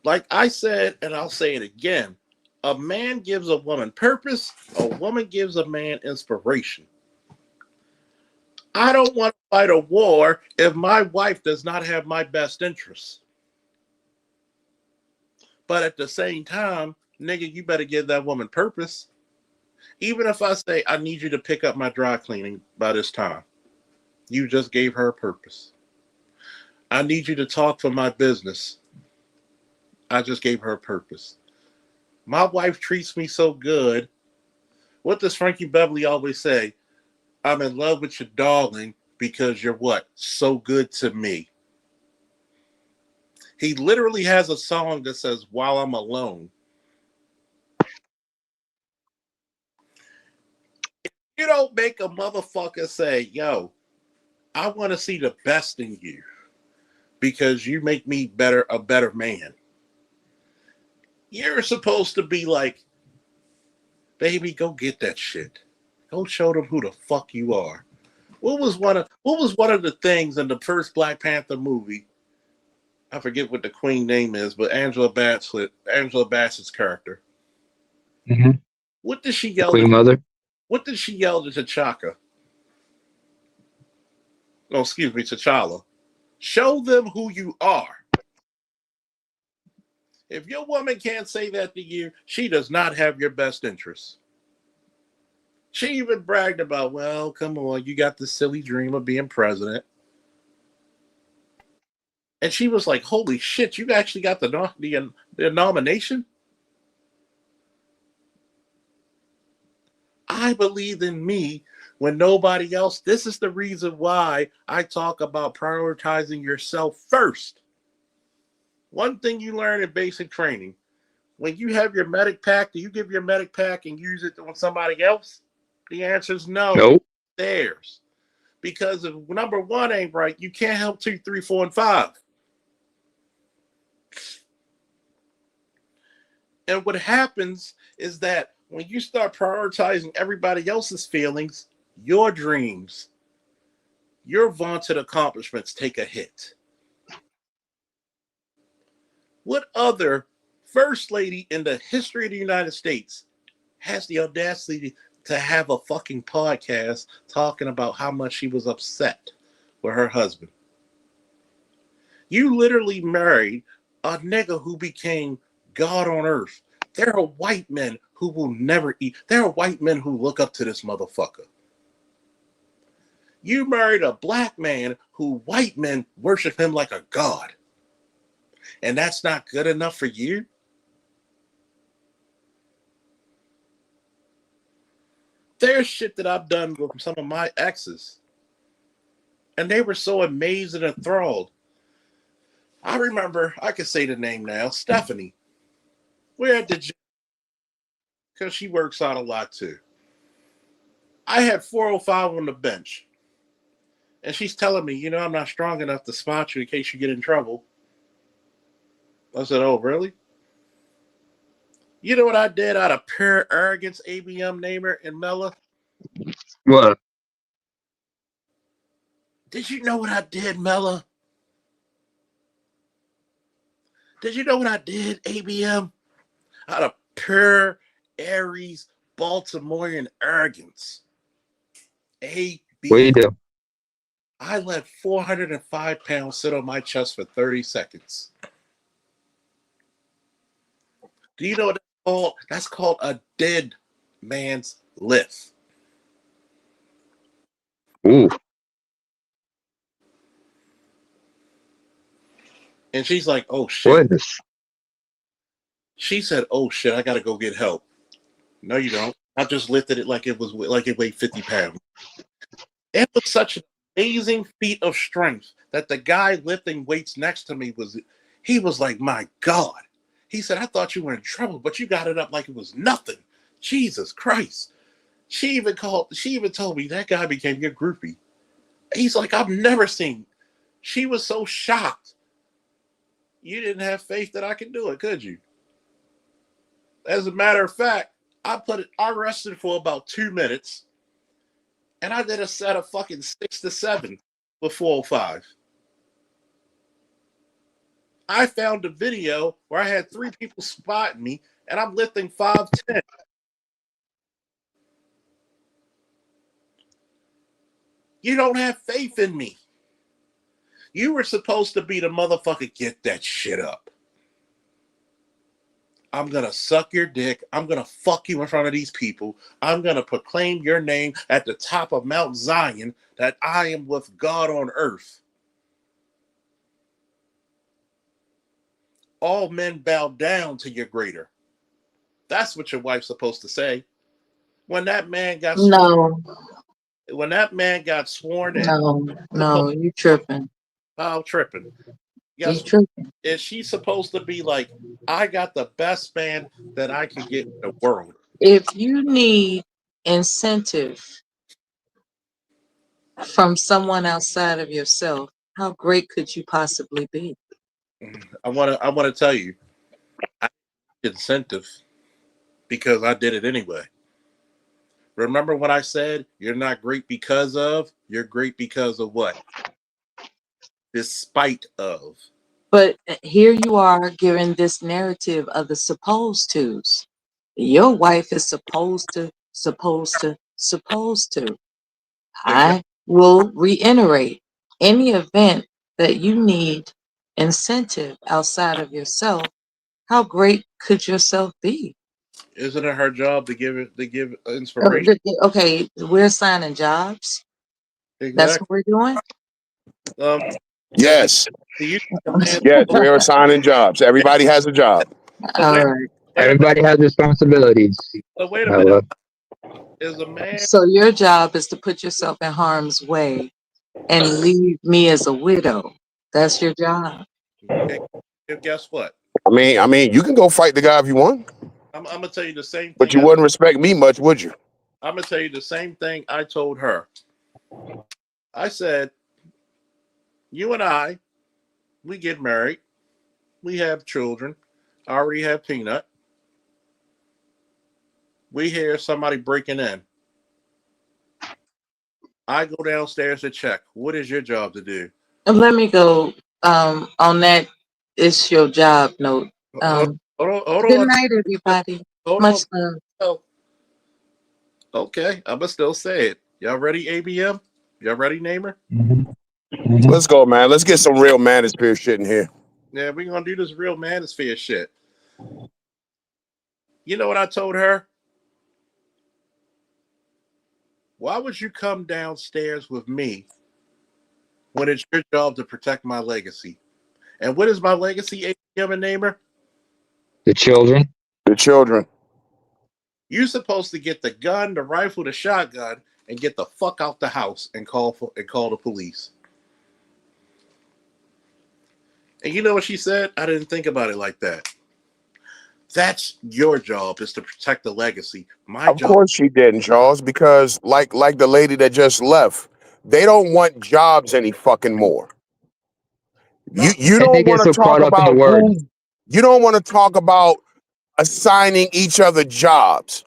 A: Like I said, and I'll say it again, a man gives a woman purpose, a woman gives a man inspiration. I don't want to fight a war if my wife does not have my best interests. But at the same time, nigga, you better give that woman purpose. Even if I say, I need you to pick up my dry cleaning by this time, you just gave her a purpose. I need you to talk for my business. I just gave her a purpose. My wife treats me so good. What does Frankie Beverly always say? I'm in love with your darling because you're what? So good to me. He literally has a song that says, while I'm alone. You don't make a motherfucker say, yo, I want to see the best in you because you make me a better man. You're supposed to be like, baby, go get that shit. Go show them who the fuck you are. What was one of the things in the first Black Panther movie? I forget what the queen name is, but Angela Bassett's character.
D: Mm-hmm.
A: What did she yell?
D: Queen Mother.
A: What did she yell to T'Chaka? No, excuse me, T'Challa. Show them who you are. If your woman can't say that to you, she does not have your best interests. She even bragged about, well, come on, you got this silly dream of being president. And she was like, holy shit, you actually got the nomination? I believed in me when nobody else. This is the reason why I talk about prioritizing yourself first. One thing you learn in basic training, when you have your medic pack, do you give your medic pack and use it on somebody else? The answer is no.
D: Nope.
A: Theirs. Because if number one ain't right, you can't help 2, 3, 4, and 5. And what happens is that when you start prioritizing everybody else's feelings, your dreams, your vaunted accomplishments take a hit. What other first lady in the history of the United States has the audacity to have a fucking podcast talking about how much she was upset with her husband? You literally married a nigga who became God on earth. There are white men who will never eat. There are white men who look up to this motherfucker. You married a black man who white men worship him like a god. And that's not good enough for you? There's shit that I've done with some of my exes. And they were so amazed and enthralled. I remember, I can say the name now, Stephanie. We're at the gym because she works out a lot too. I had 405 on the bench. And she's telling me, you know, I'm not strong enough to spot you in case you get in trouble. I said, oh, really? You know what I did out of pure arrogance, ABM Namer and Mella?
D: What?
A: Did you know what I did, Mella? Did you know what I did, ABM? Out of pure Aries, Baltimorean arrogance. ABM.
D: What do you do?
A: I let 405 pounds sit on my chest for 30 seconds. Do you know what that's called? That's called a dead man's lift.
D: Ooh.
A: And she's like, oh, shit.
D: Goodness.
A: She said, oh, shit, I got to go get help. No, you don't. I just lifted it like it weighed 50 pounds. It was such an amazing feat of strength that the guy lifting weights next to me was like, my God. He said, I thought you were in trouble, but you got it up like it was nothing. Jesus Christ. She even told me that guy became your groupie. He's like, I've never seen. She was so shocked. You didn't have faith that I could do it, could you? As a matter of fact, I rested for about 2 minutes, and I did a set of fucking 6 to 7 with 405. I found a video where I had 3 people spotting me, and I'm lifting 510. You don't have faith in me. You were supposed to be the motherfucker. Get that shit up. I'm going to suck your dick. I'm going to fuck you in front of these people. I'm going to proclaim your name at the top of Mount Zion that I am with God on earth. All men bow down to your greater. That's what your wife's supposed to say. When that man got
F: No,
A: sworn in,
F: no, you tripping.
A: I'm tripping.
F: You
A: Guess
F: tripping.
A: is she supposed to be like, I got the best man that I can get in the world?
F: If you need incentive from someone outside of yourself, how great could you possibly be?
A: I wanna tell you, I need incentive because I did it anyway. Remember when I said you're not great because of, you're great because of what? Despite of.
F: But here you are giving this narrative of the supposed tos. Your wife is supposed to. I will reiterate, any event that you need incentive outside of yourself, how great could yourself be?
A: Isn't it her job to give inspiration?
F: Okay, we're assigning jobs. That's
A: Exactly.
F: what we're doing.
E: Yes.
A: You man,
E: Yes, we're assigning jobs. Everybody has a job.
F: All right.
A: wait a
D: Everybody has responsibilities.
A: wait a
D: Uh,
A: minute. Is a man
F: So your job is to put yourself in harm's way and leave me as a widow. That's your job.
A: guess what?
E: I mean, you can go fight the guy if you want,
A: I'm gonna tell you the same
E: but
A: thing.
E: you wouldn't respect me much, would you?
A: I'm gonna tell you the same thing I told her. I said, you and I, we get married, we have children. I already have Peanut. We hear somebody breaking in. I go downstairs to check. What is your job to do?
F: And let me go on that it's your job note.
A: Hold
F: Good
A: on.
F: night, everybody.
A: Hold
F: Much
A: on.
F: love.
A: Oh, okay, I'm gonna still say it. Y'all ready, ABM? Y'all ready, Namer?
E: Let's go, man. Let's get some real manosphere shit in here.
A: Yeah, we're gonna do this real manosphere shit. You know what I told her? Why would you come downstairs with me when it's your job to protect my legacy? And what is my legacy, ABM and Namer?
D: the children.
E: The children.
A: You're supposed to get the gun, the rifle, the shotgun, and get the fuck out the house and call the police. And you know what she said? I didn't think about it like that. That's your job, is to protect the legacy. My
E: Of
A: job.
E: course she didn't, Charles, because like the lady that just left, they don't want jobs any fucking more. You
D: And they
E: don't
D: get
E: want
D: so
E: to talk
D: caught up in the
E: about
D: word.
E: you don't want to talk about assigning each other jobs.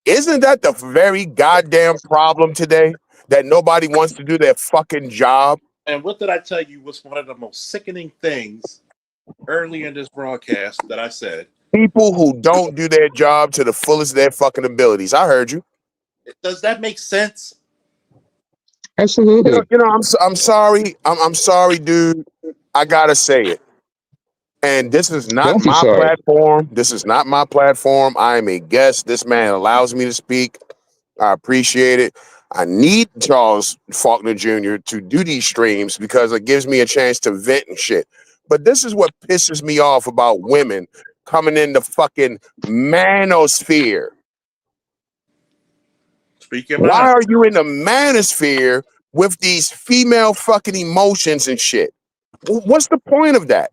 E: Isn't that the very goddamn problem today? That nobody wants to do their fucking job?
A: And what did I tell you was one of the most sickening things early in this broadcast that I said?
E: People who don't do their job to the fullest of their fucking abilities. I heard you.
A: Does that make sense?
D: Absolutely.
E: I'm sorry. I'm sorry, dude. I gotta say it. And this is not
D: Don't be
E: my
D: sorry.
E: platform. This is not my platform. I am a guest. This man allows me to speak. I appreciate it. I need Charles Faulkner Jr. to do these streams because it gives me a chance to vent and shit. But this is what pisses me off about women coming in the fucking manosphere.
A: Speak your
E: Why
A: mind.
E: are you in the manosphere with these female fucking emotions and shit? What's the point of that?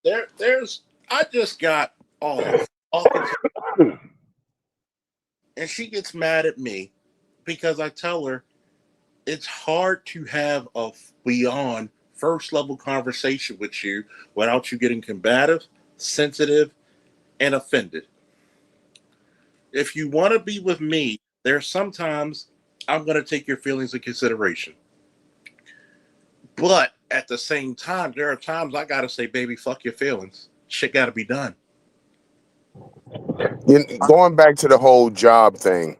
A: I just got off. And she gets mad at me because I tell her it's hard to have a beyond first level conversation with you without you getting combative, sensitive, and offended. If you want to be with me, there's sometimes I'm going to take your feelings into consideration. But at the same time, there are times I got to say, baby, fuck your feelings. Shit got to be done.
E: Going back to the whole job thing,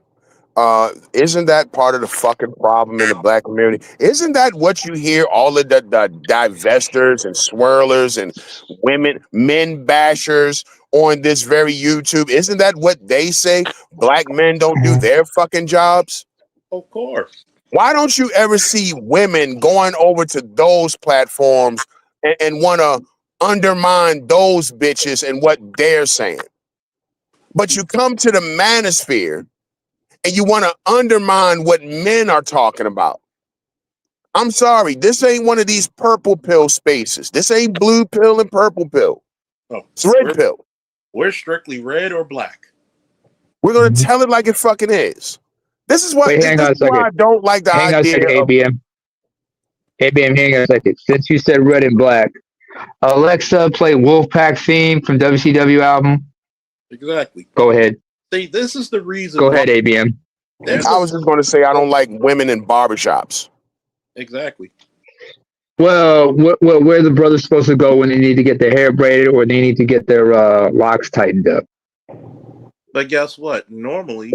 E: isn't that part of the fucking problem in the black community? Isn't that what you hear all of the divestors and swirlers and men bashers on this very YouTube? Isn't that what they say? Black men don't do their fucking jobs?
A: Of course.
E: Why don't you ever see women going over to those platforms and want to undermine those bitches and what they're saying? But you come to the manosphere and you want to undermine what men are talking about. I'm sorry, this ain't one of these purple pill spaces. This ain't blue pill and purple pill.
A: Oh,
E: It's red pill.
A: We're strictly red or black.
E: We're going to tell it like it fucking is. This is what,
D: Wait,
E: this
D: hang on a
E: is why
D: second.
E: I don't like the
D: Hang on a
E: idea
D: second,
E: of...
D: ABM. ABM, hang on a second. Since you said red and black, Alexa, play Wolfpack theme from WCW album.
A: Exactly.
D: Go ahead.
A: See, this is the reason.
D: Go ahead, ABM.
E: I was just going to say I don't like women in barbershops.
A: Exactly.
D: Well, where the brothers supposed to go when they need to get their hair braided or they need to get their locks tightened up?
A: But guess what? Normally,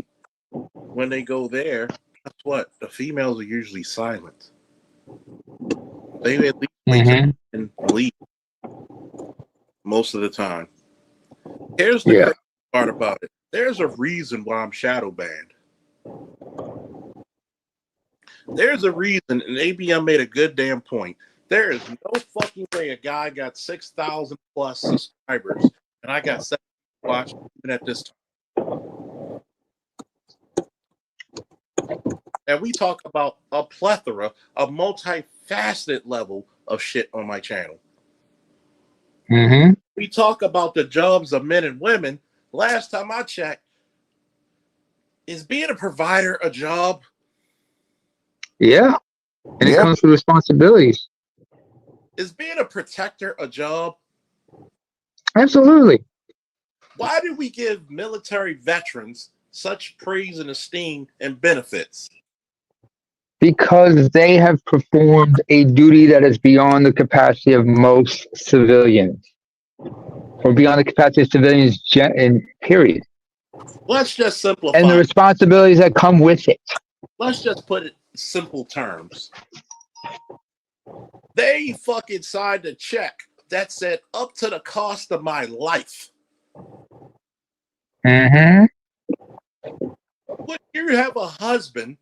A: when they go there, guess what? The females are usually silent. They at least and leave most of the time. Here's the crazy part about it. There's a reason why I'm shadow banned. There's a reason, and ABM made a good damn point. There is no fucking way a guy got 6,000 plus subscribers, and I got 7 watching even at this time. And we talk about a plethora, a multifaceted level of shit on my channel. We talk about the jobs of men and women. Last time I checked, is being a provider a job?
D: Yeah. And it comes with responsibilities.
A: Is being a protector a job?
D: Absolutely.
A: Why do we give military veterans such praise and esteem and benefits?
D: Because they have performed a duty that is beyond the capacity of most civilians. Or beyond the capacity of civilians, in period.
A: Let's just simplify.
D: And the responsibilities that come with it.
A: Let's just put it in simple terms. They fucking signed a check that said up to the cost of my life. When you have a husband,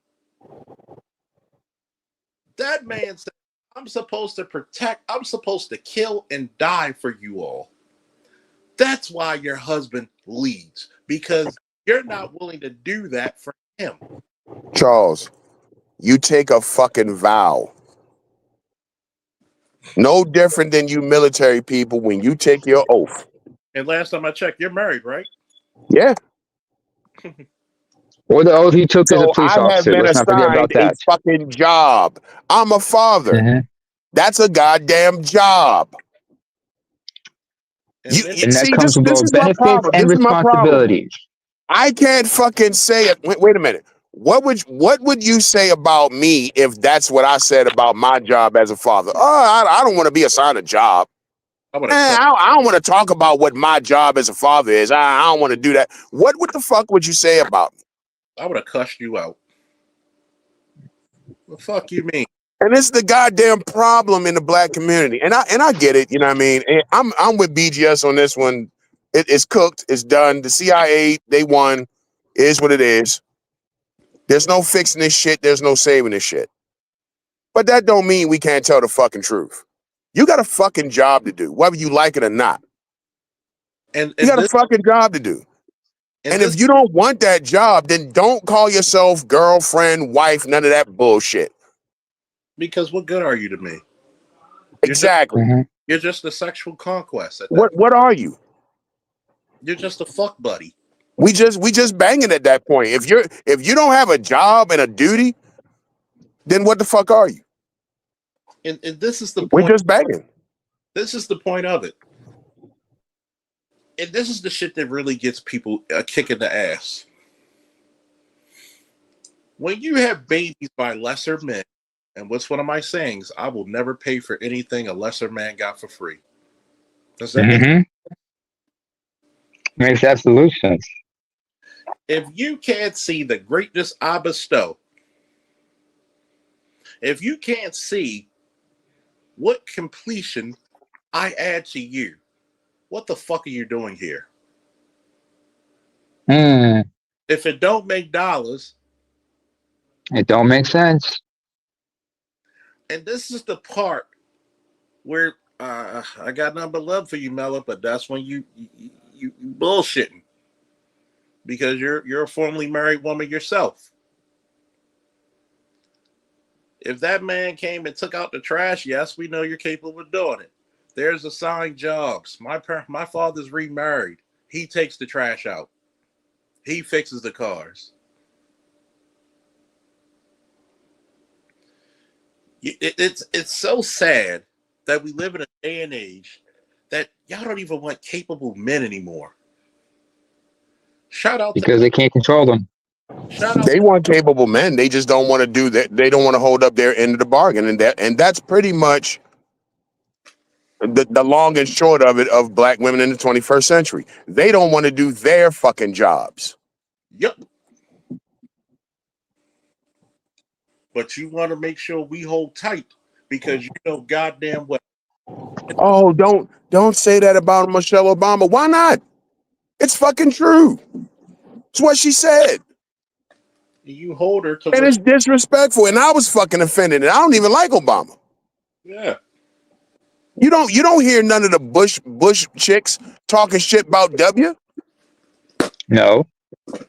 A: that man said, I'm supposed to protect, I'm supposed to kill and die for you all. That's why your husband leads, because you're not willing to do that for him.
E: Charles, you take a fucking vow. No different than you military people when you take your oath.
A: And last time I checked, you're married, right?
E: Yeah.
D: Or the oath he took as a police
E: I have
D: officer.
E: been
D: Let's not forget about
E: assigned a
D: that.
E: fucking job. I'm a father. That's a goddamn job.
D: And that comes with both benefits and responsibilities.
E: I can't fucking say it. Wait a minute. What would you say about me if that's what I said about my job as a father? Oh, I don't want to be assigned a job. I don't want to talk about what my job as a father is. I don't want to do that. What the fuck would you say about me?
A: I would have cussed you out. What the fuck you mean?
E: And it's the goddamn problem in the black community. And I get it, you know what I mean? And I'm with BGS on this one. It's cooked, it's done. The CIA, they won. It is what it is. There's no fixing this shit, there's no saving this shit. But that don't mean we can't tell the fucking truth. You got a fucking job to do, whether you like it or not. And you got a fucking job to do. And if you don't want that job, then don't call yourself girlfriend, wife, none of that bullshit.
A: Because what good are you to me?
E: Exactly.
A: You're just a sexual conquest.
E: What are you?
A: You're just a fuck buddy.
E: We just banging at that point. If you don't have a job and a duty, then what the fuck are you?
A: And this is the
E: We're
A: point.
E: just banging.
A: This is the point of it. And this is the shit that really gets people a kick in the ass. When you have babies by lesser men, and what's one of my sayings? I will never pay for anything a lesser man got for free. Does that make sense?
D: Mm-hmm. Makes absolute sense.
A: If you can't see the greatness I bestow, if you can't see what completion I add to you, what the fuck are you doing here?
D: Mm,
A: If it don't make dollars,
D: it don't make sense.
A: and this is the part where I got nothing but love for you, Mella, but that's when you bullshitting because you're a formerly married woman yourself. If that man came and took out the trash, yes, we know you're capable of doing it. There's assigned jobs. My father's remarried. He takes the trash out. He fixes the cars. It's so sad that we live in a day and age that y'all don't even want capable men anymore. Shout out to
D: Because they can't control them.
A: shout out
E: They
A: to
E: want capable men. They just don't want to do that. They don't want to hold up their end of the bargain, and that's pretty much the long and short of it of black women in the 21st century. They don't want to do their fucking jobs.
A: yep. But you want to make sure we hold tight because you know goddamn well
E: Oh, don't say that about Michelle Obama. Why not? It's fucking true. It's what she said.
A: you hold her to
E: And
A: what
E: it's disrespectful. And I was fucking offended. And I don't even like Obama.
A: yeah.
E: You don't hear none of the Bush chicks talking shit about W.
D: No.
E: You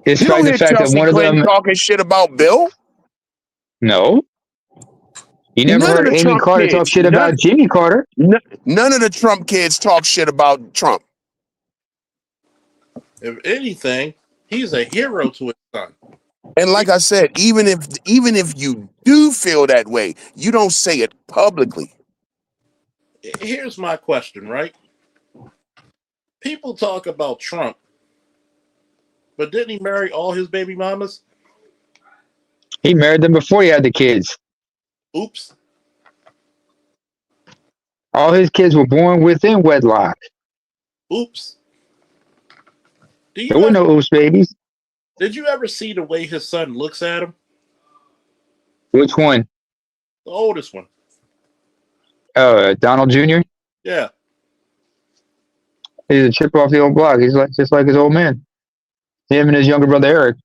D: Despite
E: don't
D: the
E: hear
D: fact that
E: Chelsea
D: one of
E: Clinton
D: them,
E: talking shit about Bill.
D: no. You never
E: None of
D: heard
E: the
D: Amy
E: Trump
D: Carter talk
E: kids,
D: shit about Jimmy Carter.
E: none of the Trump kids talk shit about Trump.
A: If anything, he's a hero to his son.
E: And like I said, even if you do feel that way, you don't say it publicly.
A: Here's my question, right? People talk about Trump, but didn't he marry all his baby mamas?
D: He married them before he had the kids.
A: Oops.
D: All his kids were born within wedlock.
A: Oops. Do
D: There
A: you
D: were
A: ever
D: no oops babies.
A: did you ever see the way his son looks at him?
D: Which one?
A: The oldest one.
D: Donald Jr.
A: Yeah.
D: He's a chip off the old block. He's like just like his old man. Him and his younger brother Eric.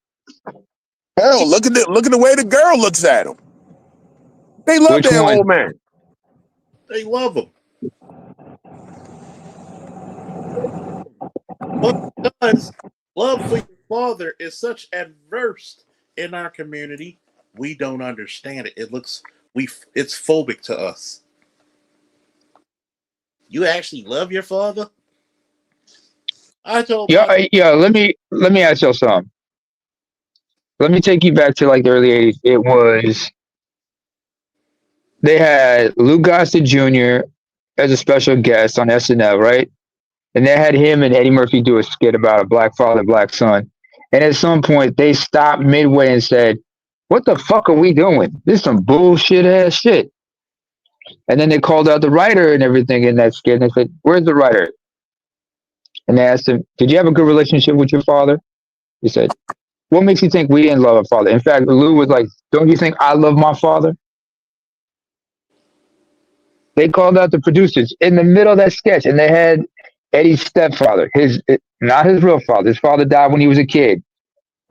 E: Hell, look at the way the girl looks at him. They love
D: Which
E: their
D: one?
E: old man.
A: They love him. But because love for your father is such adverse in our community, we don't understand it. It's phobic to us. You actually love your father? I told my
D: Yeah. Let me ask y'all something. Let me take you back to like the early '80s. They had Lou Gossett Jr. as a special guest on SNL, right? And they had him and Eddie Murphy do a skit about a black father, black son. And at some point, they stopped midway and said, "What the fuck are we doing? This is some bullshit ass shit." And then they called out the writer and everything in that skit. And they said, "Where's the writer?" And they asked him, "Did you have a good relationship with your father?" He said, "What makes you think we didn't love our father?" In fact, Lou was like, "Don't you think I love my father?" They called out the producers in the middle of that sketch, and they had Eddie's stepfather, not his real father. His father died when he was a kid,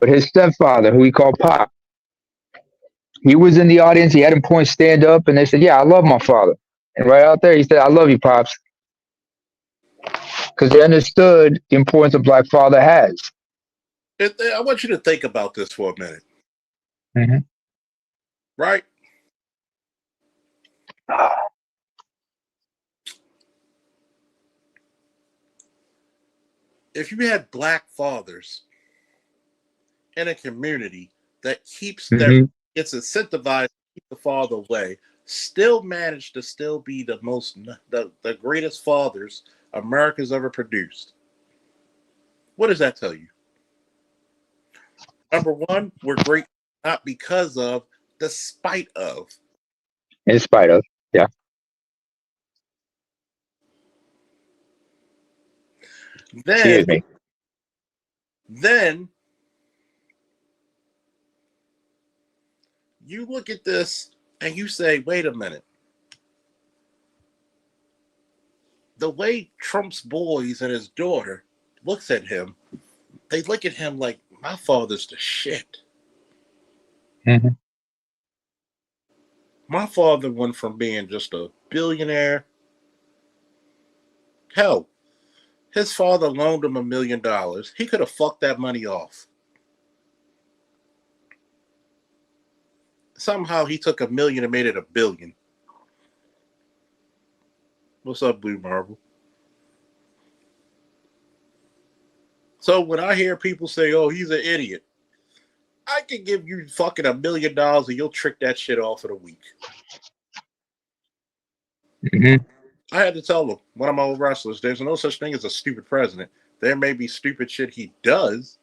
D: but his stepfather, who he called Pop, he was in the audience. He had him point stand up, and they said, "Yeah, I love my father." And right out there, he said, "I love you, Pops," because they understood the importance a black father has.
A: I want you to think about this for a minute,
D: Mm-hmm.
A: right? if you had black fathers in a community that keeps their
D: Hmm.
A: gets incentivized to keep the father away, still manage to still be the greatest fathers America's ever produced. What does that tell you? Number one, we're great not because of, despite of.
D: In spite of, yeah. Excuse
A: Then,
D: me.
A: then you look at this and you say, wait a minute. The way Trump's boys and his daughter looks at him, they look at him like my father's the shit.
D: Hmm.
A: My father went from being just a billionaire. Hell, his father loaned him $1 million. He could have fucked that money off. Somehow he took $1 million and made it $1 billion. What's up, Blue Marble? So when I hear people say, "Oh, he's an idiot," I can give you fucking $1 million and you'll trick that shit off in a week.
D: Hmm.
A: I had to tell them, one of my old wrestlers, there's no such thing as a stupid president. There may be stupid shit he does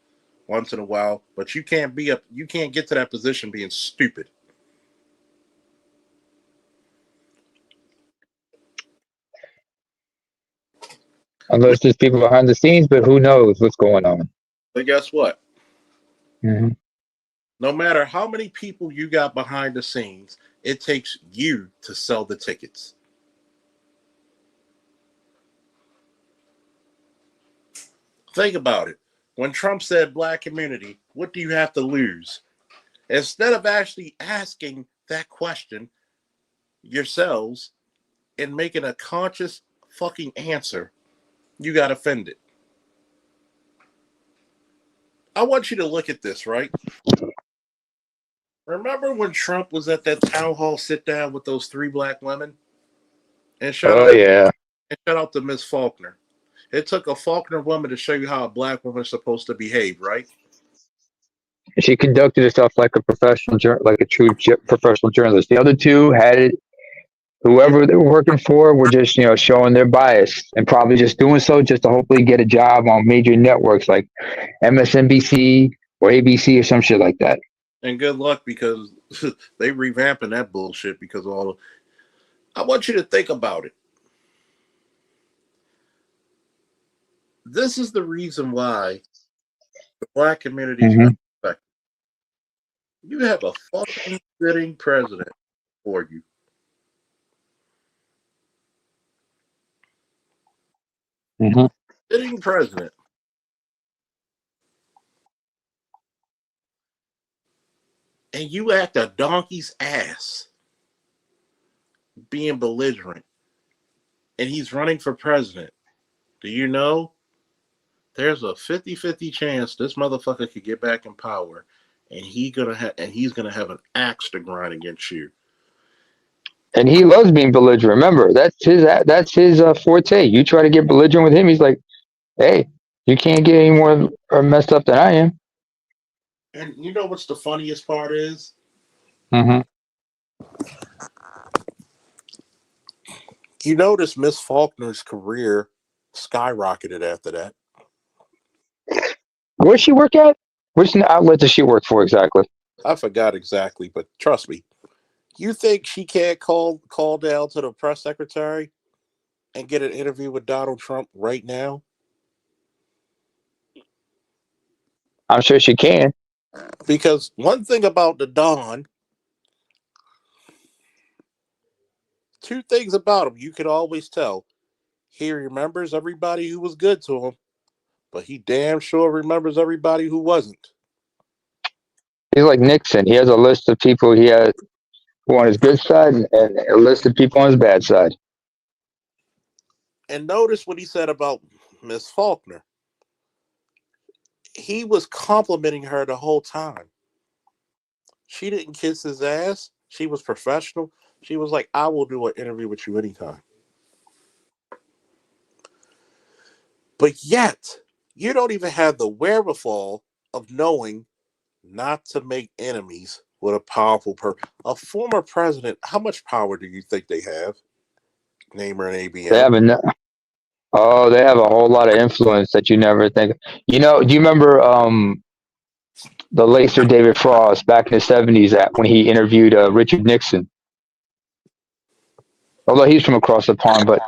A: once in a while, but you can't get to that position being stupid.
D: Unless there's people behind the scenes, but who knows what's going on?
A: But guess what?
D: Hmm.
A: No matter how many people you got behind the scenes, it takes you to sell the tickets. Think about it. When Trump said black community, what do you have to lose? Instead of actually asking that question yourselves and making a conscious fucking answer, you got offended. I want you to look at this, right? Remember when Trump was at that town hall sit down with those 3 black women? And
D: Oh yeah.
A: shout out to Miss Faulkner. It took a Faulkner woman to show you how a black woman is supposed to behave, right?
D: She conducted herself like a like a true professional journalist. The other two had it. Whoever they were working for were just showing their bias and probably just doing so just to hopefully get a job on major networks like MSNBC or ABC or some shit like that.
A: And good luck because they revamping that bullshit because of all of. I want you to think about it. This is the reason why the black community is
D: Hmm.
A: not affected. You have a fucking sitting president for you.
D: Hmm.
A: Sitting president. And you act a donkey's ass being belligerent. And he's running for president. Do you know there's a 50-50 chance this motherfucker could get back in power and he's gonna have an axe to grind against you.
D: And he loves being belligerent. Remember, that's his forte. You try to get belligerent with him, he's like, "Hey, you can't get any more messed up than I am."
A: And you know what's the funniest part is?
D: Hmm.
A: You notice Miss Faulkner's career skyrocketed after that.
D: Where's she work at? Which outlet does she work for exactly?
A: I forgot exactly, but trust me. You think she can't call down to the press secretary and get an interview with Donald Trump right now?
D: I'm sure she can.
A: Because one thing about the Don, 2 things about him you can always tell. He remembers everybody who was good to him, but he damn sure remembers everybody who wasn't.
D: He's like Nixon. He has a list of people he has who on his good side and a list of people on his bad side.
A: And notice what he said about Miss Faulkner. He was complimenting her the whole time. She didn't kiss his ass. She was professional. She was like, I will do an interview with you anytime. But yet, You don't even have the wherewithal of knowing not to make enemies with a powerful person. A former president, how much power do you think they have? Namer and
D: They
A: ABM.
D: have they have a whole lot of influence that you never think. Do you remember the late Sir David Frost back in the '70s at when he interviewed Richard Nixon? Although he's from across the pond, but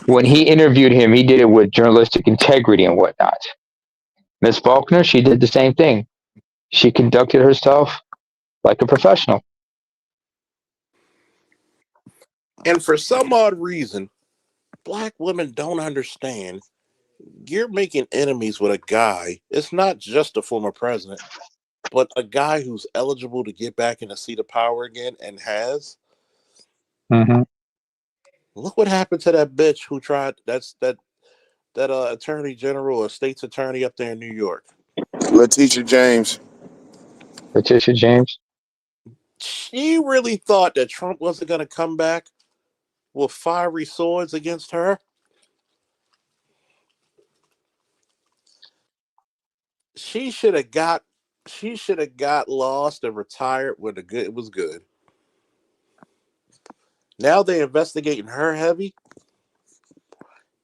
D: when he interviewed him, he did it with journalistic integrity and whatnot. Miss Faulkner, she did the same thing. She conducted herself like a professional.
A: And for some odd reason, black women don't understand. You're making enemies with a guy. It's not just a former president, but a guy who's eligible to get back in the seat of power again and has.
D: Hmm.
A: Look what happened to that bitch who tried. That attorney general or state's attorney up there in New York.
E: Letitia James.
D: Letitia James.
A: She really thought that Trump wasn't going to come back with fiery swords against her. She should have got. She should have got lost and retired when it was good. Now they're investigating her heavy,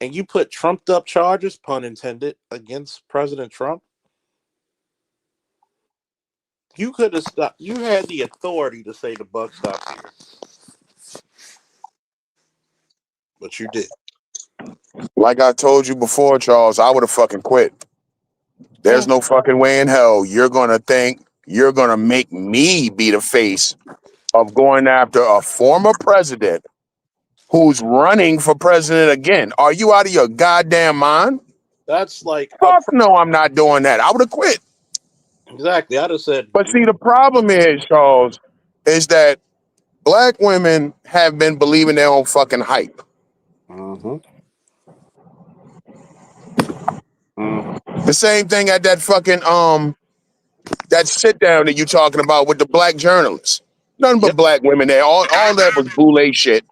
A: and you put trumped up charges, pun intended, against President Trump. You could have stopped. You had the authority to say the buck stops here, but you did.
E: Like I told you before, Charles, I would have fucking quit. There's no fucking way in hell you're gonna think you're gonna make me be the face of going after a former president who's running for president again. Are you out of your goddamn mind?
A: That's like
E: Fuck no, I'm not doing that. I would have quit.
A: exactly. I'd have said,
E: But see, the problem is, Charles, is that black women have been believing their own fucking hype.
A: mm-hmm.
E: The same thing at that fucking that sit down that you talking about with the black journalists. Nothing but
A: Yep.
E: black women there. All that was boule shit.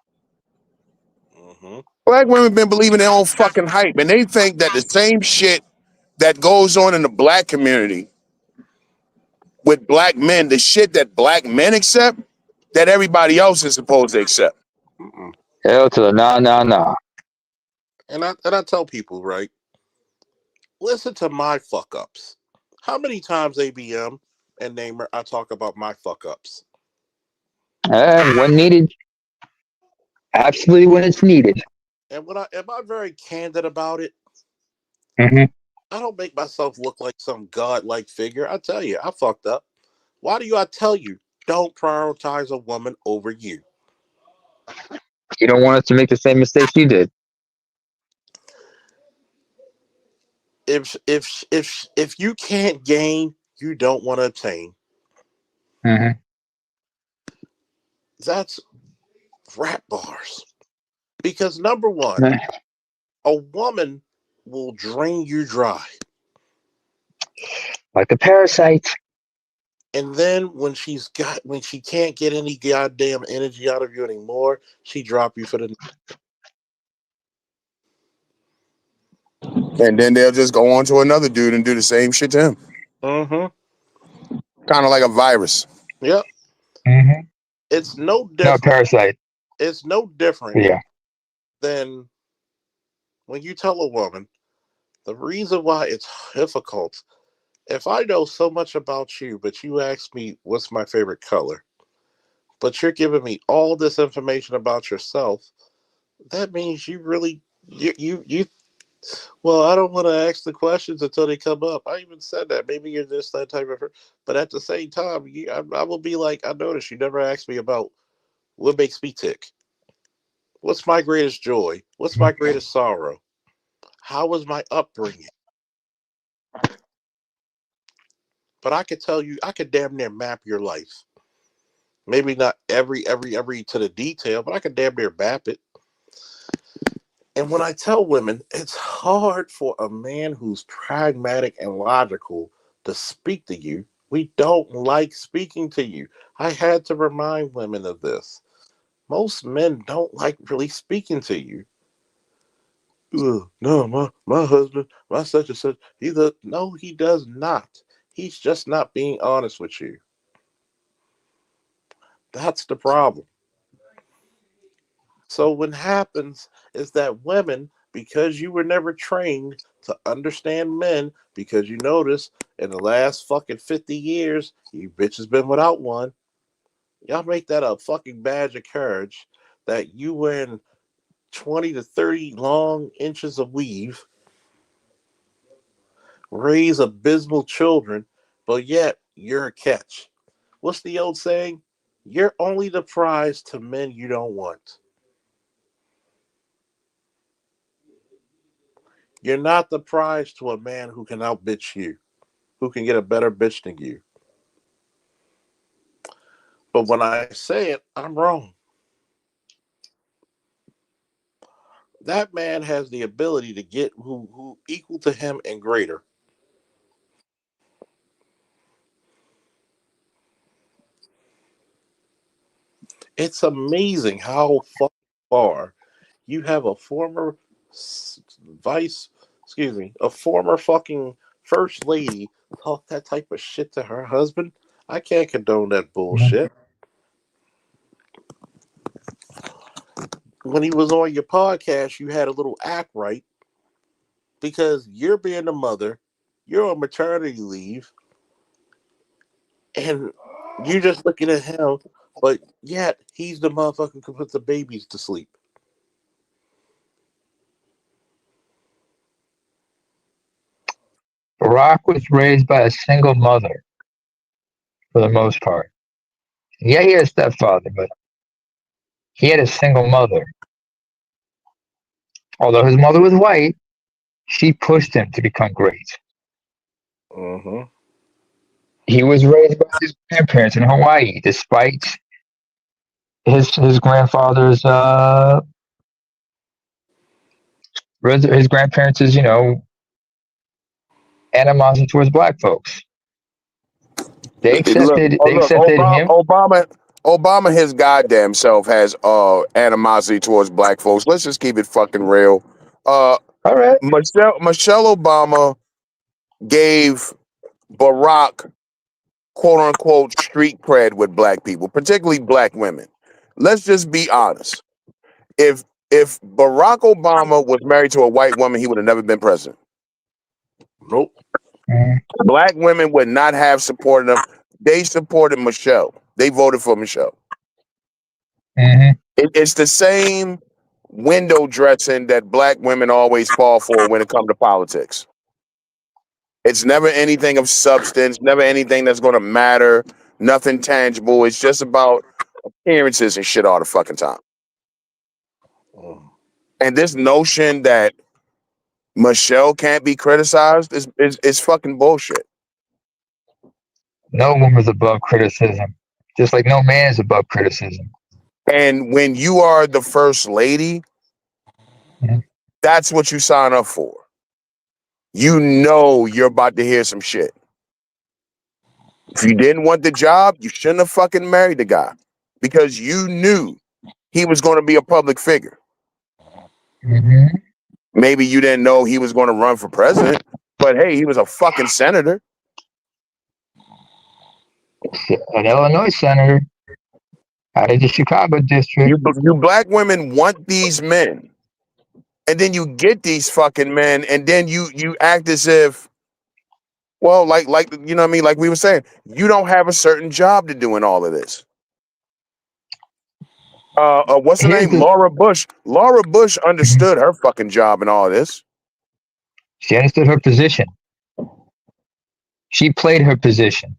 A: Mm-hmm.
E: Black women been believing their own fucking hype, and they think that the same shit that goes on in the black community with black men, the shit that black men accept, that everybody else is supposed to accept.
A: Mm-mm.
D: Hell to the nah.
A: And I tell people, right, listen to my fuck ups. How many times ABM and Namer I talk about my fuck ups?
D: When needed, absolutely when it's needed.
A: And when am I very candid about it?
D: Hmm.
A: I don't make myself look like some godlike figure. I tell you, I fucked up. Why do I tell you? Don't prioritize a woman over you.
D: You don't want us to make the same mistakes you did.
A: If you can't gain, you don't want to obtain.
D: Hmm.
A: That's rap bars. Because number one, a woman will drain you dry.
D: Like a parasite.
A: And then when she can't get any goddamn energy out of you anymore, she drop you for the.
E: And then they'll just go on to another dude and do the same shit to him.
A: Mm-hmm.
E: Kind of like a virus.
A: Yep.
D: Mm-hmm.
A: It's no
D: No,
A: different.
D: parasite.
A: It's no different
D: Yeah.
A: than when you tell a woman the reason why it's difficult. If I know so much about you, but you ask me what's my favorite color, but you're giving me all this information about yourself, that means you really you well, I don't want to ask the questions until they come up. I even said that. Maybe you're just that type of person. But at the same time, I will be like, I noticed you never asked me about what makes me tick. What's my greatest joy? What's my greatest sorrow? How was my upbringing? But I could tell you, I could damn near map your life. Maybe not every to the detail, but I could damn near map it. And when I tell women, it's hard for a man who's pragmatic and logical to speak to you. We don't like speaking to you. I had to remind women of this. Most men don't like really speaking to you No, my husband, my such and such. No, he does not. He's just not being honest with you. That's the problem. So what happens is that women, because you were never trained to understand men, because you notice in the last fucking 50 years, you bitches been without one. Y'all make that a fucking badge of courage that you wearing 20 to 30 long inches of weave, raise abysmal children, but yet you're a catch. What's the old saying? You're only the prize to men you don't want. You're not the prize to a man who can outbitch you, who can get a better bitch than you. But when I say it, I'm wrong. That man has the ability to get who equal to him and greater. It's amazing how far you have a former vice, excuse me, a former fucking first lady talk that type of shit to her husband. I can't condone that bullshit. When he was on your podcast, you had a little act right because you're being a mother, you're on maternity leave, and you're just looking at him, but yet he's the motherfucker who can put the babies to sleep.
D: Barack was raised by a single mother for the most part. Yeah, he had a stepfather, but he had a single mother. Although his mother was white, she pushed him to become great.
A: Mm-hmm.
D: He was raised by his grandparents in Hawaii, despite his grandfather's his grandparents' animosity towards black folks. They
E: Look,
D: accepted
E: oh
D: they
E: look,
D: accepted him.
E: Obama, his goddamn self has animosity towards black folks. Let's just keep it fucking real. Uh,
D: All right.
E: Michelle Obama gave Barack quote unquote street cred with black people, particularly black women. Let's just be honest. If if Barack Obama was married to a white woman, he would have never been president.
A: Nope.
D: Mm-hmm.
E: Black women would not have supported him. They supported Michelle. They voted for Michelle.
D: Mm-hmm.
E: It's the same window dressing that black women always fall for when it comes to politics. It's never anything of substance, never anything that's going to matter, nothing tangible. It's just about appearances and shit all the fucking time.
A: Mm.
E: And this notion that Michelle can't be criticized is fucking bullshit.
D: No woman's above criticism, just like no man is above criticism.
E: And when you are the first lady,
D: Mhm.
E: that's what you sign up for. You know you're about to hear some shit. If you didn't want the job, you shouldn't have fucking married the guy because you knew he was going to be a public figure.
D: Mm-hmm.
E: Maybe you didn't know he was going to run for president, but hey, he was a fucking senator.
D: An Illinois senator out of the Chicago district.
E: You black women want these men, and then you get these fucking men, and then you act as if, well, like you know what I mean, like we were saying, you don't have a certain job to do in all of this. What's her
D: Here's
E: name?
D: the
E: Laura Bush. Laura Bush understood her fucking job in all this.
D: She understood her position. She played her position.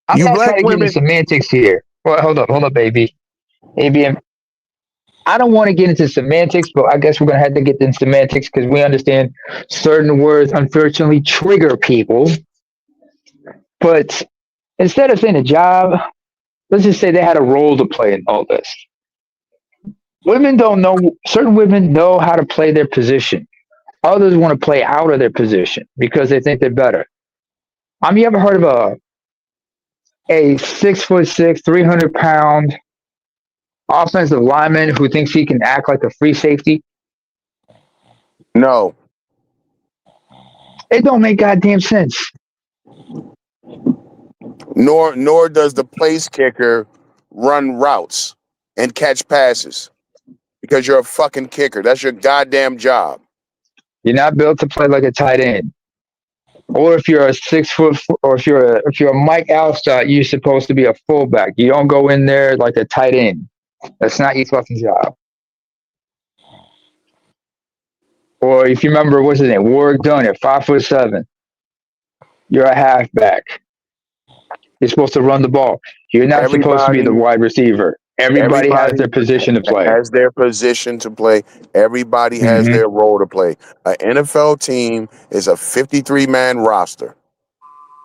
D: I'm
E: You
D: not
E: black
D: trying to get into
E: women,
D: semantics here. Well, hold up, baby. ABM. I don't want to get into semantics, but I guess we're going to have to get into semantics because we understand certain words unfortunately trigger people. But instead of saying a job, let's just say they had a role to play in all this. Women don't know, certain women know how to play their position. Others want to play out of their position because they think they're better. You ever heard of a 6'6", 300-pound offensive lineman who thinks he can act like a free safety?
E: No.
D: It don't make goddamn sense.
E: Nor does the place kicker run routes and catch passes because you're a fucking kicker. That's your goddamn job.
D: You're not built to play like a tight end. Or if you're a 6 foot, or if you're a Mike Alstott, you're supposed to be a fullback. You don't go in there like a tight end. That's not your fucking job. Or if you remember, what's his name, Warwick Dunn at 5'7", you're a halfback. You're supposed to run the ball. You're not supposed to be the wide receiver. Everybody has their position to play.
E: Has their position to play. Everybody has their role to play. An NFL team is a 53-man roster.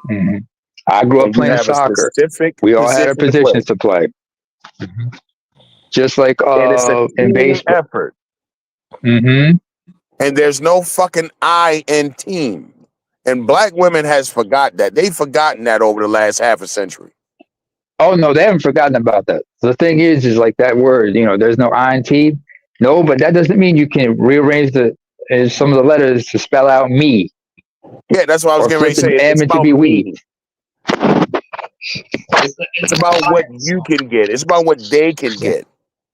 D: Mm-hmm. I grew up playing soccer. We all had our positions to play. Mm-hmm. Just like in baseball.
E: Effort.
D: Mm-hmm.
E: And there's no fucking I in team. And black women has forgot that. They've forgotten that over the last half a century.
D: Oh, no, they haven't forgotten about that. The thing is like that word, there's no I in team. No, but that doesn't mean you can rearrange some of the letters to spell out me.
E: Yeah, that's what I was getting ready to say. It's about
D: we.
E: It's about what you can get. It's about what they can get.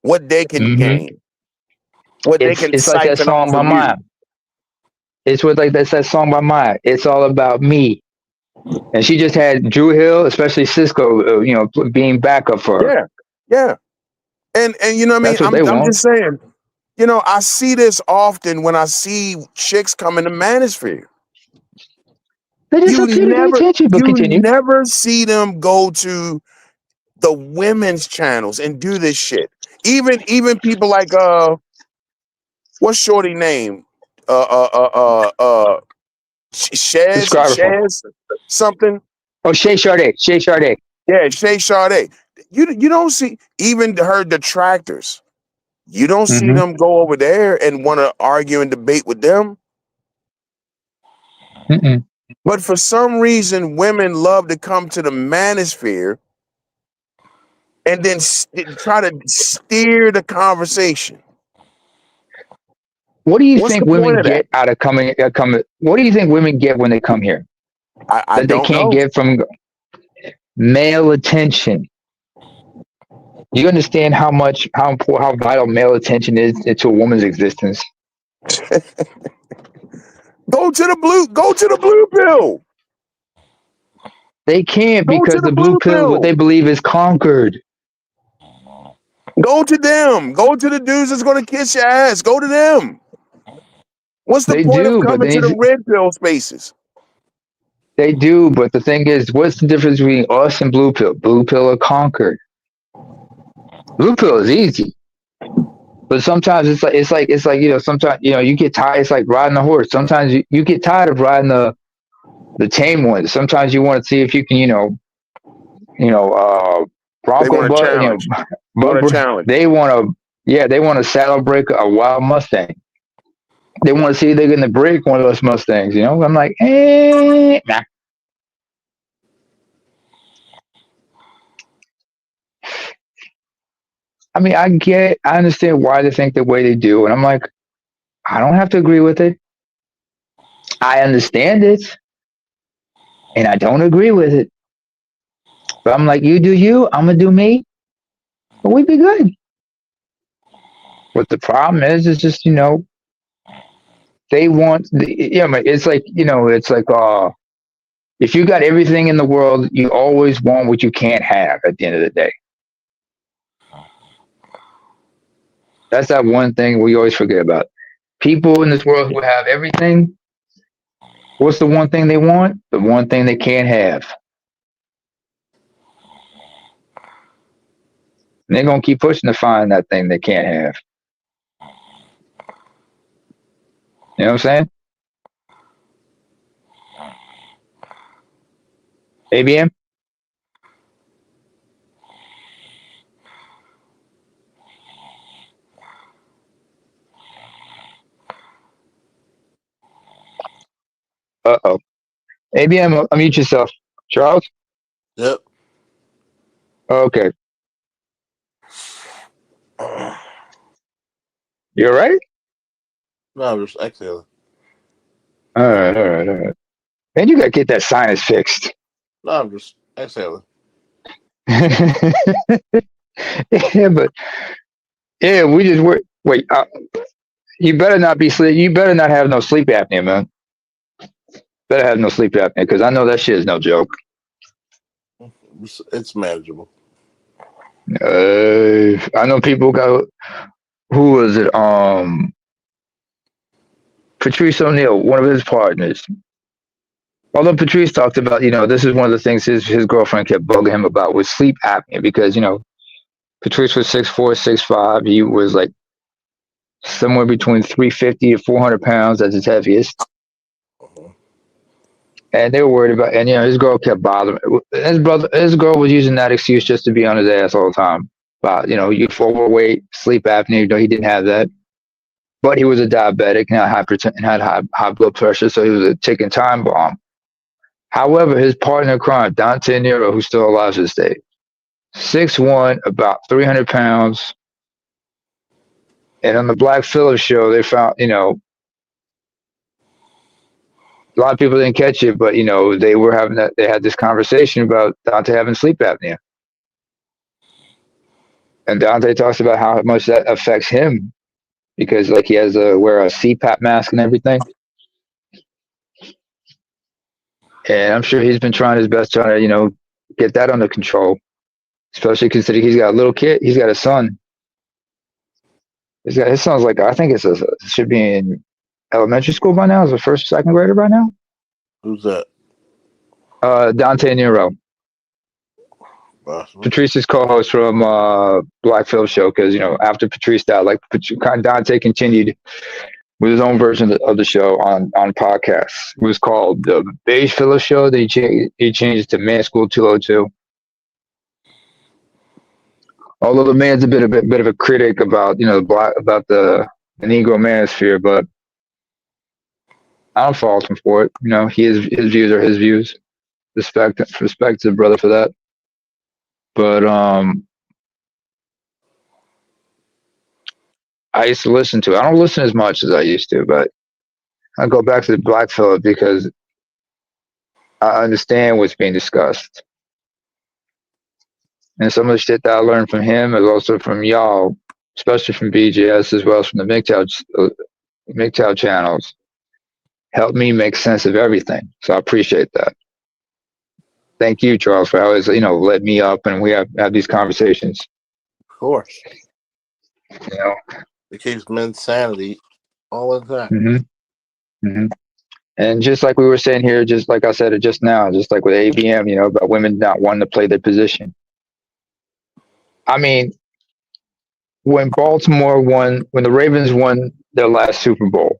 E: What they can gain. What they can
D: siphon like that song by Maya. It's what like that song by Maya. It's all about me. And she just had Drew Hill, especially Cisco, being backup for her.
E: Yeah. And you know what I mean? I'm just saying, I see this often when I see chicks come into Manosphere. You never see them go to the women's channels and do this shit. Even people like what's Shorty name? Shaz something.
D: Oh, Shay Sade.
E: Yeah, Shay Sade. You don't see even her detractors. You don't see them go over there and want to argue and debate with them.
D: Mm-mm.
E: But for some reason, women love to come to the Manosphere and then try to steer the conversation.
D: What do you think women get out of coming? What do you think women get when they come here?
E: I don't
D: they can't
E: know.
D: get from male attention. Do you understand how vital male attention is to a woman's existence?
E: Go to the blue pill.
D: They can't because the blue pill, what they believe is conquered.
E: Go to them. Go to the dudes that's going to kiss your ass. Go to them. What's the point of coming to the red pill spaces?
D: They do, but the thing is, what's the difference between us and blue pill? Blue pill are conquered. Blue pill is easy, but sometimes it's like sometimes you get tired. It's like riding a horse. Sometimes you get tired of riding the tame ones. Sometimes you want to see if you can Bronco
E: challenge.
D: They want to saddle break a wild Mustang. They want to see if they're going to break one of those Mustangs. I'm like, nah. I mean, I understand why they think the way they do, and I'm like, I don't have to agree with it. I understand it, and I don't agree with it. But I'm like, you do you, I'm gonna do me, and we'd be good. But the problem is just they want it's like if you got everything in the world, you always want what you can't have at the end of the day. That's that one thing we always forget about. People in this world who have everything, what's the one thing they want? The one thing they can't have. And they're going to keep pushing to find that thing they can't have. You know what I'm saying? ABM? Uh-oh. ABM, unmute yourself. Charles?
A: Yep.
D: Okay. You all right?
A: No, I'm just exhaling.
D: All right, all right, all right. Man, you gotta get that sinus fixed.
A: No, I'm just exhaling.
D: Yeah, but yeah, we just were. Wait, you better not be sleep. You better not have no sleep apnea, man. Better have no sleep apnea because I know that shit is no joke.
A: It's manageable.
D: I know people got who was it? Patrice O'Neill, one of his partners. Although Patrice talked about, this is one of the things his girlfriend kept bugging him about was sleep apnea because Patrice was 6'4", 6'5". He was like somewhere between 350 to 400 pounds at his heaviest.
A: Uh-huh.
D: And they were worried about, and his girl kept bothering his girl was using that excuse just to be on his ass all the time. About, you overweight, sleep apnea. He didn't have that, but he was a diabetic and had high blood pressure, so he was a ticking time bomb. However, his partner in crime, Dante Nero, who's still alive to this day, 6'1", about 300 pounds. And on the Black Phillip show, they found, a lot of people didn't catch it, but they had this conversation about Dante having sleep apnea. And Dante talks about how much that affects him because like he has to wear a CPAP mask and everything. And I'm sure he's been trying his best trying to, get that under control. Especially considering he's got a little kid. He's got a son. His son's like, I think should be in elementary school by now. Is a first, second grader by now?
A: Who's that?
D: Dante Nero.
A: Possibly.
D: Patrice's co-host from Black Phillip show because after Patrice died, like Dante continued with his own version of the show on podcasts. It was called the Beige Phillip Show. Then he changed it to Man School 202. Although the man's a bit of a critic about the Negro manosphere, but I don't fault him for it. His views are his views. Respect to the brother for that. But I used to listen to it. I don't listen as much as I used to, but I go back to the Black Phillip because I understand what's being discussed. And some of the shit that I learned from him is also from y'all, especially from BGS as well as from the MGTOW channels, helped me make sense of everything. So I appreciate that. Thank you, Charles, for always, let me up and we have these conversations.
A: Of course. It keeps men's sanity all intact.
D: Mm-hmm. Mm-hmm. And just like we were saying here, just like I said it just now, just like with ABM, about women not wanting to play their position. I mean, when the Ravens won their last Super Bowl,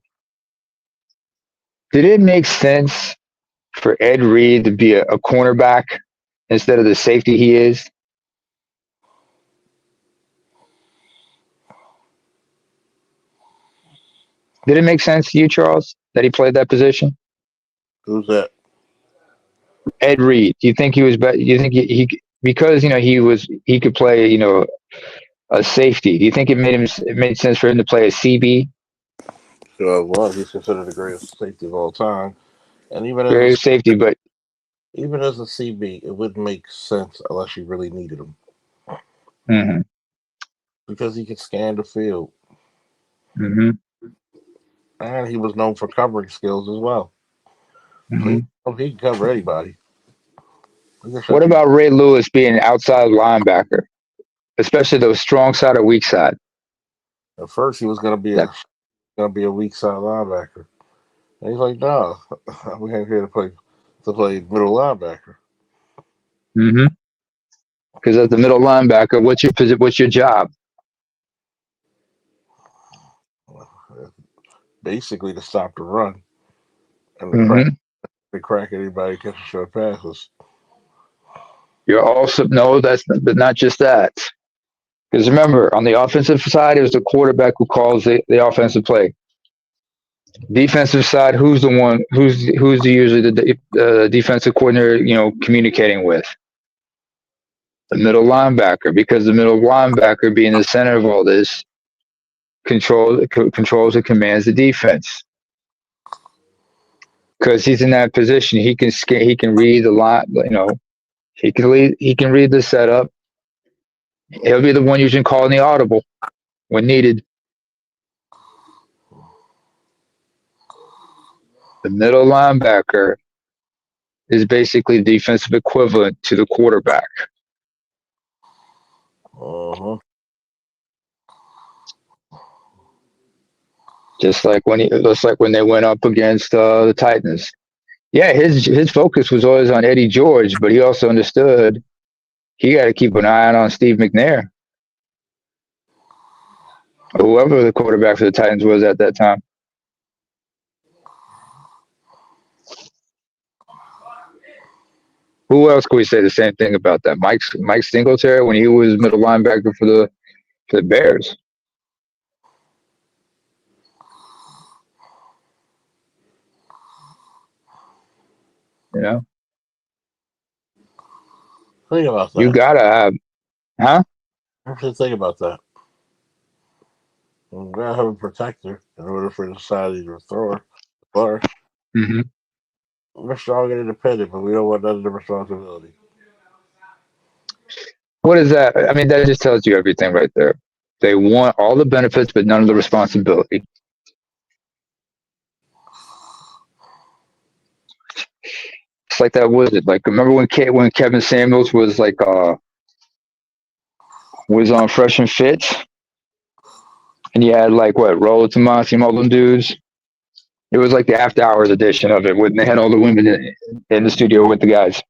D: did it make sense for Ed Reed to be a cornerback instead of the safety he is? Did it make sense to you, Charles, that he played that position?
A: Who's that?
D: Ed Reed. Do you think he was better? Do you think he because he could play a safety? Do you think it made sense for him to play a CB?
A: Well, he's considered the greatest safety of all time, and even
D: Great safety, but
A: even as a CB, it wouldn't make sense unless you really needed him.
D: Mm-hmm.
A: Because he could scan the field.
D: Mm-hmm.
A: And he was known for covering skills as well.
D: Mm-hmm.
A: He can cover anybody.
D: What about Ray Lewis being an outside linebacker, especially the strong side or weak side?
A: At first, he was going to be a weak side linebacker, and he's like, "No, we came here to play middle linebacker."
D: Mm-hmm. Because as the middle linebacker, what's your job?
A: Basically, to stop the run and to crack anybody catching short passes.
D: You're also but not just that. Because remember, on the offensive side, it was the quarterback who calls the offensive play. Defensive side, who's usually the defensive coordinator, communicating with? The middle linebacker, because the middle linebacker, being the center of all this, controls and commands the defense. Because he's in that position, he can read the line. He can read the setup. He'll be the one usually calling the audible when needed. The middle linebacker is basically the defensive equivalent to the quarterback.
G: Uh-huh.
D: Just like when they went up against the Titans. Yeah, his focus was always on Eddie George, but he also understood he got to keep an eye on Steve McNair, or whoever the quarterback for the Titans was at that time. Who else could we say the same thing about that? Mike Singletary when he was middle linebacker for the Bears. You know,
G: Think about that.
D: you gotta have, huh?
G: I should think about that. You gotta have a protector in order for the society to throw her.
D: Mm-hmm.
G: We're strong and independent, but we don't want none of the responsibility.
D: What is that? I mean, that just tells you everything right there. They want all the benefits, but none of the responsibility. It's like that wizard. Like, remember when Kevin Samuels was was on Fresh and Fit, and he had Rollo Tomasi and all them dudes. It was like the after hours edition of it when they had all the women in the studio with the guys.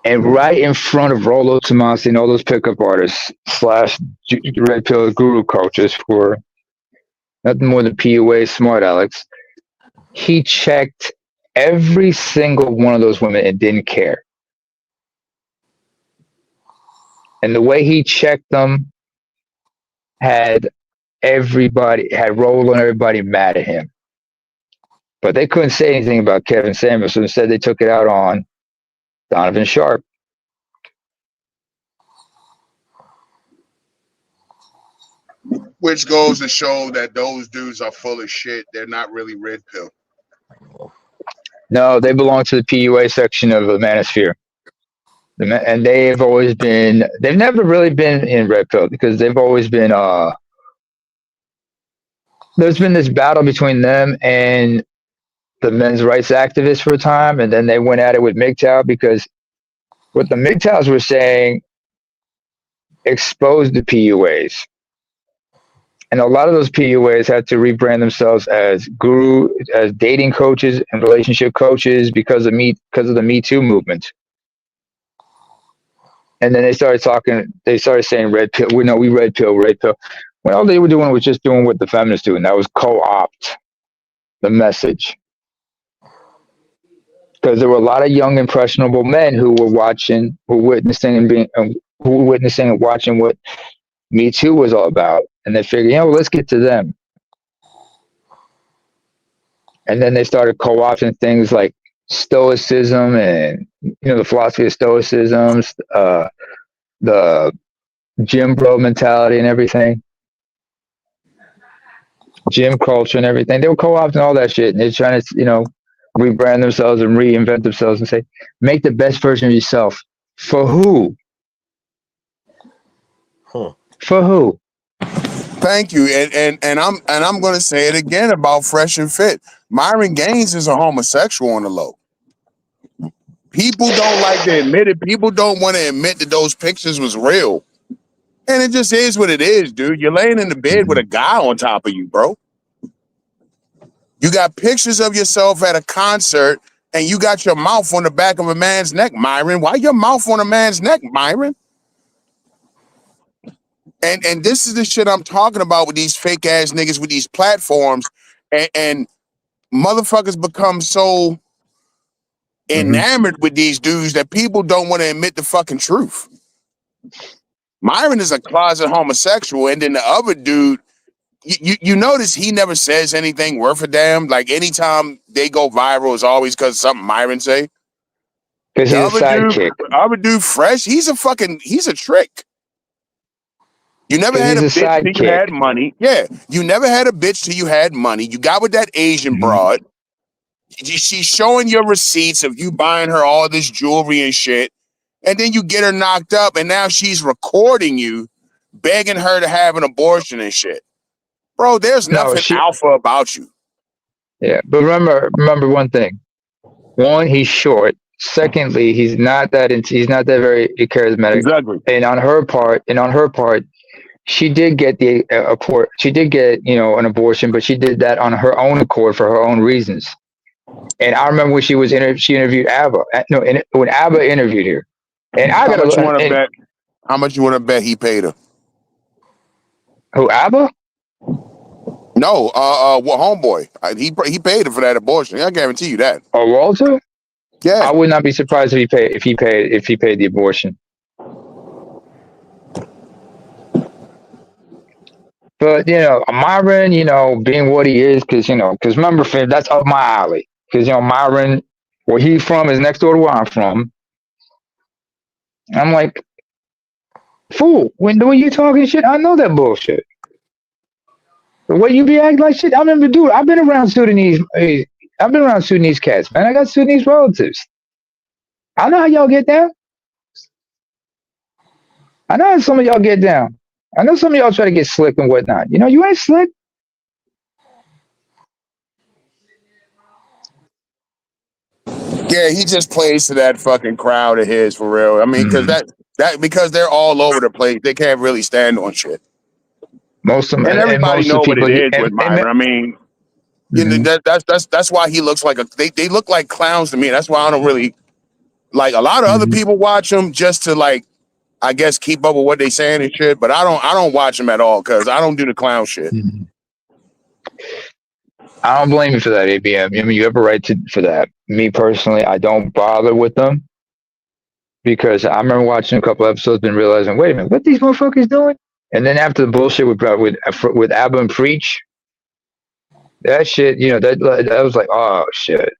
D: And right in front of Rollo Tomasi and all those pickup artists / Red Pill guru coaches for nothing more than PUA smart Alex, he checked every single one of those women and didn't care. And the way he checked them had Rollo and everybody mad at him. But they couldn't say anything about Kevin Samuels, so instead they took it out on Donovan Sharp.
E: Which goes to show that those dudes are full of shit. They're not really Red Pill.
D: No, they belong to the PUA section of the Manosphere. And they've never really been in Red Pill because they've always been, there's been this battle between them and the men's rights activists for a time. And then they went at it with MGTOW because what the MGTOWs were saying exposed the PUAs. And a lot of those PUAs had to rebrand themselves as dating coaches and relationship coaches because of the Me Too movement. And then they started saying red pill. We red pill. When all they were doing was just doing what the feminists do, and that was co-opt the message. Because there were a lot of young, impressionable men who were witnessing and watching what Me Too was all about. And they figured, let's get to them. And then they started co-opting things like Stoicism and, the philosophy of Stoicism, the gym bro mentality and everything, gym culture and everything. They were co-opting all that shit, and they're trying to, rebrand themselves and reinvent themselves and say, make the best version of yourself. For who?
G: Huh.
D: For who?
E: Thank you, and I'm going to say it again about Fresh and Fit. Myron Gaines is a homosexual on the low. People don't like to admit it. People don't want to admit that those pictures was real, and it just is what it is, dude. You're laying in the bed with a guy on top of you, bro. You got pictures of yourself at a concert, and you got your mouth on the back of a man's neck, Myron. Why your mouth on a man's neck, Myron? And this is the shit I'm talking about with these fake ass niggas with these platforms, and motherfuckers become so enamored with these dudes that people don't want to admit the fucking truth. Myron is a closet homosexual, and then the other dude, you notice he never says anything worth a damn. Like anytime they go viral, it's always because something Myron say.
D: Because
E: The
D: he's a
E: other
D: sidekick.
E: dude, Fresh, he's a trick. You never
D: Because
E: had
D: he's
E: a
D: a
E: bitch till you
D: sidekick.
E: had money. Yeah, you never had a bitch till you had money. You got with that Asian
D: Mhm.
E: broad. She's showing your receipts of you buying her all this jewelry and shit. And then you get her knocked up, and now she's recording you, begging her to have an abortion and shit. Bro, there's
D: No,
E: nothing alpha about you.
D: yeah, but remember one thing. One, he's short. Secondly, he's not that very charismatic.
E: Exactly.
D: And on her part, she did get she did get an abortion, but she did that on her own accord for her own reasons. And I remember when she interviewed ABBA. No, when ABBA interviewed her, and I
E: How much you
D: gotta
E: want to
D: and
E: bet? How much you want to bet he paid her?
D: who ABBA?
E: No, what homeboy? He paid her for that abortion. I guarantee you that.
D: Or Walter?
E: Yeah.
D: I would not be surprised if he paid the abortion. But Myron, being what he is, because remember, fam, that's up my alley. Because Myron, where he's from is next door to where I'm from. I'm like, fool, when you talking shit, I know that bullshit. The way you be acting like shit, I remember, dude, I've been around Sudanese cats, man. I got Sudanese relatives. I know how y'all get down. I know how some of y'all get down. I know some of y'all try to get slick and whatnot. You ain't slick.
E: Yeah, he just plays to that fucking crowd of his for real. I mean, because because they're all over the place, they can't really stand on shit.
D: Most of them,
E: And everybody
D: most of
E: know
D: the
E: what
D: people
E: it is with Myron. I mean, you know, that's why he looks like they look like clowns to me. That's why I don't really like a lot of other people watch him just to like, I guess, keep up with what they saying and shit. But I don't watch him at all because I don't do the clown shit.
D: I don't blame you for that, ABM. I mean, you have a right for that. Me personally, I don't bother with them because I remember watching a couple episodes and realizing, wait a minute, what these motherfuckers doing? And then after the bullshit with ABBA and Preach, that shit, that was like, oh shit.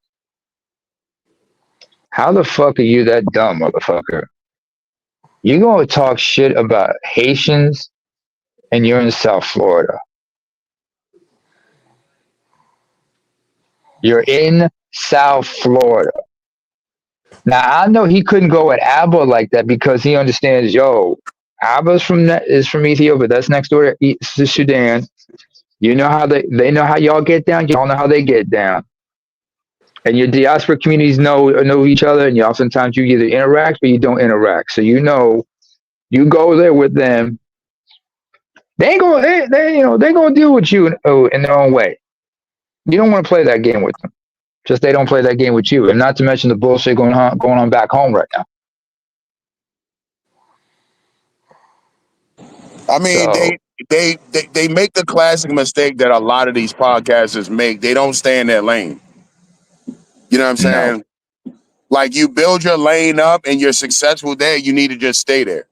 D: How the fuck are you that dumb, motherfucker? You gonna talk shit about Haitians and you're in South Florida. You're in South Florida. Now I know he couldn't go at ABBA like that because he understands. ABBA's is from Ethiopia. That's next door to Sudan. You know how they know how y'all get down. Y'all know how they get down. And your diaspora communities know each other, and oftentimes you either interact or you don't interact. So you go there with them. They ain't gonna they gonna deal with you in their own way. You don't want to play that game with them. Just they don't play that game with you, and not to mention the bullshit going on back home right now.
E: I mean,
D: So,
E: they make the classic mistake that a lot of these podcasters make. They don't stay in their lane. You know what I'm saying? Like you build your lane up and you're successful there, you need to just stay there.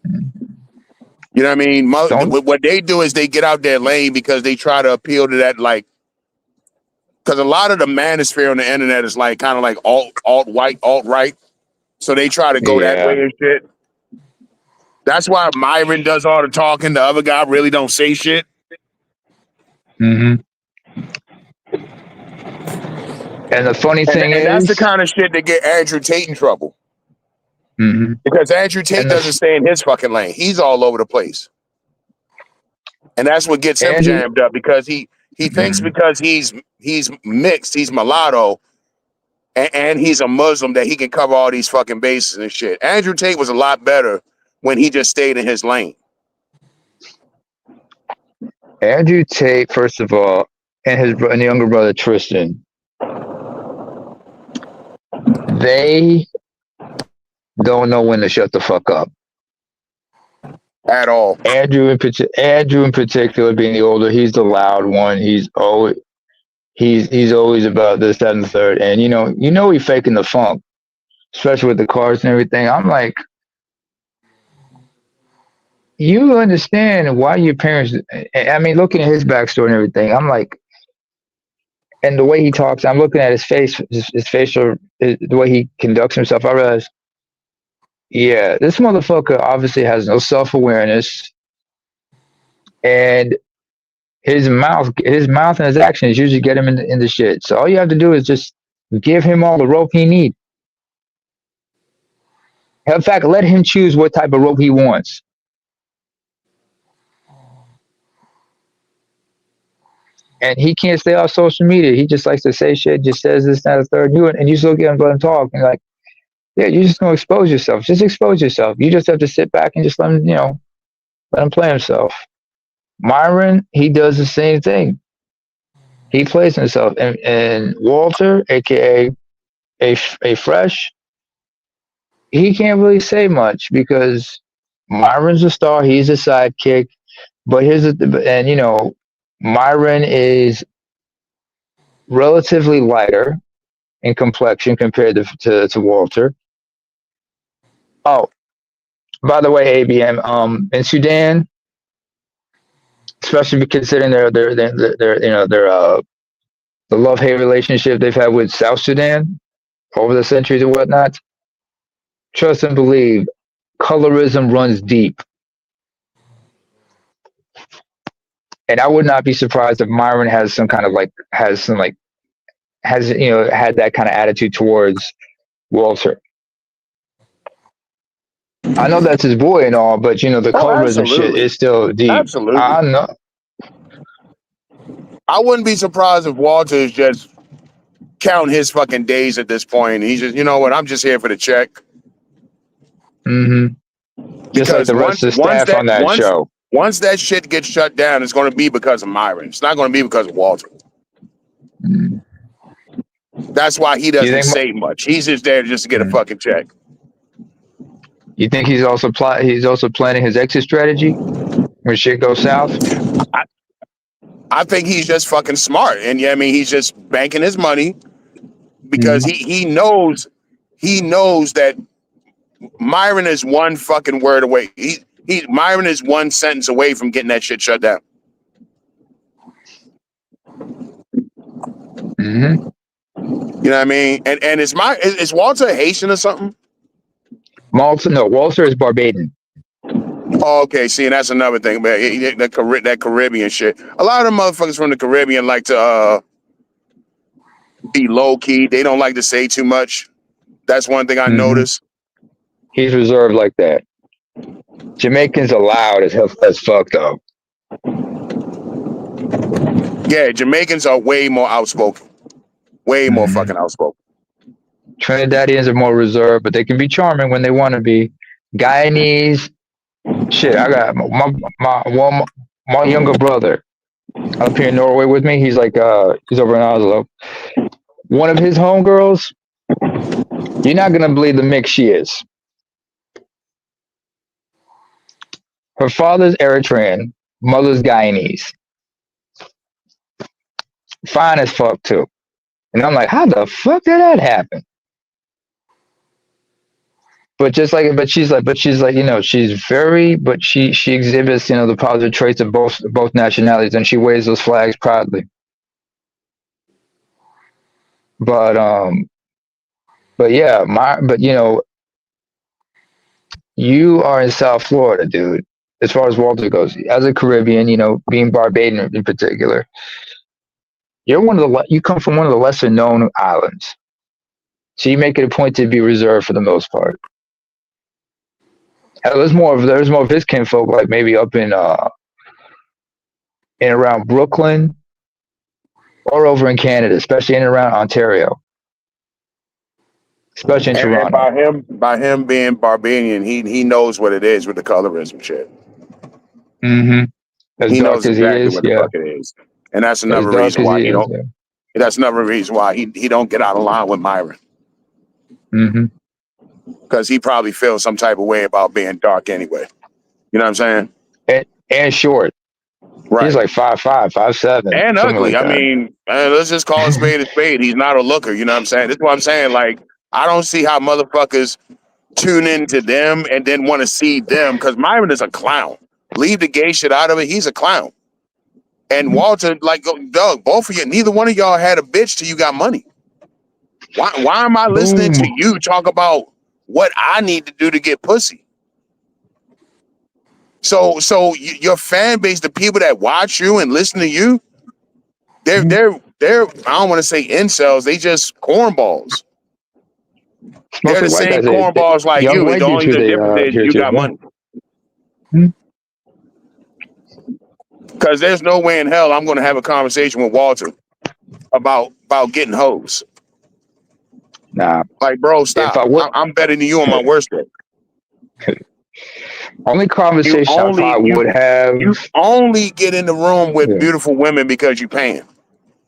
E: You know what I mean? What they do is they get out their lane because they try to appeal to that, like, because a lot of the manosphere on the internet is like kind of like alt right. So they try to go that way and shit. That's why Myron does all the talking. The other guy really don't say shit.
D: And the funny thing is,
E: that's the kind of shit that get Andrew Tate in trouble. Because Andrew Tate doesn't stay in his fucking lane. He's all over the place. And that's what gets him jammed up because he thinks because he's mixed, he's mulatto, and he's a Muslim that he can cover all these fucking bases and shit. Andrew Tate was a lot better when he just stayed in his lane.
D: Andrew Tate, first of all, and his younger brother Tristan, they don't know when to shut the fuck up
E: at all.
D: Andrew in particular, being the older, he's the loud one. He's always about this, that, and the third. And he's faking the funk, especially with the cars and everything. I'm like, you understand why your parents? I mean, looking at his backstory and everything, I'm like, and the way he talks, I'm looking at his face, his facial the way he conducts himself, I realized, yeah, this motherfucker obviously has no self awareness, and his mouth and his actions usually get him in the shit. So all you have to do is just give him all the rope he needs. In fact, let him choose what type of rope he wants. And he can't stay off social media. He just likes to say shit, just says this, that, and the third. And you still get him, let him talk. And like, yeah, you're just gonna expose yourself. Just expose yourself. You just have to sit back and just let him, let him play himself. Myron, he does the same thing. He plays himself. And Walter, aka a Fresh, he can't really say much because Myron's a star. He's a sidekick. But Myron is relatively lighter in complexion compared to Walter. Oh, by the way, ABM, in Sudan, especially considering their the love hate relationship they've had with South Sudan over the centuries and whatnot. Trust and believe, colorism runs deep, and I would not be surprised if Myron has some kind of had that kind of attitude towards Walter. I know that's his boy and all, but the colorism shit is still deep.
E: Absolutely.
D: I know.
E: I wouldn't be surprised if Walter is just counting his fucking days at this point. He's just, you know what? I'm just here for the check.
D: Mm-hmm. Just like the rest of the staff on that show.
E: Once that shit gets shut down, it's going to be because of Myron. It's not going to be because of Walter.
D: Mm-hmm.
E: That's why he doesn't say much. He's just there just to get a fucking check.
D: You think he's also planning his exit strategy when shit goes south?
E: I think he's just fucking smart, and he's just banking his money because he knows that Myron is one fucking word away. Myron is one sentence away from getting that shit shut down.
D: Mm-hmm.
E: You know what I mean? And is Walter Haitian or something?
D: Walter is Barbadian.
E: Oh, okay, see, and that's another thing, man. That Caribbean shit. A lot of them motherfuckers from the Caribbean like to be low key. They don't like to say too much. That's one thing I noticed.
D: He's reserved like that. Jamaicans are loud as fuck though.
E: Yeah, Jamaicans are way more outspoken. Way more fucking outspoken.
D: Trinidadians are more reserved, but they can be charming when they want to be. Guyanese, shit. I got my younger brother up here in Norway with me. He's like he's over in Oslo. One of his homegirls, you're not gonna believe the mix she is. Her father's Eritrean, mother's Guyanese. Fine as fuck too. And I'm like, how the fuck did that happen? But she's like, she's very, but she exhibits, the positive traits of both nationalities, and she waves those flags proudly. But yeah, you are in South Florida, dude. As far as Walter goes, as a Caribbean, being Barbadian in particular, you come from one of the lesser known islands, so you make it a point to be reserved for the most part. There's more of his kinfolk, like maybe up in around Brooklyn or over in Canada, especially in and around Ontario, especially in Toronto.
E: And by him being Barbadian, he knows what it is with the colorism shit.
D: Mm-hmm.
E: He knows exactly what the fuck it is, and that's another reason why he don't. That's another reason why he don't get out of line with Myron.
D: Mm-hmm.
E: Because he probably feels some type of way about being dark anyway. You know what I'm
D: saying? And short. Right. He's like 5'5", 5'7".
E: And ugly. Like let's just call a spade a spade. He's not a looker. You know what I'm saying? That's what I'm saying. Like, I don't see how motherfuckers tune into them and then want to see them, because Myron is a clown. Leave the gay shit out of it. He's a clown. And Walter, like, Doug, both of you, neither one of y'all had a bitch till you got money. Why am I listening
D: Boom.
E: to you talk about what I need to do to get pussy? So your fan base, the people that watch you and listen to you, they're I don't want to say incels, they just cornballs.
D: It's
E: They're
D: mostly
E: the
D: white
E: same
D: guys.
E: cornballs like
D: Young
E: you.
D: white
E: The
D: dudes
E: only
D: who
E: the
D: they
E: difference is
D: here
E: you
D: too.
E: got
D: Yeah.
E: money. Because there's no way in hell I'm going to have a conversation with Walter about getting hoes.
D: Nah.
E: Like, bro,
D: If
E: stop.
D: I would,
E: I'm better than you on my worst day.
D: only conversation I probably would have.
E: You only get in the room with
D: Yeah.
E: beautiful women because you paying.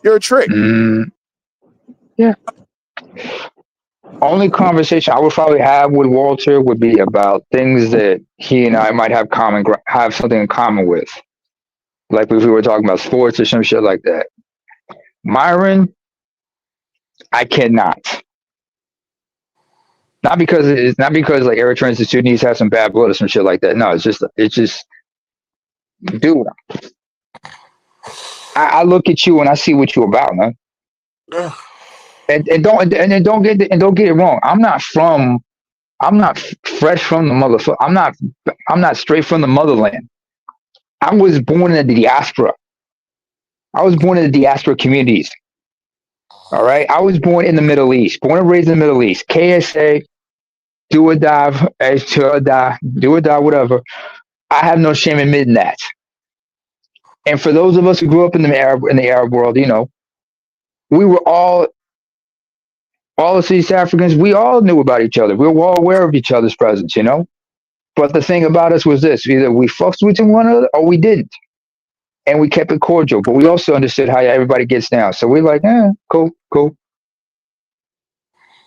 E: You're a trick.
D: Yeah. Only conversation I would probably have with Walter would be about things that he and I might have something in common with. Like if we were talking about sports or some shit like that. Myron, I cannot. Not because like Eritrans and Sudanese have some bad blood or some shit like that. No, it's just dude. I look at you and I see what you're about, man. And don't get it wrong. I'm not fresh from the motherfucker. I'm not straight from the motherland. I was born in the diaspora. I was born in the diaspora communities. All right. I was born in the Middle East, born and raised in the Middle East. KSA, do or die, do or die, whatever. I have no shame admitting that. And for those of us who grew up in the Arab world, you know, we were all of East Africans. We all knew about each other. We were all aware of each other's presence, you know. But the thing about us was this: either we fucked with one another or we didn't, and we kept it cordial. But we also understood how everybody gets down. So we're like, cool, cool.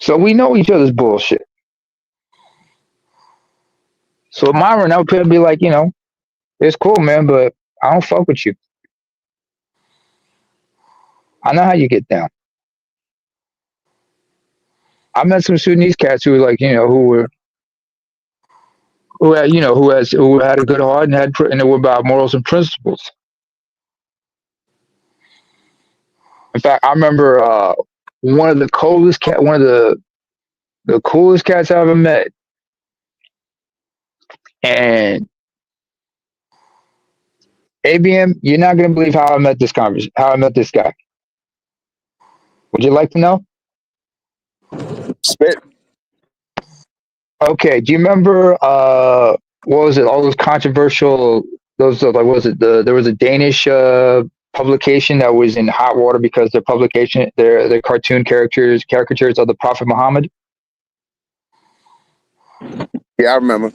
D: So we know each other's bullshit. So Myron, I would probably be like, you know, it's cool, man, but I don't fuck with you. I know how you get down. I met some Sudanese cats who were like, you know, who had a good heart and they were about morals and principles. In fact, I remember one of the coolest cats I ever met, and ABM, you're not gonna believe how I met this guy. Would you like to know?
E: Spit.
D: Okay, do you remember what was it? All those controversial those like what was it there was a Danish publication that was in hot water because their cartoon caricatures of the Prophet Muhammad.
E: Yeah, I remember.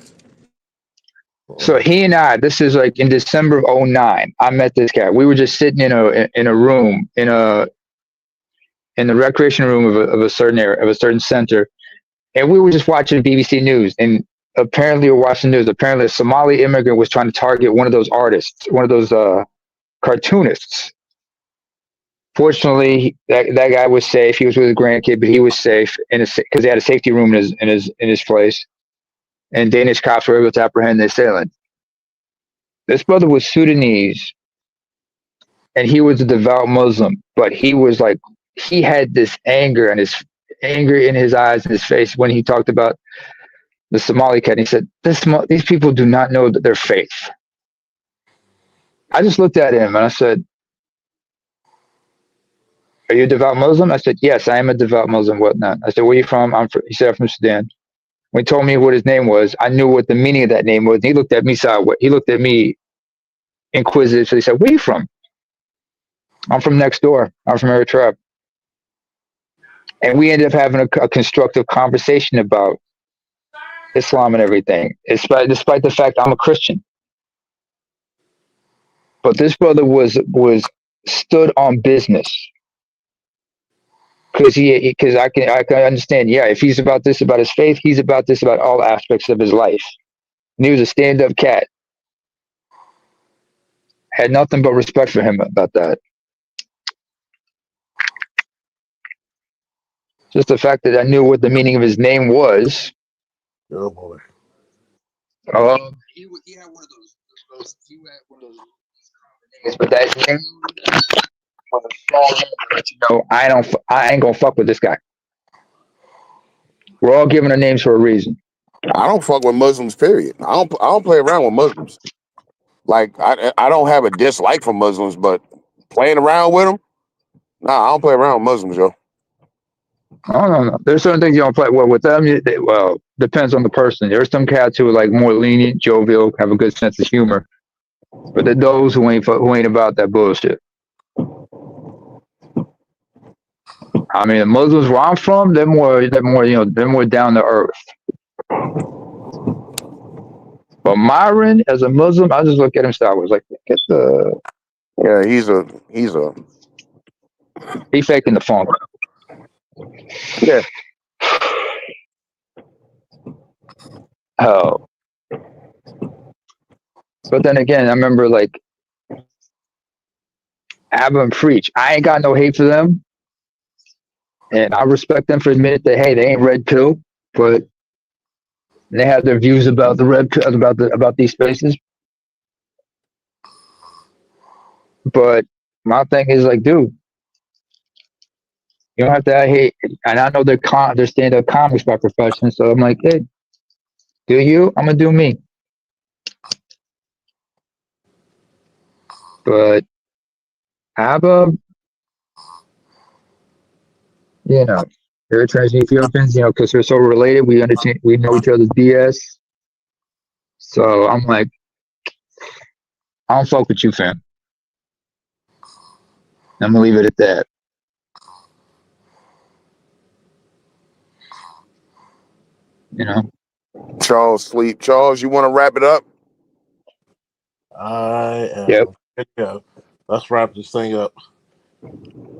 D: So he and I, this is like in December of 2009, I met this guy. We were just sitting in a room in the recreation room of a certain area, of a certain center, and we were just watching BBC News. And apparently, we're watching news. Apparently, a Somali immigrant was trying to target one of those artists, one of those cartoonists. Fortunately, that guy was safe. He was with his grandkid, but he was safe because they had a safety room in his place. And Danish cops were able to apprehend the assailant. This brother was Sudanese, and he was a devout Muslim, but he had this anger in his eyes and his face when he talked about the Somali cat. And he said, "These people do not know their faith." I just looked at him and I said, "Are you a devout Muslim?" I said, "Yes, I am a devout Muslim." Whatnot. I said, "Where are you from?" He said, "I'm from Sudan." When he told me what his name was, I knew what the meaning of that name was. He looked at me sideways. He looked at me inquisitive. So he said, "Where are you from?" "I'm from next door. I'm from Eritrea." And we ended up having a constructive conversation about Islam and everything, despite the fact I'm a Christian. But this brother was stood on business because I can understand. Yeah, if he's about this about his faith, he's about this about all aspects of his life. And he was a stand-up cat. Had nothing but respect for him about that. Just the fact that I knew what the meaning of his name was.
G: Oh boy.
D: He had one of those. He had one of those names, but that name was a strong name. But I ain't gonna fuck with this guy. We're all giving our names for a reason.
E: I don't fuck with Muslims. Period. I don't play around with Muslims. Like I don't have a dislike for Muslims, but playing around with them, nah, I don't play around with Muslims, yo.
D: No. There's certain things you don't play well with them. Well, depends on the person. There's some cats who are like more lenient, jovial, have a good sense of humor, but there are those who ain't about that bullshit. I mean, the Muslims where I'm from, they're more down to earth. But Myron, as a Muslim, I just look at him sideways, like, get the.
E: Yeah, he's
D: He faking the funk.
E: yeah.
D: Oh. But then again, I remember like Abba and Preach. I ain't got no hate for them, and I respect them for admitting that hey, they ain't red pill, but they have their views about the red pill, about these spaces. But my thing is like, dude, you don't have to hate. And I know they're stand-up comics by profession, so I'm like, hey, do you? I'm gonna do me. But Abba, Eritreans and Ethiopians, because we're so related, we know each other's BS. So I'm like, I don't fuck with you, fam. I'm gonna leave it at that.
E: Charles sleep. Charles, you want to wrap it up?
G: I am.
D: Yep.
G: Good to go. Let's wrap this thing up.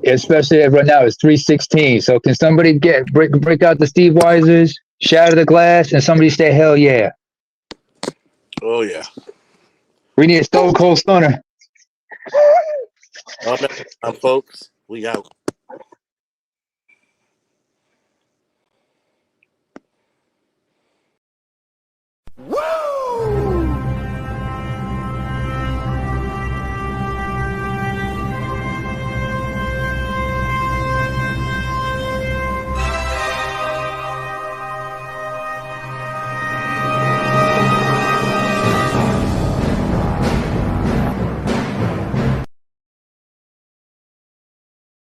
D: Especially right now, it's 3:16. So can somebody break out the Steve Weisers, shatter the glass, and somebody say hell yeah?
G: Oh yeah.
D: We need a Stone Cold Stunner.
G: All that time, folks. We out.